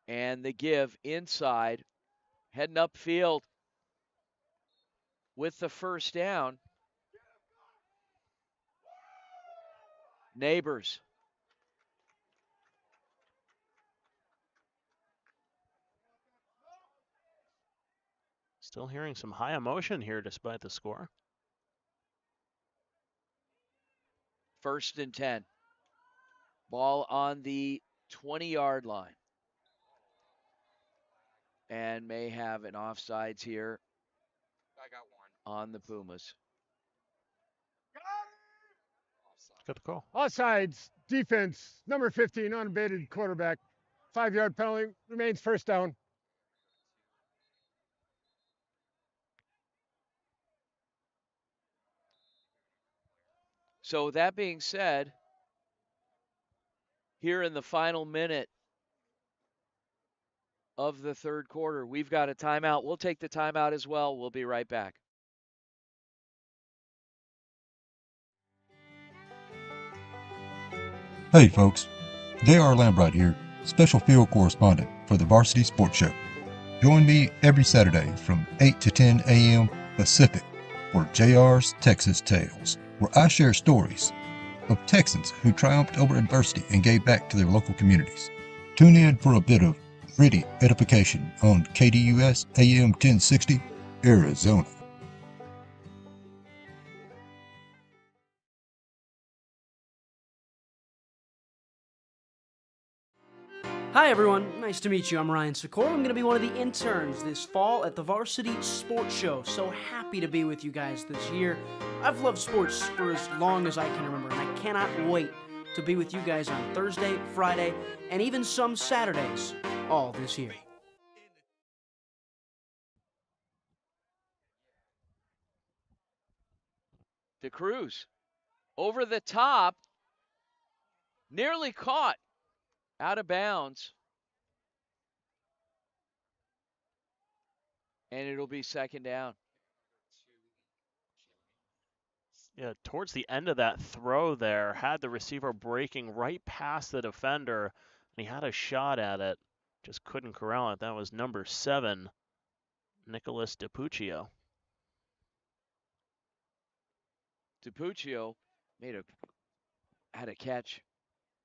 And the give inside, heading upfield with the first down. Neighbors.
Still hearing some high emotion here despite the score.
1st and 10. Ball on the 20-yard line. And may have an offsides here on the Pumas.
Good call.
Offsides, defense, number 15, unabated quarterback. 5-yard penalty, remains first down.
So that being said, here in the final minute of the 3rd quarter, we've got a timeout. We'll take the timeout as well. We'll be right back.
Hey folks, J.R. Lambright here, special field correspondent for the Varsity Sports Show. Join me every Saturday from 8 to 10 a.m. Pacific for JR's Texas Tales, where I share stories of Texans who triumphed over adversity and gave back to their local communities. Tune in for a bit of gritty edification on KDUS AM 1060, Arizona.
Hi everyone, nice to meet you. I'm Ryan Sikora. I'm going to be one of the interns this fall at the Varsity Sports Show. So happy to be with you guys this year. I've loved sports for as long as I can remember, and I cannot wait to be with you guys on Thursday, Friday, and even some Saturdays all this year.
DeCruz over the top, nearly caught, out of bounds. And it'll be 2nd down.
Yeah, towards the end of that throw there, had the receiver breaking right past the defender, and he had a shot at it. Just couldn't corral it. That was number 7, Nicholas DiPuccio.
DiPuccio made a had a catch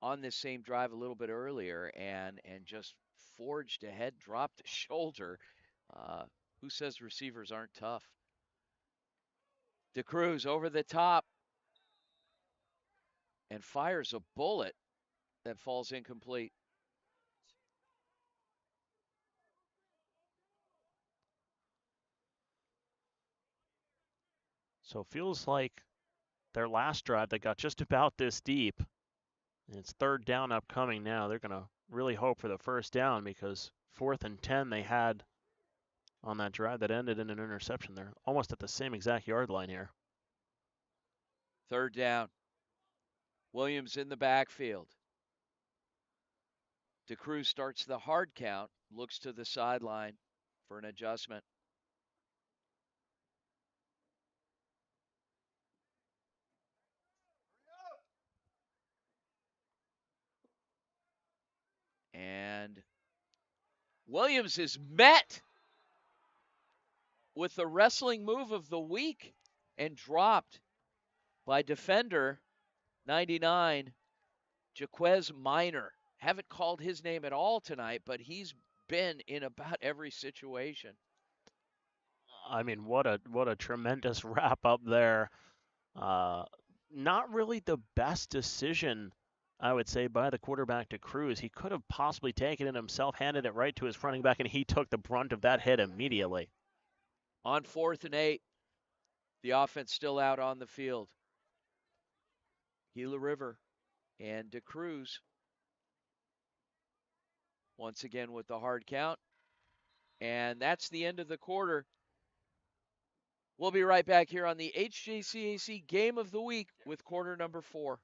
on this same drive a little bit earlier and just forged ahead, dropped the shoulder. Who says receivers aren't tough? DeCruz over the top and fires a bullet that falls incomplete.
So it feels like their last drive that got just about this deep. And it's 3rd down upcoming now. They're going to really hope for the first down because 4th and 10 they had on that drive that ended in an interception. They're almost at the same exact yard line here.
3rd down. Williams in the backfield. DeCruz starts the hard count, looks to the sideline for an adjustment. And Williams is met with the wrestling move of the week and dropped by defender 99, Jaquez Minor. Haven't called his name at all tonight, but he's been in about every situation.
I mean, what a tremendous wrap up there. Not really the best decision, I would say, by the quarterback DeCruz. He could have possibly taken it himself, handed it right to his running back, and he took the brunt of that hit immediately.
On 4th and 8, the offense still out on the field. Gila River and DeCruz once again with the hard count. And that's the end of the quarter. We'll be right back here on the HJCAC Game of the Week with quarter number 4.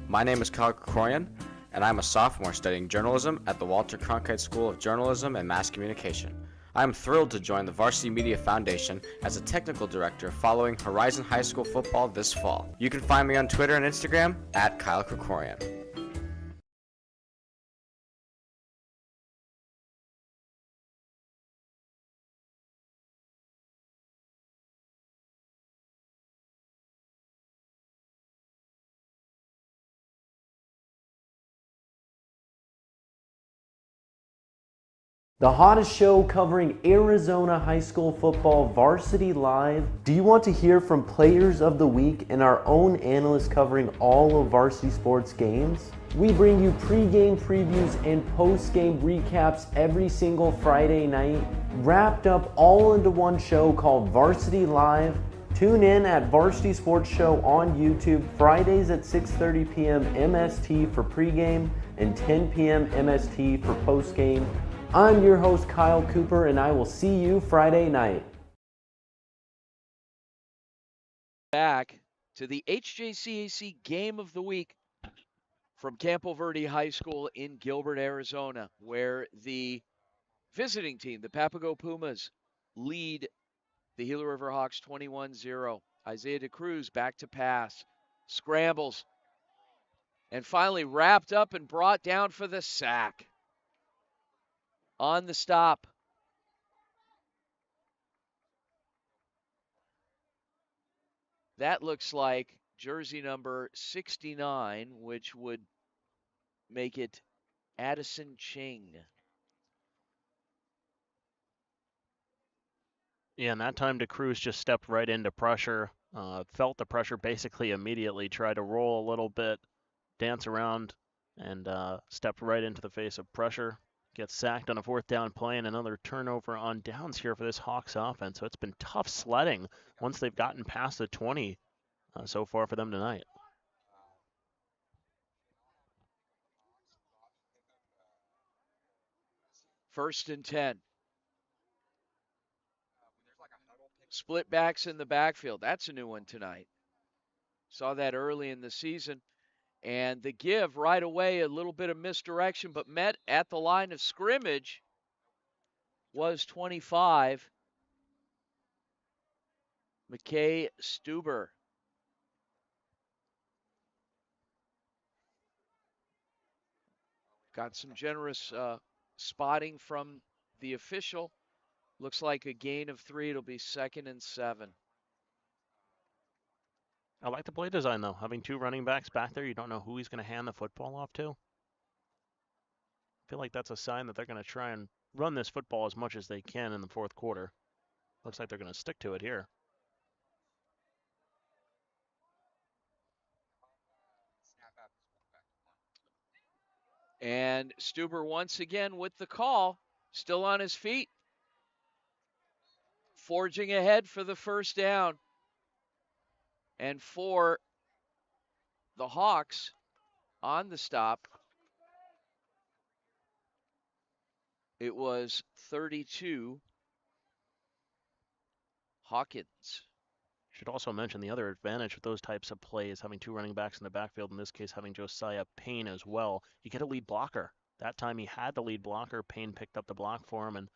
My name is Kyle Krikorian, and I'm a sophomore studying journalism at the Walter Cronkite School of Journalism and Mass Communication. I am thrilled to join the Varsity Media Foundation as a technical director following Horizon High School football this fall. You can find me on Twitter and Instagram at Kyle Krikorian.
The hottest show covering Arizona high school football, Varsity Live. Do you want to hear from players of the week and our own analysts covering all of varsity sports games? We bring you pre-game previews and post-game recaps every single Friday night, wrapped up all into one show called Varsity Live. Tune in at Varsity Sports Show on YouTube Fridays at 6:30 p.m. MST for pregame and 10 p.m. MST for postgame. I'm your host, Kyle Cooper, and I will see you Friday night.
Back to the HJCAC Game of the Week from Campo Verde High School in Gilbert, Arizona, where the visiting team, the Papago Pumas, lead the Gila River Hawks 21-0. Isaiah DeCruz back to pass, scrambles, and finally wrapped up and brought down for the sack. On the stop, that looks like jersey number 69, which would make it Addison Ching.
Yeah, and that time DeCruz just stepped right into pressure, felt the pressure basically immediately, tried to roll a little bit, dance around, and stepped right into the face of pressure. Gets sacked on a 4th down play and another turnover on downs here for this Hawks offense. So it's been tough sledding once they've gotten past the 20 so far for them tonight.
First and 10. Split backs in the backfield. That's a new one tonight. Saw that early in the season. And the give right away, a little bit of misdirection, but met at the line of scrimmage was 25. McKay Stuber. Got some generous spotting from the official Looks like a gain of 3. It'll be 2nd and 7.
I like the play design, though. Having 2 running backs back there, you don't know who he's going to hand the football off to. I feel like that's a sign that they're going to try and run this football as much as they can in the fourth quarter. Looks like they're going to stick to it here.
And Stuber once again with the call, still on his feet, forging ahead for the first down. And for the Hawks on the stop, it was 32 Hawkins.
Should also mention the other advantage with those types of plays, having 2 running backs in the backfield, in this case having Josiah Payne as well. You get a lead blocker. That time he had the lead blocker. Payne picked up the block for him, and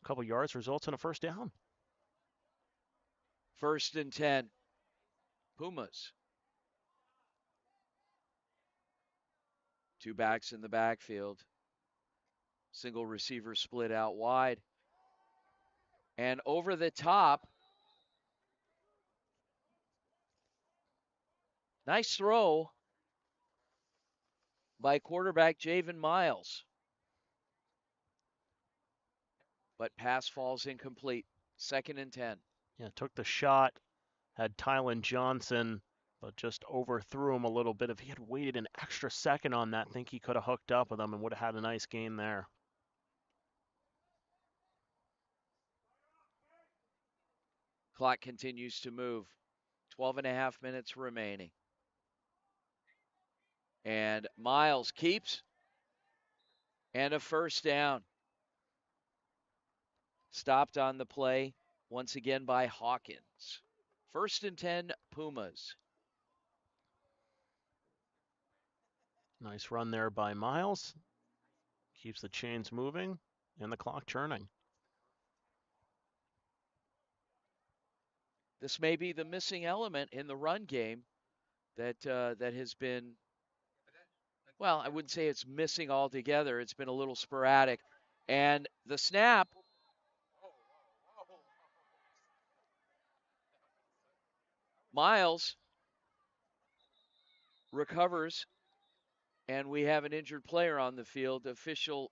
a couple yards results in a first down.
1st and 10. Pumas. 2 backs in the backfield. Single receiver split out wide. And over the top. Nice throw by quarterback Javen Miles. But pass falls incomplete. 2nd and 10.
Yeah, took the shot, had Tylen Johnson, but just overthrew him a little bit. If he had waited an extra second on that, I think he could have hooked up with him and would have had a nice game there.
Clock continues to move. 12 and a half minutes remaining. And Miles keeps. And a first down. Stopped on the play once again by Hawkins. 1st and 10, Pumas.
Nice run there by Miles. Keeps the chains moving and the clock churning.
This may be the missing element in the run game that has been, well, I wouldn't say it's missing altogether. It's been a little sporadic. And the snap. Miles recovers, and we have an injured player on the field. Official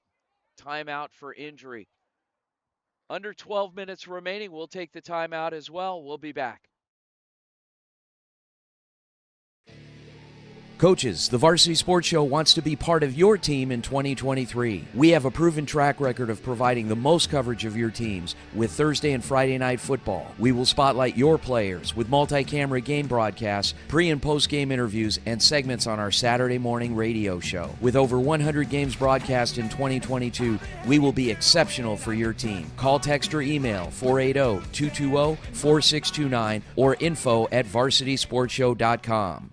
timeout for injury. Under 12 minutes remaining. We'll take the timeout as well. We'll be back. Coaches, the Varsity Sports Show wants to be part of your team in 2023. We have a proven track record of providing the most coverage of your teams with Thursday and Friday night football. We will spotlight your players with multi-camera game broadcasts, pre- and post-game interviews, and segments on our Saturday morning radio show. With over 100 games broadcast in 2022, we will be exceptional for your team. Call, text, or email 480-220-4629 or info@varsitysportshow.com.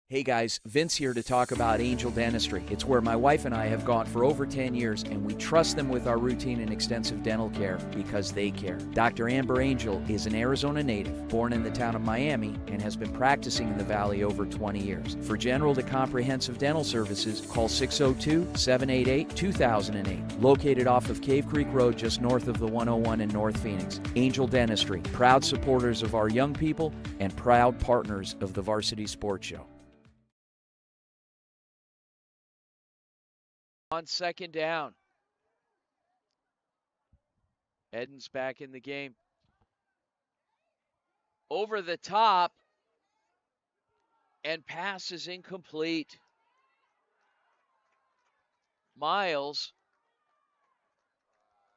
Hey guys, Vince here to talk about Angel Dentistry. It's where my wife and I have gone for over 10 years, and we trust them with our routine and extensive dental care because they care. Dr. Amber Angel is an Arizona native, born in the town of Miami, and has been practicing in the Valley over 20 years. For general to comprehensive dental services, call 602-788-2008. Located off of Cave Creek Road just north of the 101 in North Phoenix. Angel Dentistry, proud supporters of our young people and proud partners of the Varsity Sports Show. On 2nd down. Eden's back in the game. Over the top, and pass is incomplete. Miles,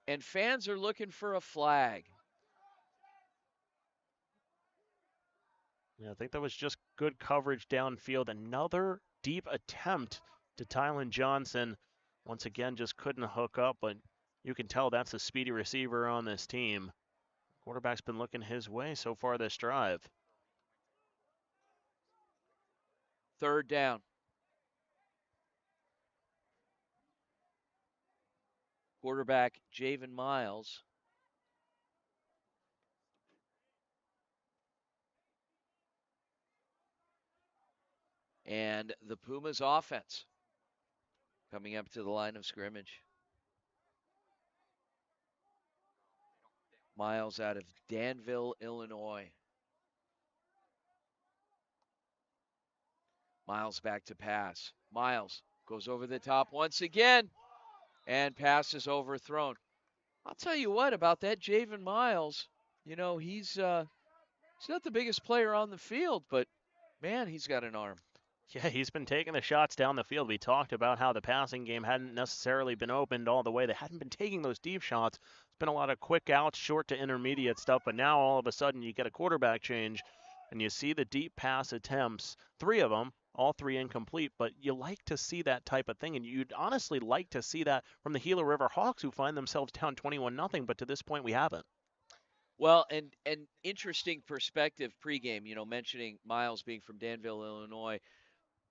and fans are looking for a flag.
Yeah, I think that was just good coverage downfield. Another deep attempt to Tylen Johnson. Once again, just couldn't hook up, but you can tell that's a speedy receiver on this team. Quarterback's been looking his way so far this drive.
3rd down. Quarterback Javen Miles. And the Pumas offense coming up to the line of scrimmage. Miles out of Danville, Illinois. Miles back to pass. Miles goes over the top once again, and pass is overthrown. I'll tell you what about that Javen Miles. You know, he's not the biggest player on the field, but man, he's got an arm.
Yeah, he's been taking the shots down the field. We talked about how the passing game hadn't necessarily been opened all the way. They hadn't been taking those deep shots. It's been a lot of quick outs, short to intermediate stuff, but now all of a sudden you get a quarterback change and you see the deep pass attempts, 3 of them, all 3 incomplete, but you like to see that type of thing, and you'd honestly like to see that from the Gila River Hawks, who find themselves down 21-0, but to this point we haven't.
Well, and interesting perspective pregame, you know, mentioning Miles being from Danville, Illinois.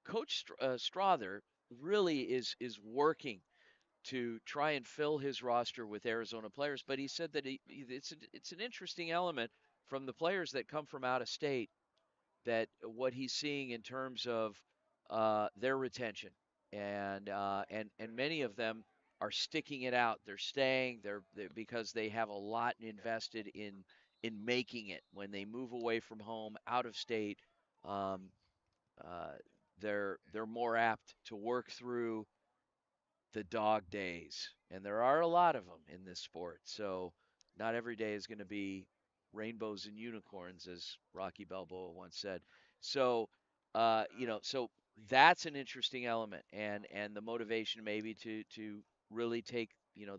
Coach Strother really is working to try and fill his roster with Arizona players, but he said that it's an interesting element from the players that come from out of state, that what he's seeing in terms of their retention, and many of them are sticking it out. They're staying. They're because they have a lot invested in making it. When they move away from home, out of state, um, they're more apt to work through the dog days, and there are a lot of them in this sport. So not every day is going to be rainbows and unicorns, as Rocky Balboa once said. So so that's an interesting element, and the motivation maybe to really take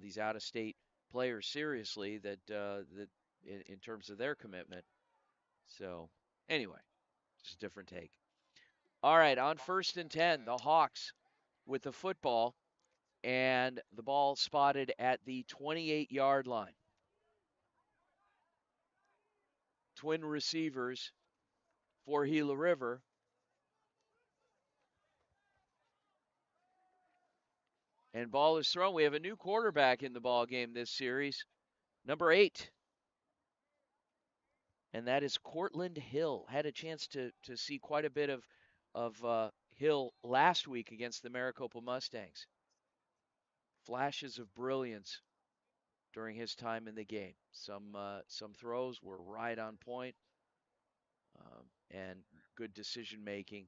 these out of state players seriously, that in terms of their commitment. So anyway, just a different take. All right, on 1st and 10, the Hawks with the football, and the ball spotted at the 28-yard line. Twin receivers for Gila River. And ball is thrown. We have a new quarterback in the ball game this series, number 8. And that is Cortland Hill. Had a chance to see quite a bit of Hill last week against the Maricopa Mustangs. Flashes of brilliance during his time in the game. Some throws were right on point, and good decision making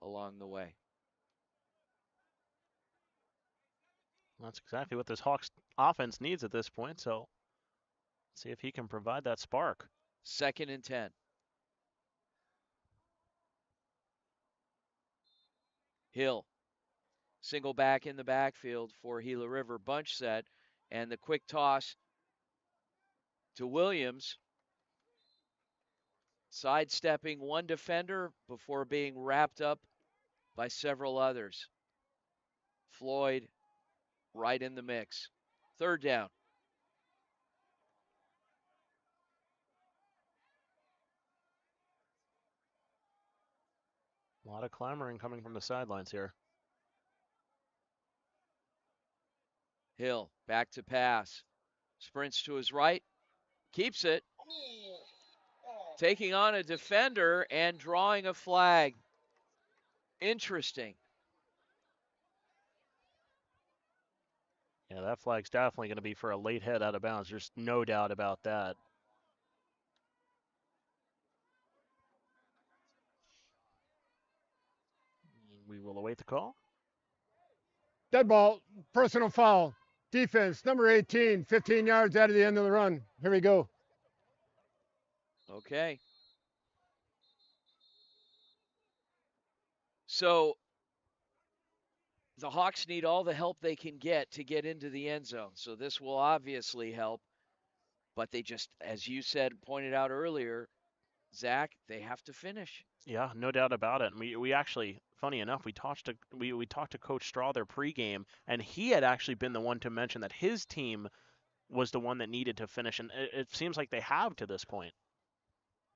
along the way.
That's exactly what this Hawks offense needs at this point, so see if he can provide that spark.
2nd and 10. Hill, single back in the backfield for Gila River, bunch set, and the quick toss to Williams, sidestepping one defender before being wrapped up by several others. Floyd right in the mix. 3rd down.
A lot of clamoring coming from the sidelines here.
Hill back to pass. Sprints to his right. Keeps it. Taking on a defender and drawing a flag. Interesting.
Yeah, that flag's definitely going to be for a late head out of bounds. There's no doubt about that. We will await the call.
Dead ball, personal foul. Defense, number 18, 15 yards out of the end of the run. Here we go.
Okay. So the Hawks need all the help they can get to get into the end zone. So this will obviously help. But they just, as you said, pointed out earlier, Zach, they have to finish.
Yeah, no doubt about it. And we actually, funny enough, we talked to Coach Straw their pregame, and he had actually been the one to mention that his team was the one that needed to finish, and it seems like they have to this point.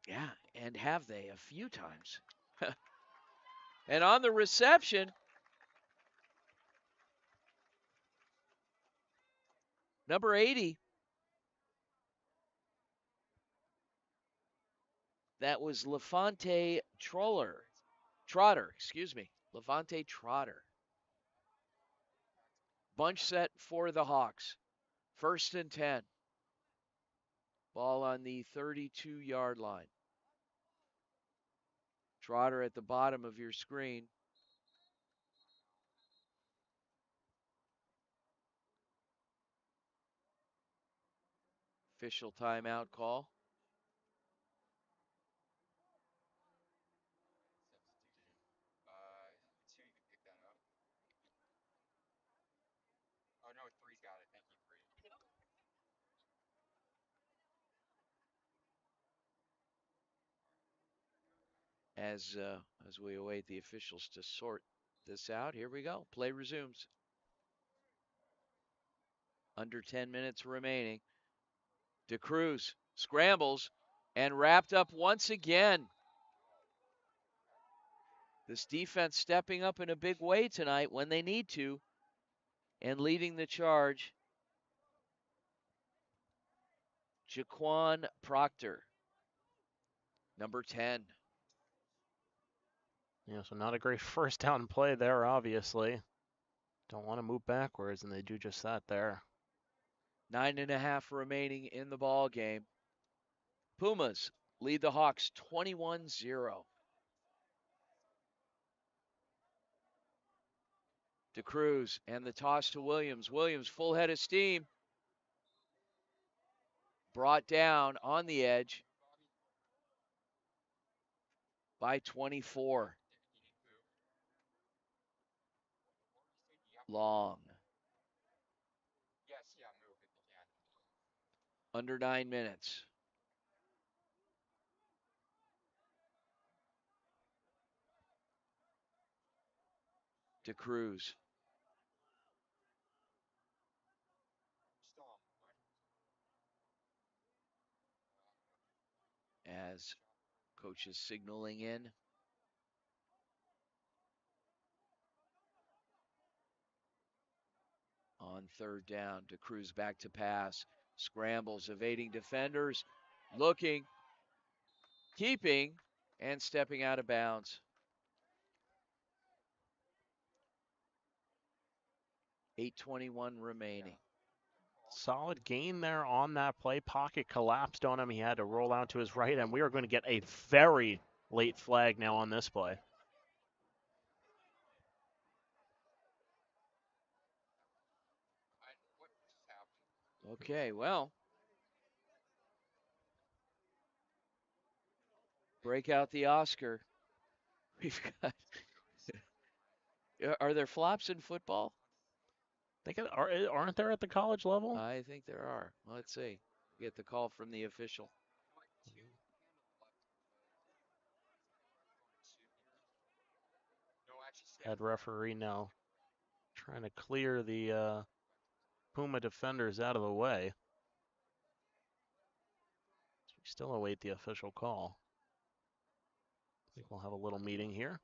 Yeah, and have they a few times. And on the reception, number 80. That was Levante Trotter, excuse me. Levante Trotter. Bunch set for the Hawks. 1st and 10. Ball on the 32-yard line. Trotter at the bottom of your screen. Official timeout call.
Oh no, 3's got it. Thank you, 3.
As we await the officials to sort this out, here we go. Play resumes. Under 10 minutes remaining. DeCruz scrambles and wrapped up once again. This defense stepping up in a big way tonight when they need to and leading the charge. Jaquan Proctor, number 10.
Yeah, so not a great first down play there, obviously. Don't want to move backwards, and they do just that there.
9.5 remaining in the ball game. Pumas lead the Hawks 21-0. DeCruz and the toss to Williams. Williams full head of steam. Brought down on the edge by 24. Long.
Yes, yeah, move if you can.
Under 9 minutes. DeCruz. As coach is signaling in. On 3rd down, DeCruz back to pass. Scrambles, evading defenders. Looking, keeping, and stepping out of bounds. 8:21 remaining.
Solid gain there on that play. Pocket collapsed on him. He had to roll out to his right, and we are going to get a very late flag now on this play.
Okay, well. Break out the Oscar. We've got. Are there flops in football?
Aren't there at the college level?
I think there are. Let's see. Get the call from the official.
Head referee now trying to clear the Puma defenders out of the way. We still await the official call. I think we'll have a little meeting here.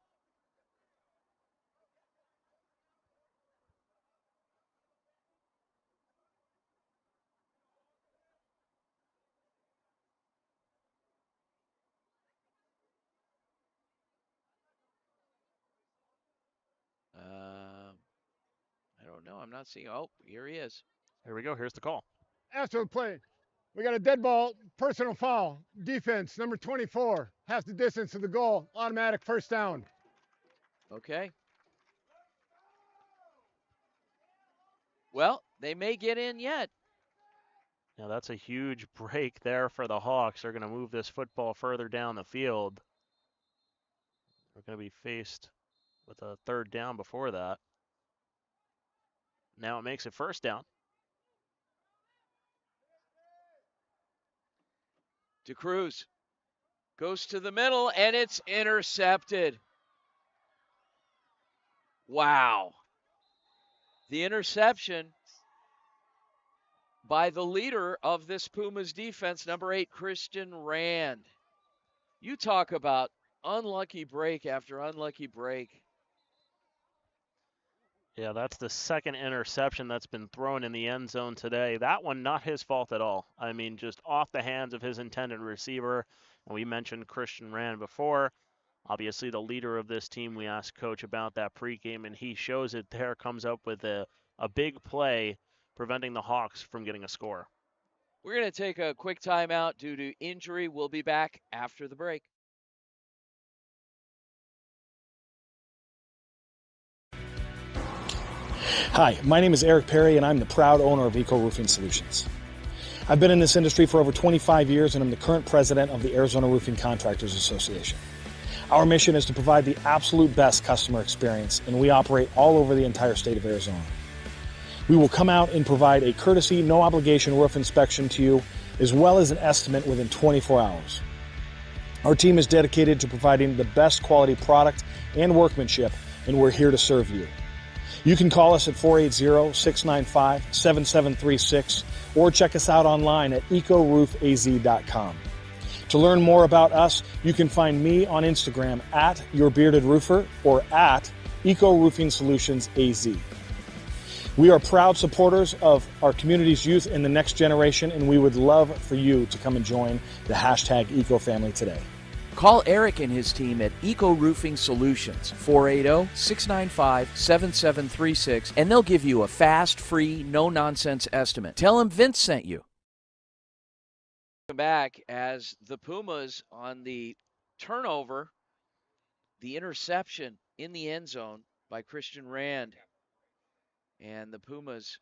I don't know. I'm not seeing. Oh, here he is.
Here we go. Here's the call.
After the play, we got a dead ball, personal foul, defense, number 24, half the distance to the goal, automatic first down.
Okay. Well, they may get in yet.
Now that's a huge break there for the Hawks. They're going to move this football further down the field. They're going to be faced with a 3rd down before that. Now it makes it 1st down.
DeCruz goes to the middle, and it's intercepted. Wow. The interception by the leader of this Pumas defense, number 8, Christian Rand. You talk about unlucky break after unlucky break.
Yeah, that's the 2nd interception that's been thrown in the end zone today. That one, not his fault at all. I mean, just off the hands of his intended receiver. And we mentioned Christian Rand before. Obviously, the leader of this team. We asked Coach about that pregame, and he shows it there, comes up with a a big play preventing the Hawks from getting a score.
We're going to take a quick timeout due to injury. We'll be back after the break.
Hi, my name is Eric Perry, and I'm the proud owner of Eco Roofing Solutions. I've been in this industry for over 25 years, and I'm the current president of the Arizona Roofing Contractors Association. Our mission is to provide the absolute best customer experience, and we operate all over the entire state of Arizona. We will come out and provide a courtesy, no obligation roof inspection to you, as well as an estimate within 24 hours. Our team is dedicated to providing the best quality product and workmanship, and we're here to serve you. You can call us at 480-695-7736 or check us out online at ecoroofaz.com. To learn more about us, you can find me on Instagram at YourBeardedRoofer or at EcoRoofingSolutionsAZ. We are proud supporters of our community's youth and the next generation, and we would love for you to come and join the hashtag Eco family today.
Call Eric and his team at Eco Roofing Solutions, 480-695-7736, and they'll give you a fast, free, no-nonsense estimate. Tell them Vince sent you. Welcome back as the Pumas on the turnover, the interception in the end zone by Christian Rand. And the Pumas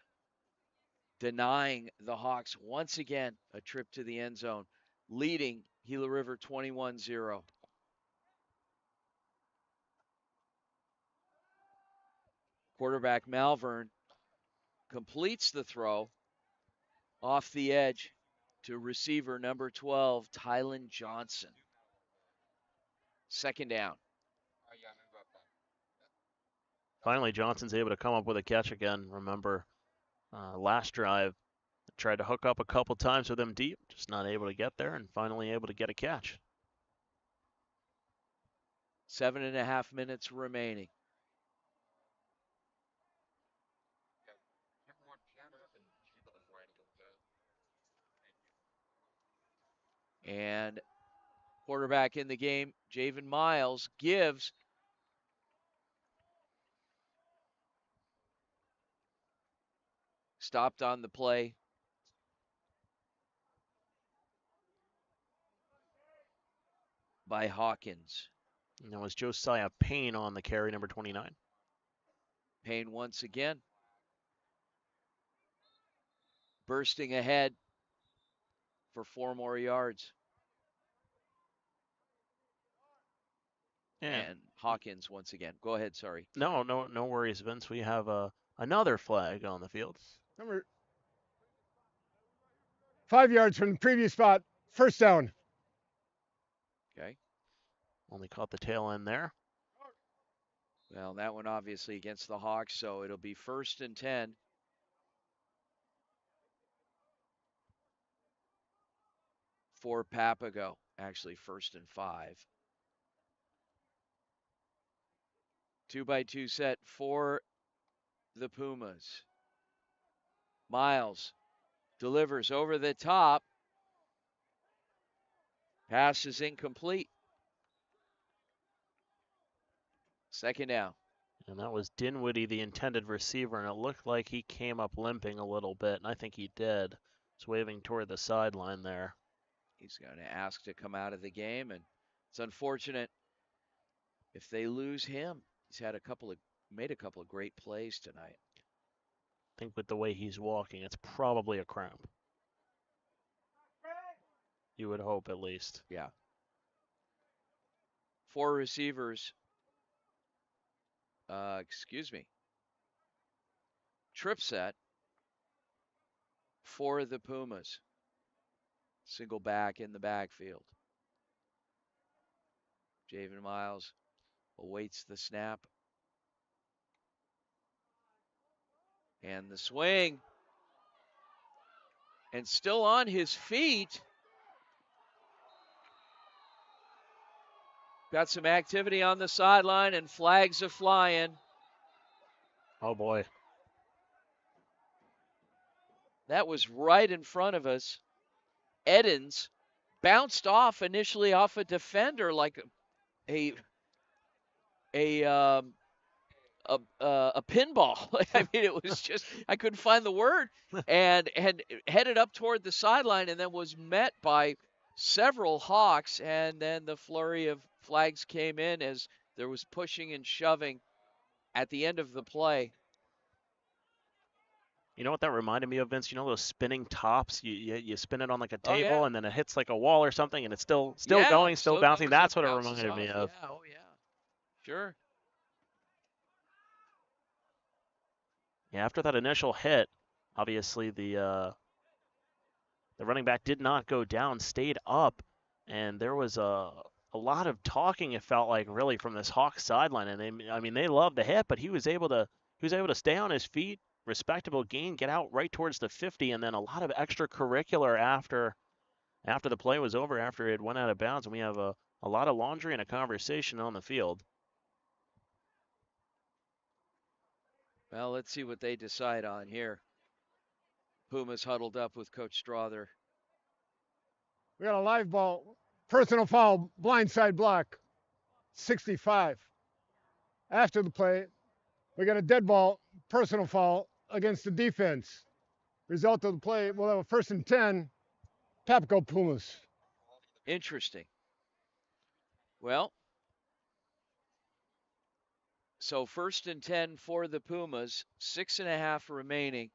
denying the Hawks once again a trip to the end zone, leading Gila River 21-0. Quarterback Malvern completes the throw off the edge to receiver number 12, Tylen Johnson. Second down.
Finally, Johnson's able to come up with a catch again. Remember, last drive, tried to hook up a couple times with him deep, just not able to get there, and finally able to get a catch.
7.5 minutes remaining. And quarterback in the game, Javen Miles, gives. Stopped on the play. By Hawkins.
And that was Josiah Payne on the carry, number 29.
Payne once again. Bursting ahead for 4 more yards. And Hawkins once again. Go ahead, sorry.
No worries, Vince. We have another flag on the field.
Number 5 yards from the previous spot. First down.
Okay.
Only caught the tail end there.
Well, that one obviously against the Hawks, so it'll be 1st and 10. For Papago. Actually, 1st and 5. 2-by-2 set for the Pumas. Miles delivers over the top. Pass is incomplete. Second down.
And that was Dinwiddie, the intended receiver, and it looked like he came up limping a little bit, and I think he did. He's waving toward the sideline there.
He's going to ask to come out of the game, and it's unfortunate if they lose him. He's had made a couple of great plays tonight.
I think with the way he's walking, it's probably a cramp. You would hope, at least.
Yeah. 4 receivers. Trip set for the Pumas. Single back in the backfield. Javen Miles awaits the snap. And the swing. And still on his feet. Got some activity on the sideline and flags are flying.
Oh boy.
That was right in front of us. Edens bounced off initially off a defender like a a pinball. I mean, it was just I couldn't find the word, and headed up toward the sideline, and then was met by several Hawks, and then the flurry of flags came in as there was pushing and shoving at the end of the play.
You know what that reminded me of, Vince? You know those spinning tops? You spin it on like a
Oh,
table,
yeah.
and then it hits like a wall or something, and it's still
Yeah,
going, still bouncing.
goes
That's
up,
what it
bounces
reminded me
off.
of.
Yeah, oh yeah, sure.
Yeah, after that initial hit, obviously the running back did not go down, stayed up, and there was a lot of talking. It felt like really from this Hawks sideline, and they loved the hit, but he was able to stay on his feet, respectable gain, get out right towards the 50, and then a lot of extracurricular after the play was over, after it went out of bounds, and we have a lot of laundry and a conversation on the field.
Well, let's see what they decide on here. Pumas huddled up with Coach Strother.
We got a live ball, personal foul, blindside block, 65. After the play, we got a dead ball, personal foul against the defense. Result of the play, we'll have a 1st and 10, Papago Pumas.
Interesting. Well, so 1st and 10 for the Pumas, 6.5 remaining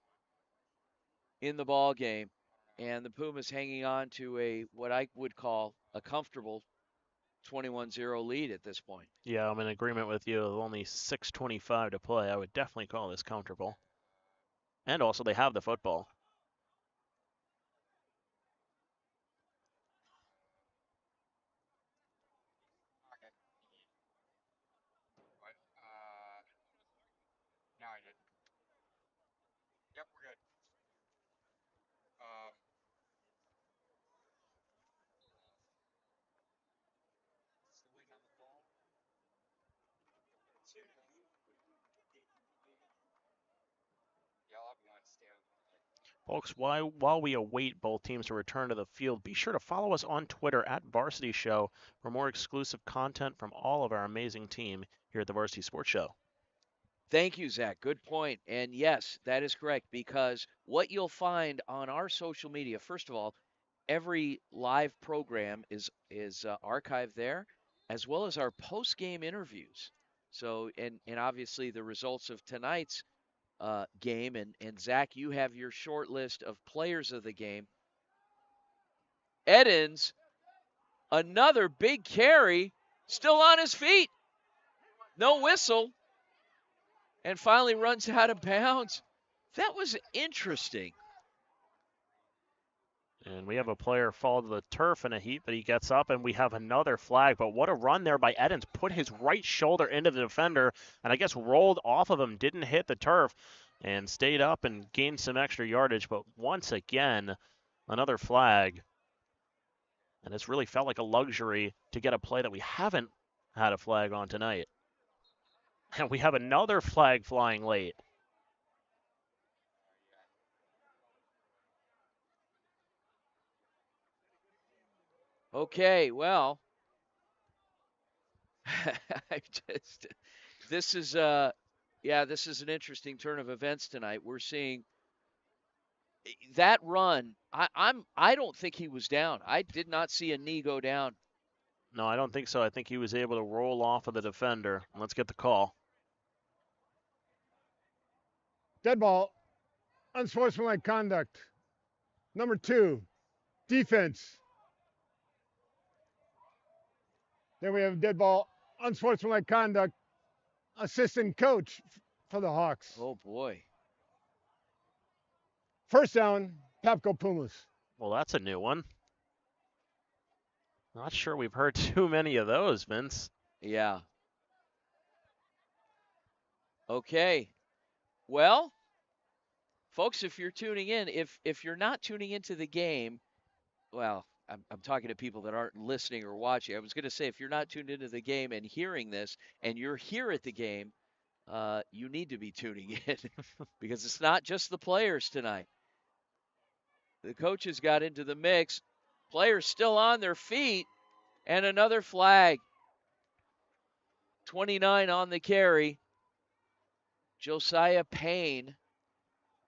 in the ball game, and the Pumas hanging on to a what I would call a comfortable 21-0 lead at this point.
Yeah, I'm in agreement with you. Only 6:25 to play. I would definitely call this comfortable. And also, they have the football.
Now I did. Yep, we're good. Still waiting on the ball. Yeah, I'll be on stand.
Folks, while we await both teams to return to the field, be sure to follow us on Twitter at Varsity Show for more exclusive content from all of our amazing team here at the Varsity Sports Show.
Thank you, Zach. Good point. And yes, that is correct, because what you'll find on our social media, first of all, every live program is archived there, as well as our post-game interviews. So, and obviously the results of tonight's game. And Zach, you have your short list of players of the game. Edens, another big carry, still on his feet. No whistle. And finally runs out of bounds. That was interesting.
And we have a player fall to the turf in a heap, but he gets up, and we have another flag. But what a run there by Edens. Put his right shoulder into the defender, and I guess rolled off of him, didn't hit the turf, and stayed up and gained some extra yardage. But once again, another flag. And it's really felt like a luxury to get a play that we haven't had a flag on tonight. And we have another flag flying late.
Okay, well, this is an interesting turn of events tonight. We're seeing that run. I don't think he was down. I did not see a knee go down.
No, I don't think so. I think he was able to roll off of the defender. Let's get the call.
Dead ball, unsportsmanlike conduct. Number 2, defense. Then we have dead ball, unsportsmanlike conduct, assistant coach for the Hawks.
Oh, boy.
1st down, Papago Pumas.
Well, that's a new one. Not sure we've heard too many of those, Vince.
Yeah. Okay. Well, folks, if you're tuning in, if you're not tuning into the game, well, I'm talking to people that aren't listening or watching. I was going to say, if you're not tuned into the game and hearing this, and you're here at the game, you need to be tuning in because it's not just the players tonight. The coaches got into the mix. Players still on their feet, and another flag. 29 on the carry. Josiah Payne,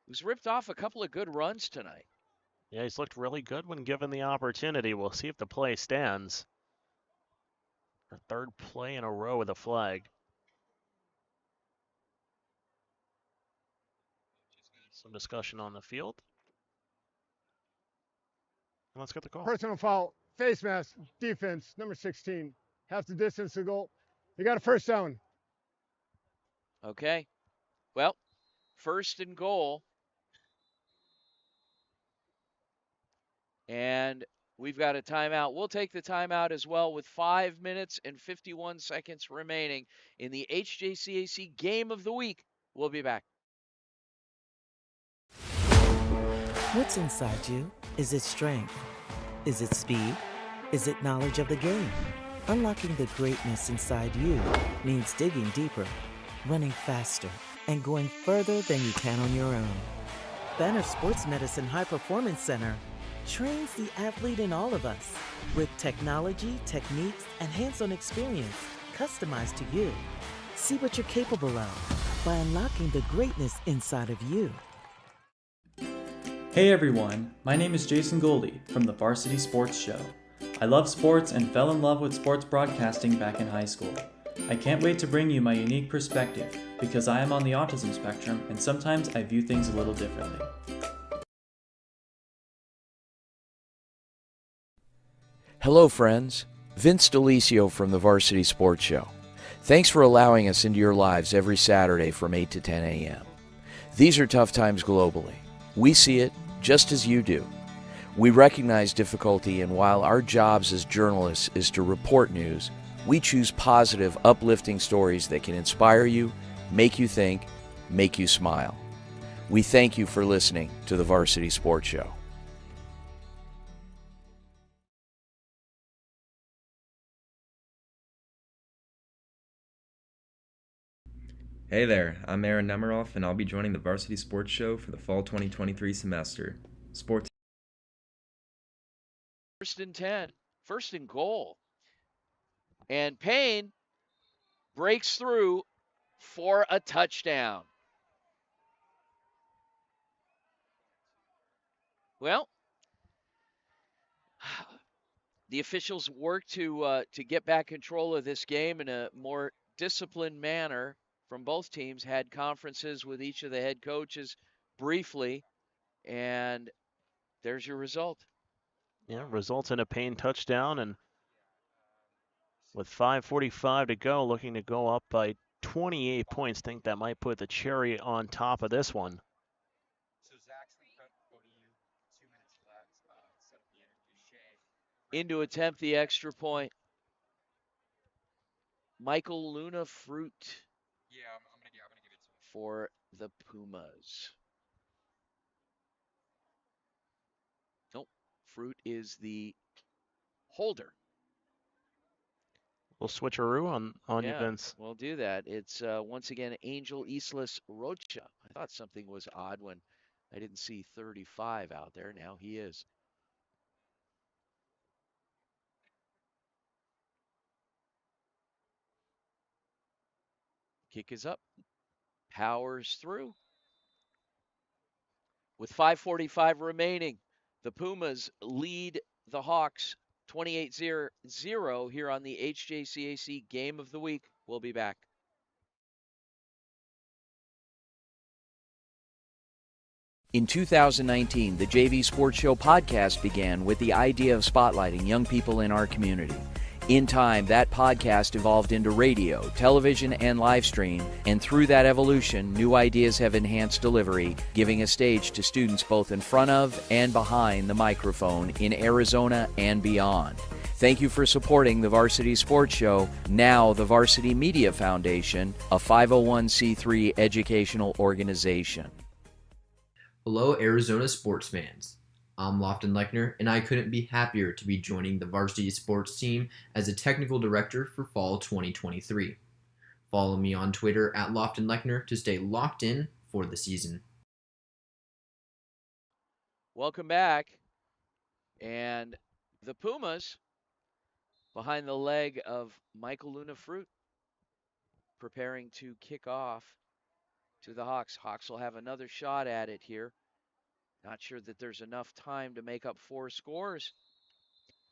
who's ripped off a couple of good runs tonight.
Yeah, he's looked really good when given the opportunity. We'll see if the play stands. A third play in a row with a flag. Some discussion on the field. And let's get the call.
Personal foul, face mask, defense, number 16. Half the distance to goal. They got a first down.
Okay. Well, first and goal. And we've got a timeout. We'll take the timeout as well with 5 minutes and 51 seconds remaining in the HJCAC Game of the Week. We'll be back.
What's inside you? Is it strength? Is it speed? Is it knowledge of the game? Unlocking the greatness inside you means digging deeper, running faster, and going further than you can on your own. Banner Sports Medicine High Performance Center trains the athlete in all of us with technology, techniques, and hands-on experience customized to you. See what you're capable of by unlocking the greatness inside of you.
Hey everyone, my name is Jason Goldie from the Varsity Sports Show. I love sports and fell in love with sports broadcasting back in high school. I can't wait to bring you my unique perspective because I am on the autism spectrum and sometimes I view things a little differently.
Hello, friends. Vince DeLisio from the Varsity Sports Show. Thanks for allowing us into your lives every Saturday from 8 to 10 a.m. These are tough times globally. We see it just as you do. We recognize difficulty, and while our jobs as journalists is to report news, we choose positive, uplifting stories that can inspire you, make you think, make you smile. We thank you for listening to the Varsity Sports Show.
Hey there, I'm Aaron Nemiroff, and I'll be joining the Varsity Sports Show for the fall 2023 semester. Sports.
First and 10, first and goal. And Payne breaks through for a touchdown. Well, the officials worked to get back control of this game in a more disciplined manner from both teams, had conferences with each of the head coaches briefly, and there's your result.
Yeah, results in a Payne touchdown, and with 5:45 to go, looking to go up by 28 points. Think that might put the cherry on top of this one.
So Zach's going to go to you. 2 minutes left. Set up the interview. Shay.
In to attempt the extra point, Michael Luna Fruit.
Yeah, I'm gonna give it to him.
For the Pumas. Nope. Fruit is the holder.
We'll switcheroo on you, Vince.
We'll do that. It's once again Angel Islas Rocha. I thought something was odd when I didn't see 35 out there. Now he is. Kick is up. Powers through. With 5:45 remaining, the Pumas lead the Hawks 28-0 here on the HJCAC Game of the Week. We'll be back. In 2019, the JV Sports Show podcast began with the idea of spotlighting young people in our community. In time, that podcast evolved into radio, television, and live stream, and through that evolution, new ideas have enhanced delivery, giving a stage to students both in front of and behind the microphone in Arizona and beyond. Thank you for supporting the Varsity Sports Show, now the Varsity Media Foundation, a 501c3 educational organization.
Hello, Arizona sports fans. I'm Lofton Lechner, and I couldn't be happier to be joining the varsity sports team as a technical director for fall 2023. Follow me on Twitter at Lofton Lechner to stay locked in for the season.
Welcome back. And the Pumas, behind the leg of Michael Luna Fruit, preparing to kick off to the Hawks. Hawks will have another shot at it here. Not sure that there's enough time to make up 4 scores,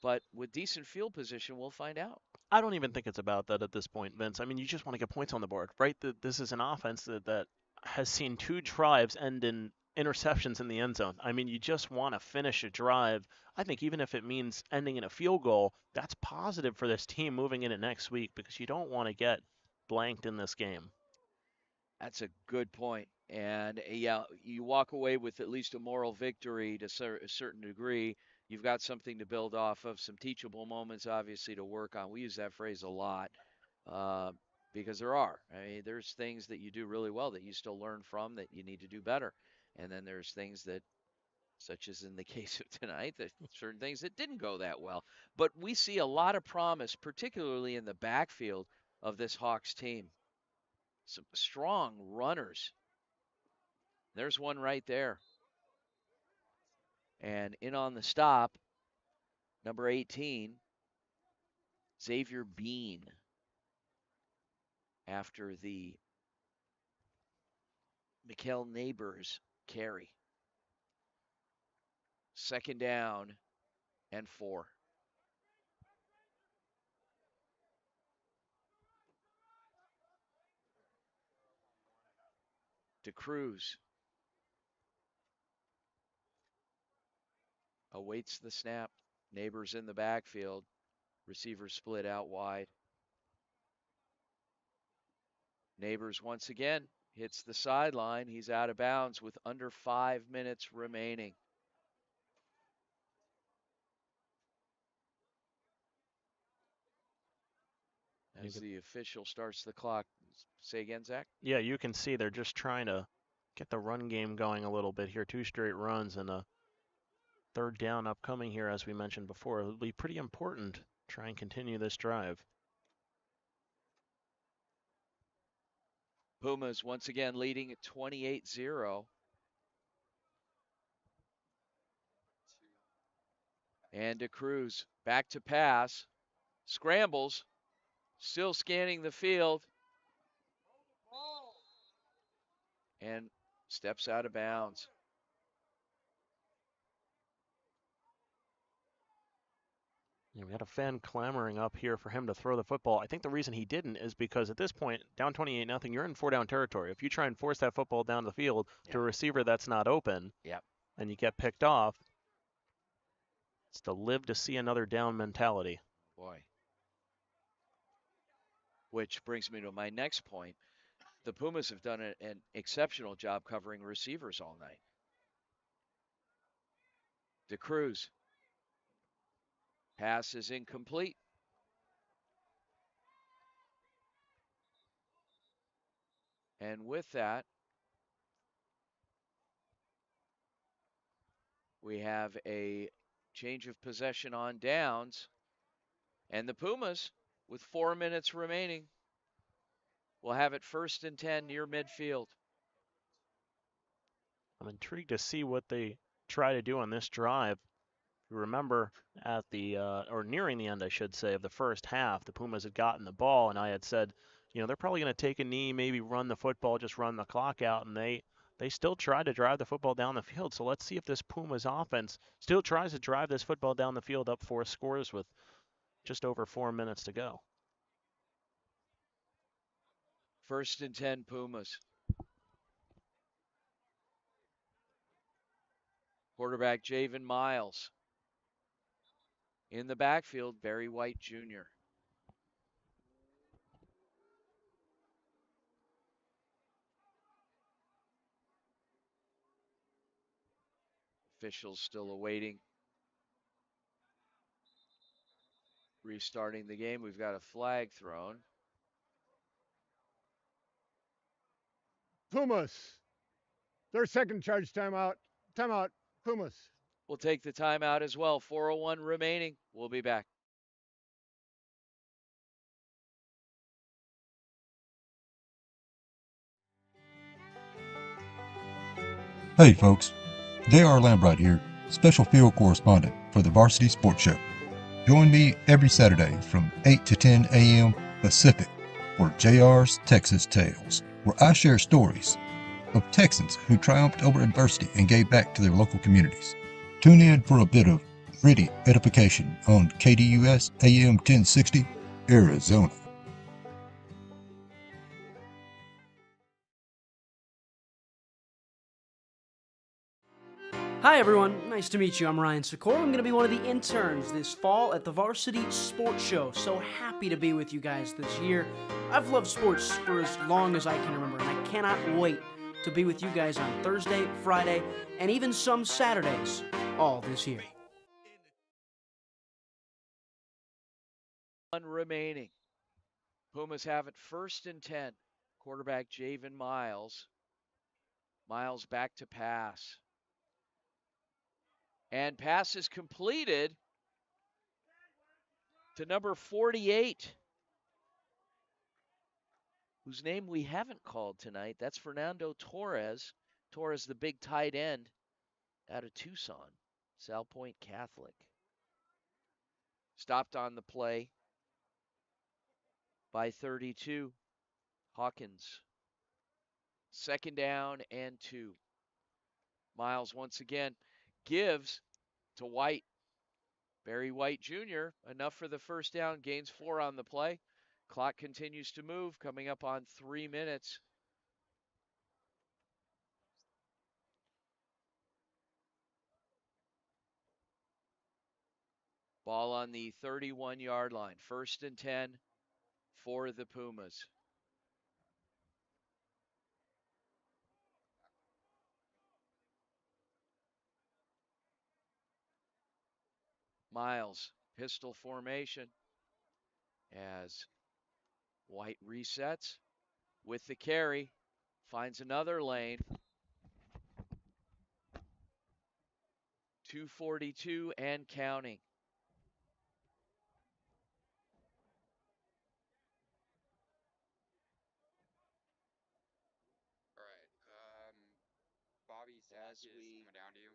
but with decent field position, we'll find out.
I don't even think it's about that at this point, Vince. I mean, you just want to get points on the board, right? This is an offense that has seen 2 drives end in interceptions in the end zone. I mean, you just want to finish a drive. I think even if it means ending in a field goal, that's positive for this team moving into next week because you don't want to get blanked in this game.
That's a good point. And yeah, you walk away with at least a moral victory to a certain degree. You've got something to build off of, some teachable moments, obviously, to work on. We use that phrase a lot because there are. I mean, there's things that you do really well that you still learn from that you need to do better. And then there's things that, such as in the case of tonight, that certain things that didn't go that well. But we see a lot of promise, particularly in the backfield of this Hawks team. Some strong runners. There's one right there. And in on the stop, number 18, Xavier Bean, after the Mikkel Neighbors carry. 2nd down and 4. DeCruz awaits the snap. Neighbors in the backfield. Receivers split out wide. Neighbors once again hits the sideline. He's out of bounds with under 5 minutes remaining. As the official starts the clock. Say again, Zach?
Yeah, you can see they're just trying to get the run game going a little bit here. 2 straight runs and a 3rd down upcoming here, as we mentioned before. It'll be pretty important to try and continue this drive.
Pumas once again leading at 28-0. And DeCruz back to pass. Scrambles. Still scanning the field. And steps out of bounds.
Yeah, we had a fan clamoring up here for him to throw the football. I think the reason he didn't is because at this point, down 28-0, you're in 4-down territory. If you try and force that football down the field to a receiver that's not open, and you get picked off, it's the live to see another down mentality.
Boy. Which brings me to my next point. The Pumas have done an exceptional job covering receivers all night. DeCruz. Pass is incomplete. And with that, we have a change of possession on downs. And the Pumas, with 4 minutes remaining, will have it 1st and 10 near midfield.
I'm intrigued to see what they try to do on this drive. You remember at the, or nearing the end, I should say, of the first half, the Pumas had gotten the ball, and I had said, you know, they're probably going to take a knee, maybe run the football, just run the clock out, and they still try to drive the football down the field. So let's see if this Pumas offense still tries to drive this football down the field up 4 scores with just over 4 minutes to go.
1st and 10 Pumas. Quarterback Javen Miles. In the backfield, Barry White Jr. Officials still awaiting restarting the game. We've got a flag thrown.
Pumas. 30-second charge timeout. Timeout. Pumas.
We'll take the timeout as well. 4:01 remaining. We'll be back.
Hey folks, J.R. Lambright here, special field correspondent for the Varsity Sports Show. Join me every Saturday from 8 to 10 a.m. Pacific for JR's Texas Tales, where I share stories of Texans who triumphed over adversity and gave back to their local communities. Tune in for a bit of gritty edification on KDUS AM 1060, Arizona.
Hi everyone, nice to meet you. I'm Ryan Sikora. I'm going to be one of the interns this fall at the Varsity Sports Show. So happy to be with you guys this year. I've loved sports for as long as I can remember, and I cannot wait to be with you guys on Thursday, Friday, and even some Saturdays all this year.
One remaining. Pumas have it 1st and 10. Quarterback Javen Miles. Miles back to pass. And pass is completed to number 48, whose name we haven't called tonight. That's Fernando Torres. Torres, the big tight end out of Tucson, Sal Point Catholic. Stopped on the play by 32, Hawkins. 2nd down and 2. Miles once again gives to White. Barry White Jr., enough for the 1st down, gains 4 on the play. Clock continues to move, coming up on 3 minutes. Ball on the 31-yard line. 1st and 10 for the Pumas. Miles, pistol formation as White resets with the carry, finds another lane. 2:42 and counting.
All right. Bobby says coming down to you.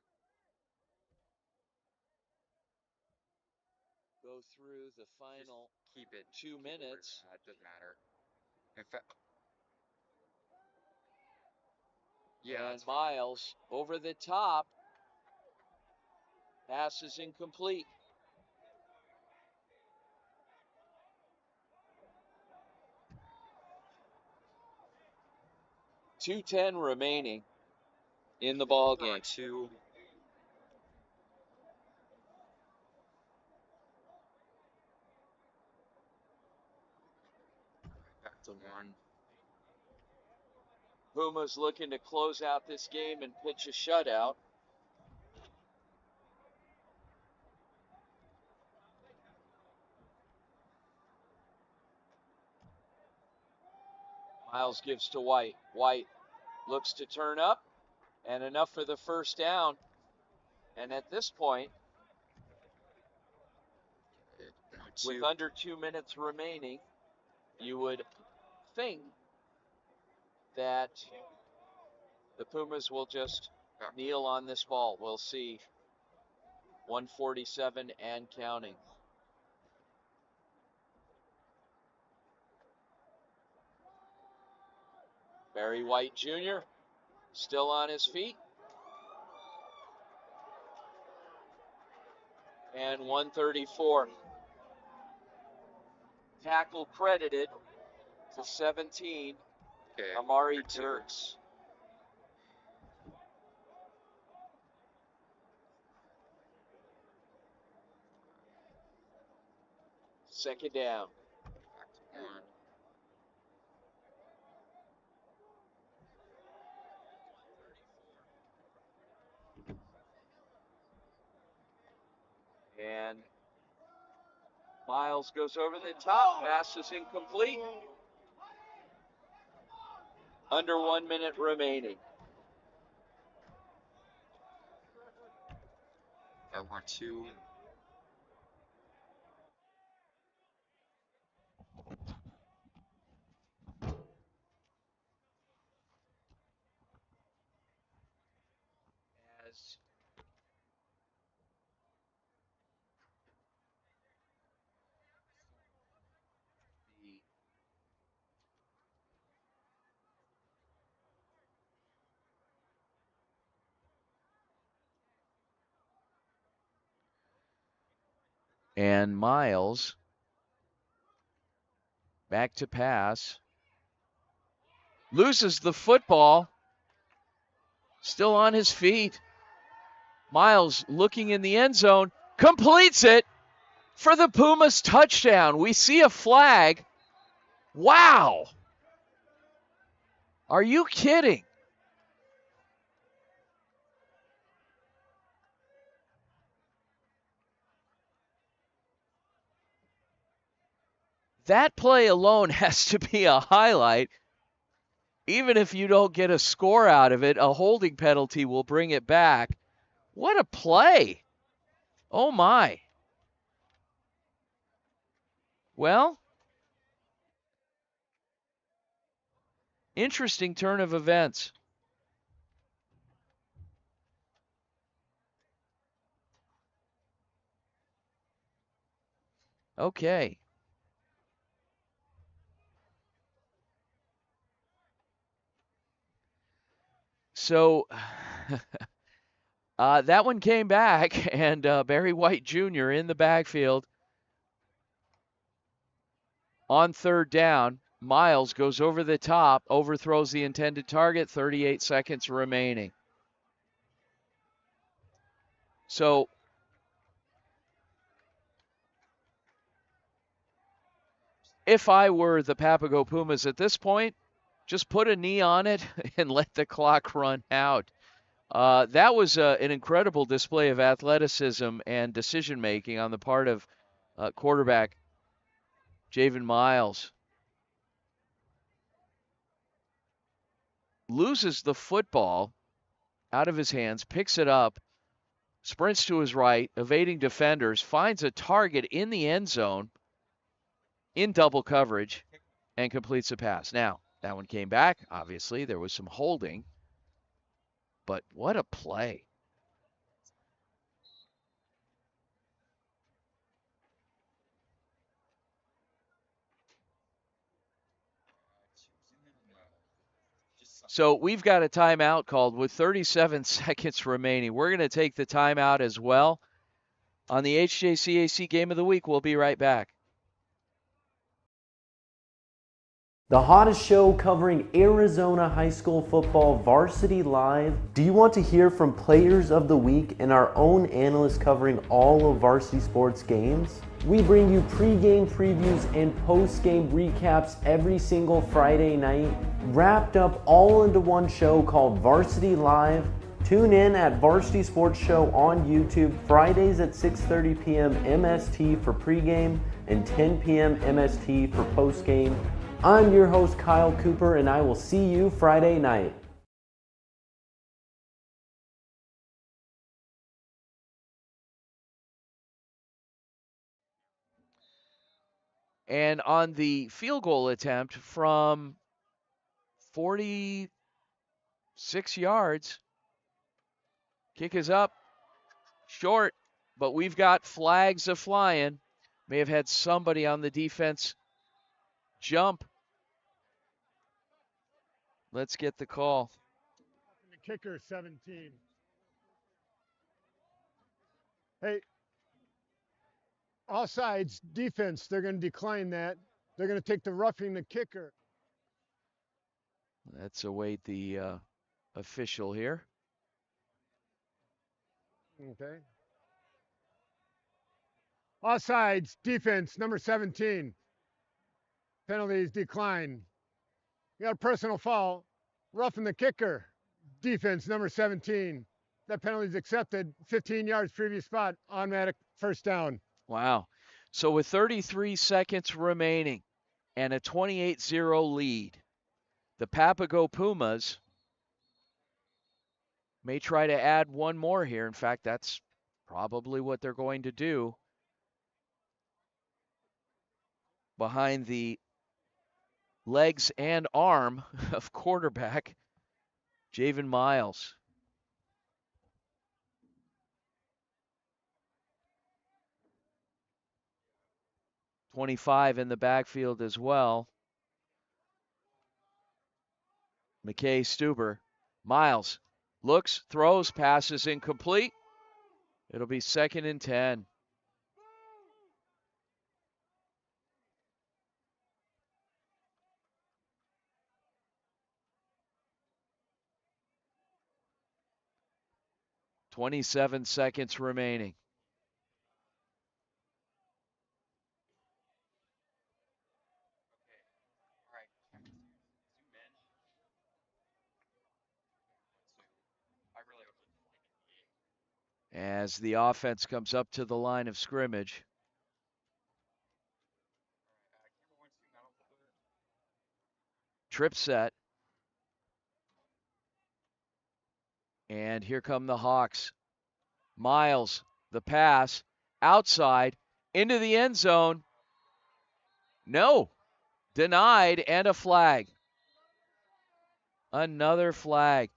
Go through the final
Just keep it
2 minutes.
It doesn't matter. In fact, yeah.
And Miles over the top. Pass is incomplete. .210 remaining in the ball game.
2. Back to 1.
Pumas looking to close out this game and pitch a shutout. Miles gives to White. White looks to turn up, and enough for the 1st down. And at this point, with under 2 minutes remaining, you would think that the Pumas will just kneel on this ball. We'll see. 147 and counting. Barry White Jr. still on his feet. And 134. Tackle credited to 17,
Okay.
Amari Turks. Second down.
Back to 1.
And Miles goes over the top. Pass is incomplete. Under 1 minute remaining.
Got 1, 2.
As the And Miles back to pass. Loses the football. Still on his feet. Miles looking in the end zone. Completes it for the Pumas touchdown. We see a flag. Wow. Are you kidding? That play alone has to be a highlight. Even if you don't get a score out of it, a holding penalty will bring it back. What a play. Oh, my. Well, interesting turn of events. Okay. So that one came back, and Barry White Jr. in the backfield on third down. Miles goes over the top, overthrows the intended target, 38 seconds remaining. So if I were the Papago Pumas at this point, just put a knee on it and let the clock run out. That was an incredible display of athleticism and decision-making on the part of quarterback Javen Miles. Loses the football out of his hands, picks it up, sprints to his right, evading defenders, finds a target in the end zone in double coverage, and completes a pass. Now, that one came back. Obviously, there was some holding. But what a play. So we've got a timeout called with 37 seconds remaining. We're going to take the timeout as well. On the HJCAC Game of the Week, we'll be right back.
The hottest show covering Arizona high school football, Varsity Live. Do you want to hear from players of the week and our own analysts covering all of varsity sports games? We bring you pre-game previews and post-game recaps every single Friday night, wrapped up all into one show called Varsity Live. Tune in at Varsity Sports Show on YouTube Fridays at 6:30 p.m. MST for pregame and 10 p.m. MST for postgame. I'm your host, Kyle Cooper, and I will see you Friday night.
And on the field goal attempt from 46 yards, kick is up, short, but we've got flags a-flying. May have had somebody on the defense jump. Let's get the call.
The kicker, 17. Hey, offsides defense, they're going to decline that. They're going to take the roughing the kicker.
Let's await the official here.
Okay. Offsides defense, number 17. Penalties decline. You got a personal foul. Roughing the kicker. Defense, number 17. That penalty is accepted. 15 yards, previous spot. Automatic first down.
Wow. So with 33 seconds remaining and a 28-0 lead, the Papago Pumas may try to add one more here. In fact, that's probably what they're going to do. Behind the legs and arm of quarterback Javen Miles. .25 in the backfield as well. McKay Stuber. Miles looks, throws, passes incomplete. It'll be 2nd and 10. 27 seconds remaining. As the offense comes up to the line of scrimmage. Trip set. And here come the Hawks. Miles, the pass, outside, into the end zone. No, denied, and a flag. Another flag.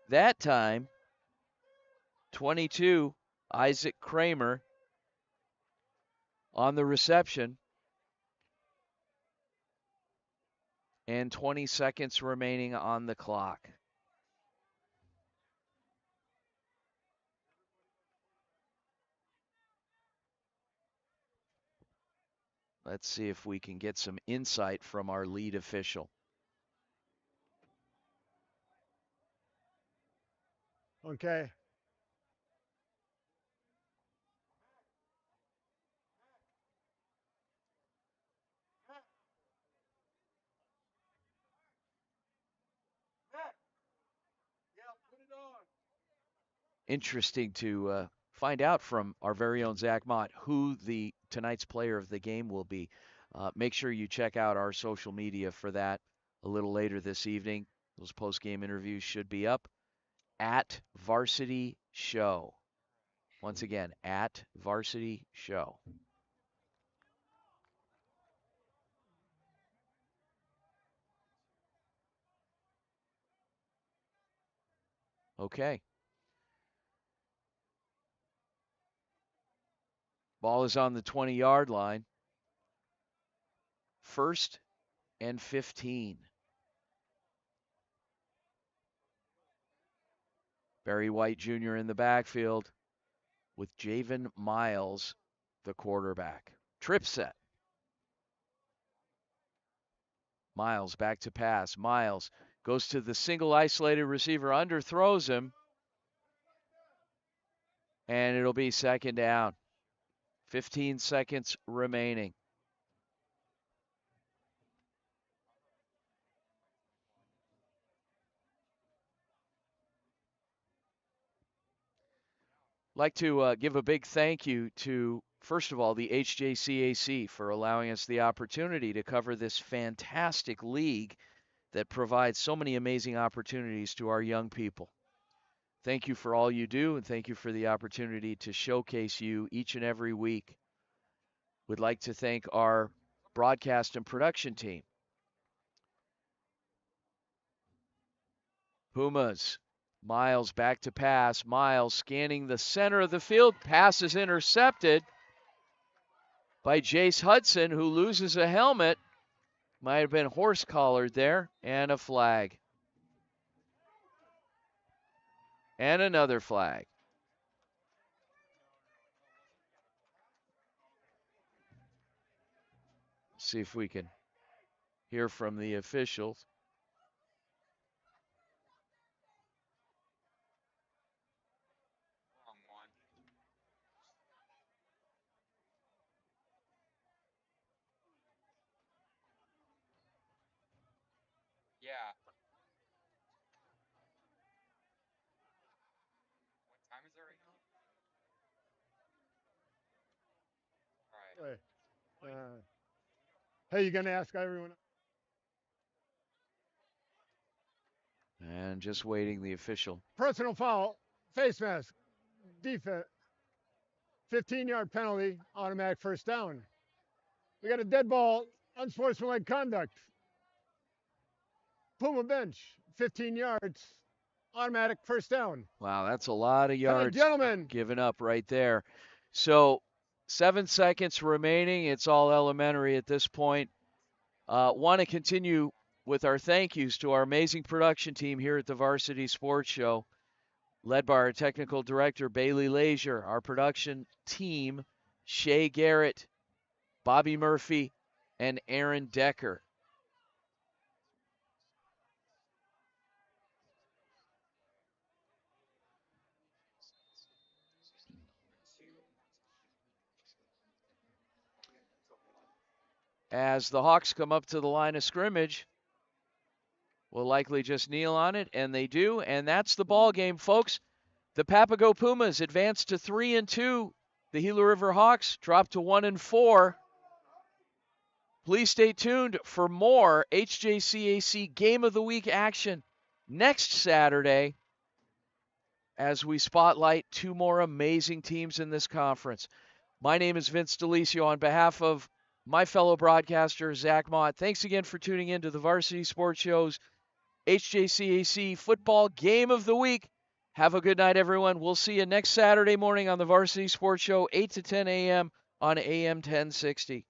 That time, 22, Isaac Kramer on the reception. And 20 seconds remaining on the clock. Let's see if we can get some insight from our lead official.
Okay.
Interesting to find out from our very own Zach Mott who tonight's player of the game will be. Make sure you check out our social media for that a little later this evening. Those post-game interviews should be up at Varsity Show. Once again, at Varsity Show. Okay. Ball is on the 20-yard line. 1st and 15. Barry White Jr. in the backfield with Javen Miles, the quarterback. Trip set. Miles back to pass. Miles goes to the single isolated receiver, underthrows him, and it'll be 2nd down. 15 seconds remaining. Like to give a big thank you to, first of all, the HJCAC for allowing us the opportunity to cover this fantastic league that provides so many amazing opportunities to our young people. Thank you for all you do, and thank you for the opportunity to showcase you each and every week. We'd like to thank our broadcast and production team. Pumas. Miles back to pass. Miles scanning the center of the field. Pass is intercepted by Jace Hudson, who loses a helmet. Might have been horse collared there, and a flag. And another flag. See if we can hear from the officials.
Yeah. What time is it right now?
Hey, hey, you gonna ask everyone?
And just waiting the official.
Personal foul, face mask, defense, 15-yard penalty, automatic 1st down. We got a dead ball, unsportsmanlike conduct. Puma bench, 15 yards, automatic 1st down.
Wow, that's a lot of yards
gentlemen,
given up right there. So 7 seconds remaining. It's all elementary at this point. Want to continue with our thank yous to our amazing production team here at the Varsity Sports Show, led by our technical director, Bailey Leisure, our production team, Shay Garrett, Bobby Murphy, and Aaron Decker. as the Hawks come up to the line of scrimmage. Will likely just kneel on it, and they do, and that's the ball game, folks. The Papago Pumas advance to 3-2. The Gila River Hawks drop to 1-4. Please stay tuned for more HJCAC Game of the Week action next Saturday as we spotlight two more amazing teams in this conference. My name is Vince DeLisio. On behalf of my fellow broadcaster, Zach Mott, thanks again for tuning in to the Varsity Sports Show's HJCAC Football Game of the Week. Have a good night, everyone. We'll see you next Saturday morning on the Varsity Sports Show, 8 to 10 a.m. on AM 1060.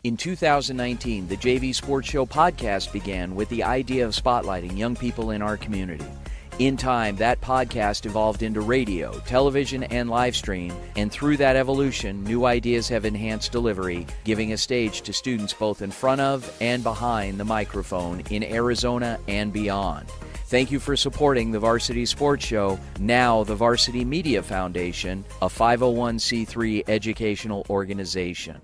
In 2019, the JV Sports Show podcast began with the idea of spotlighting young people in our community. In time, that podcast evolved into radio, television, and live stream, and through that evolution, new ideas have enhanced delivery, giving a stage to students both in front of and behind the microphone in Arizona and beyond. Thank you for supporting the Varsity Sports Show, now the Varsity Media Foundation, a 501c3 educational organization.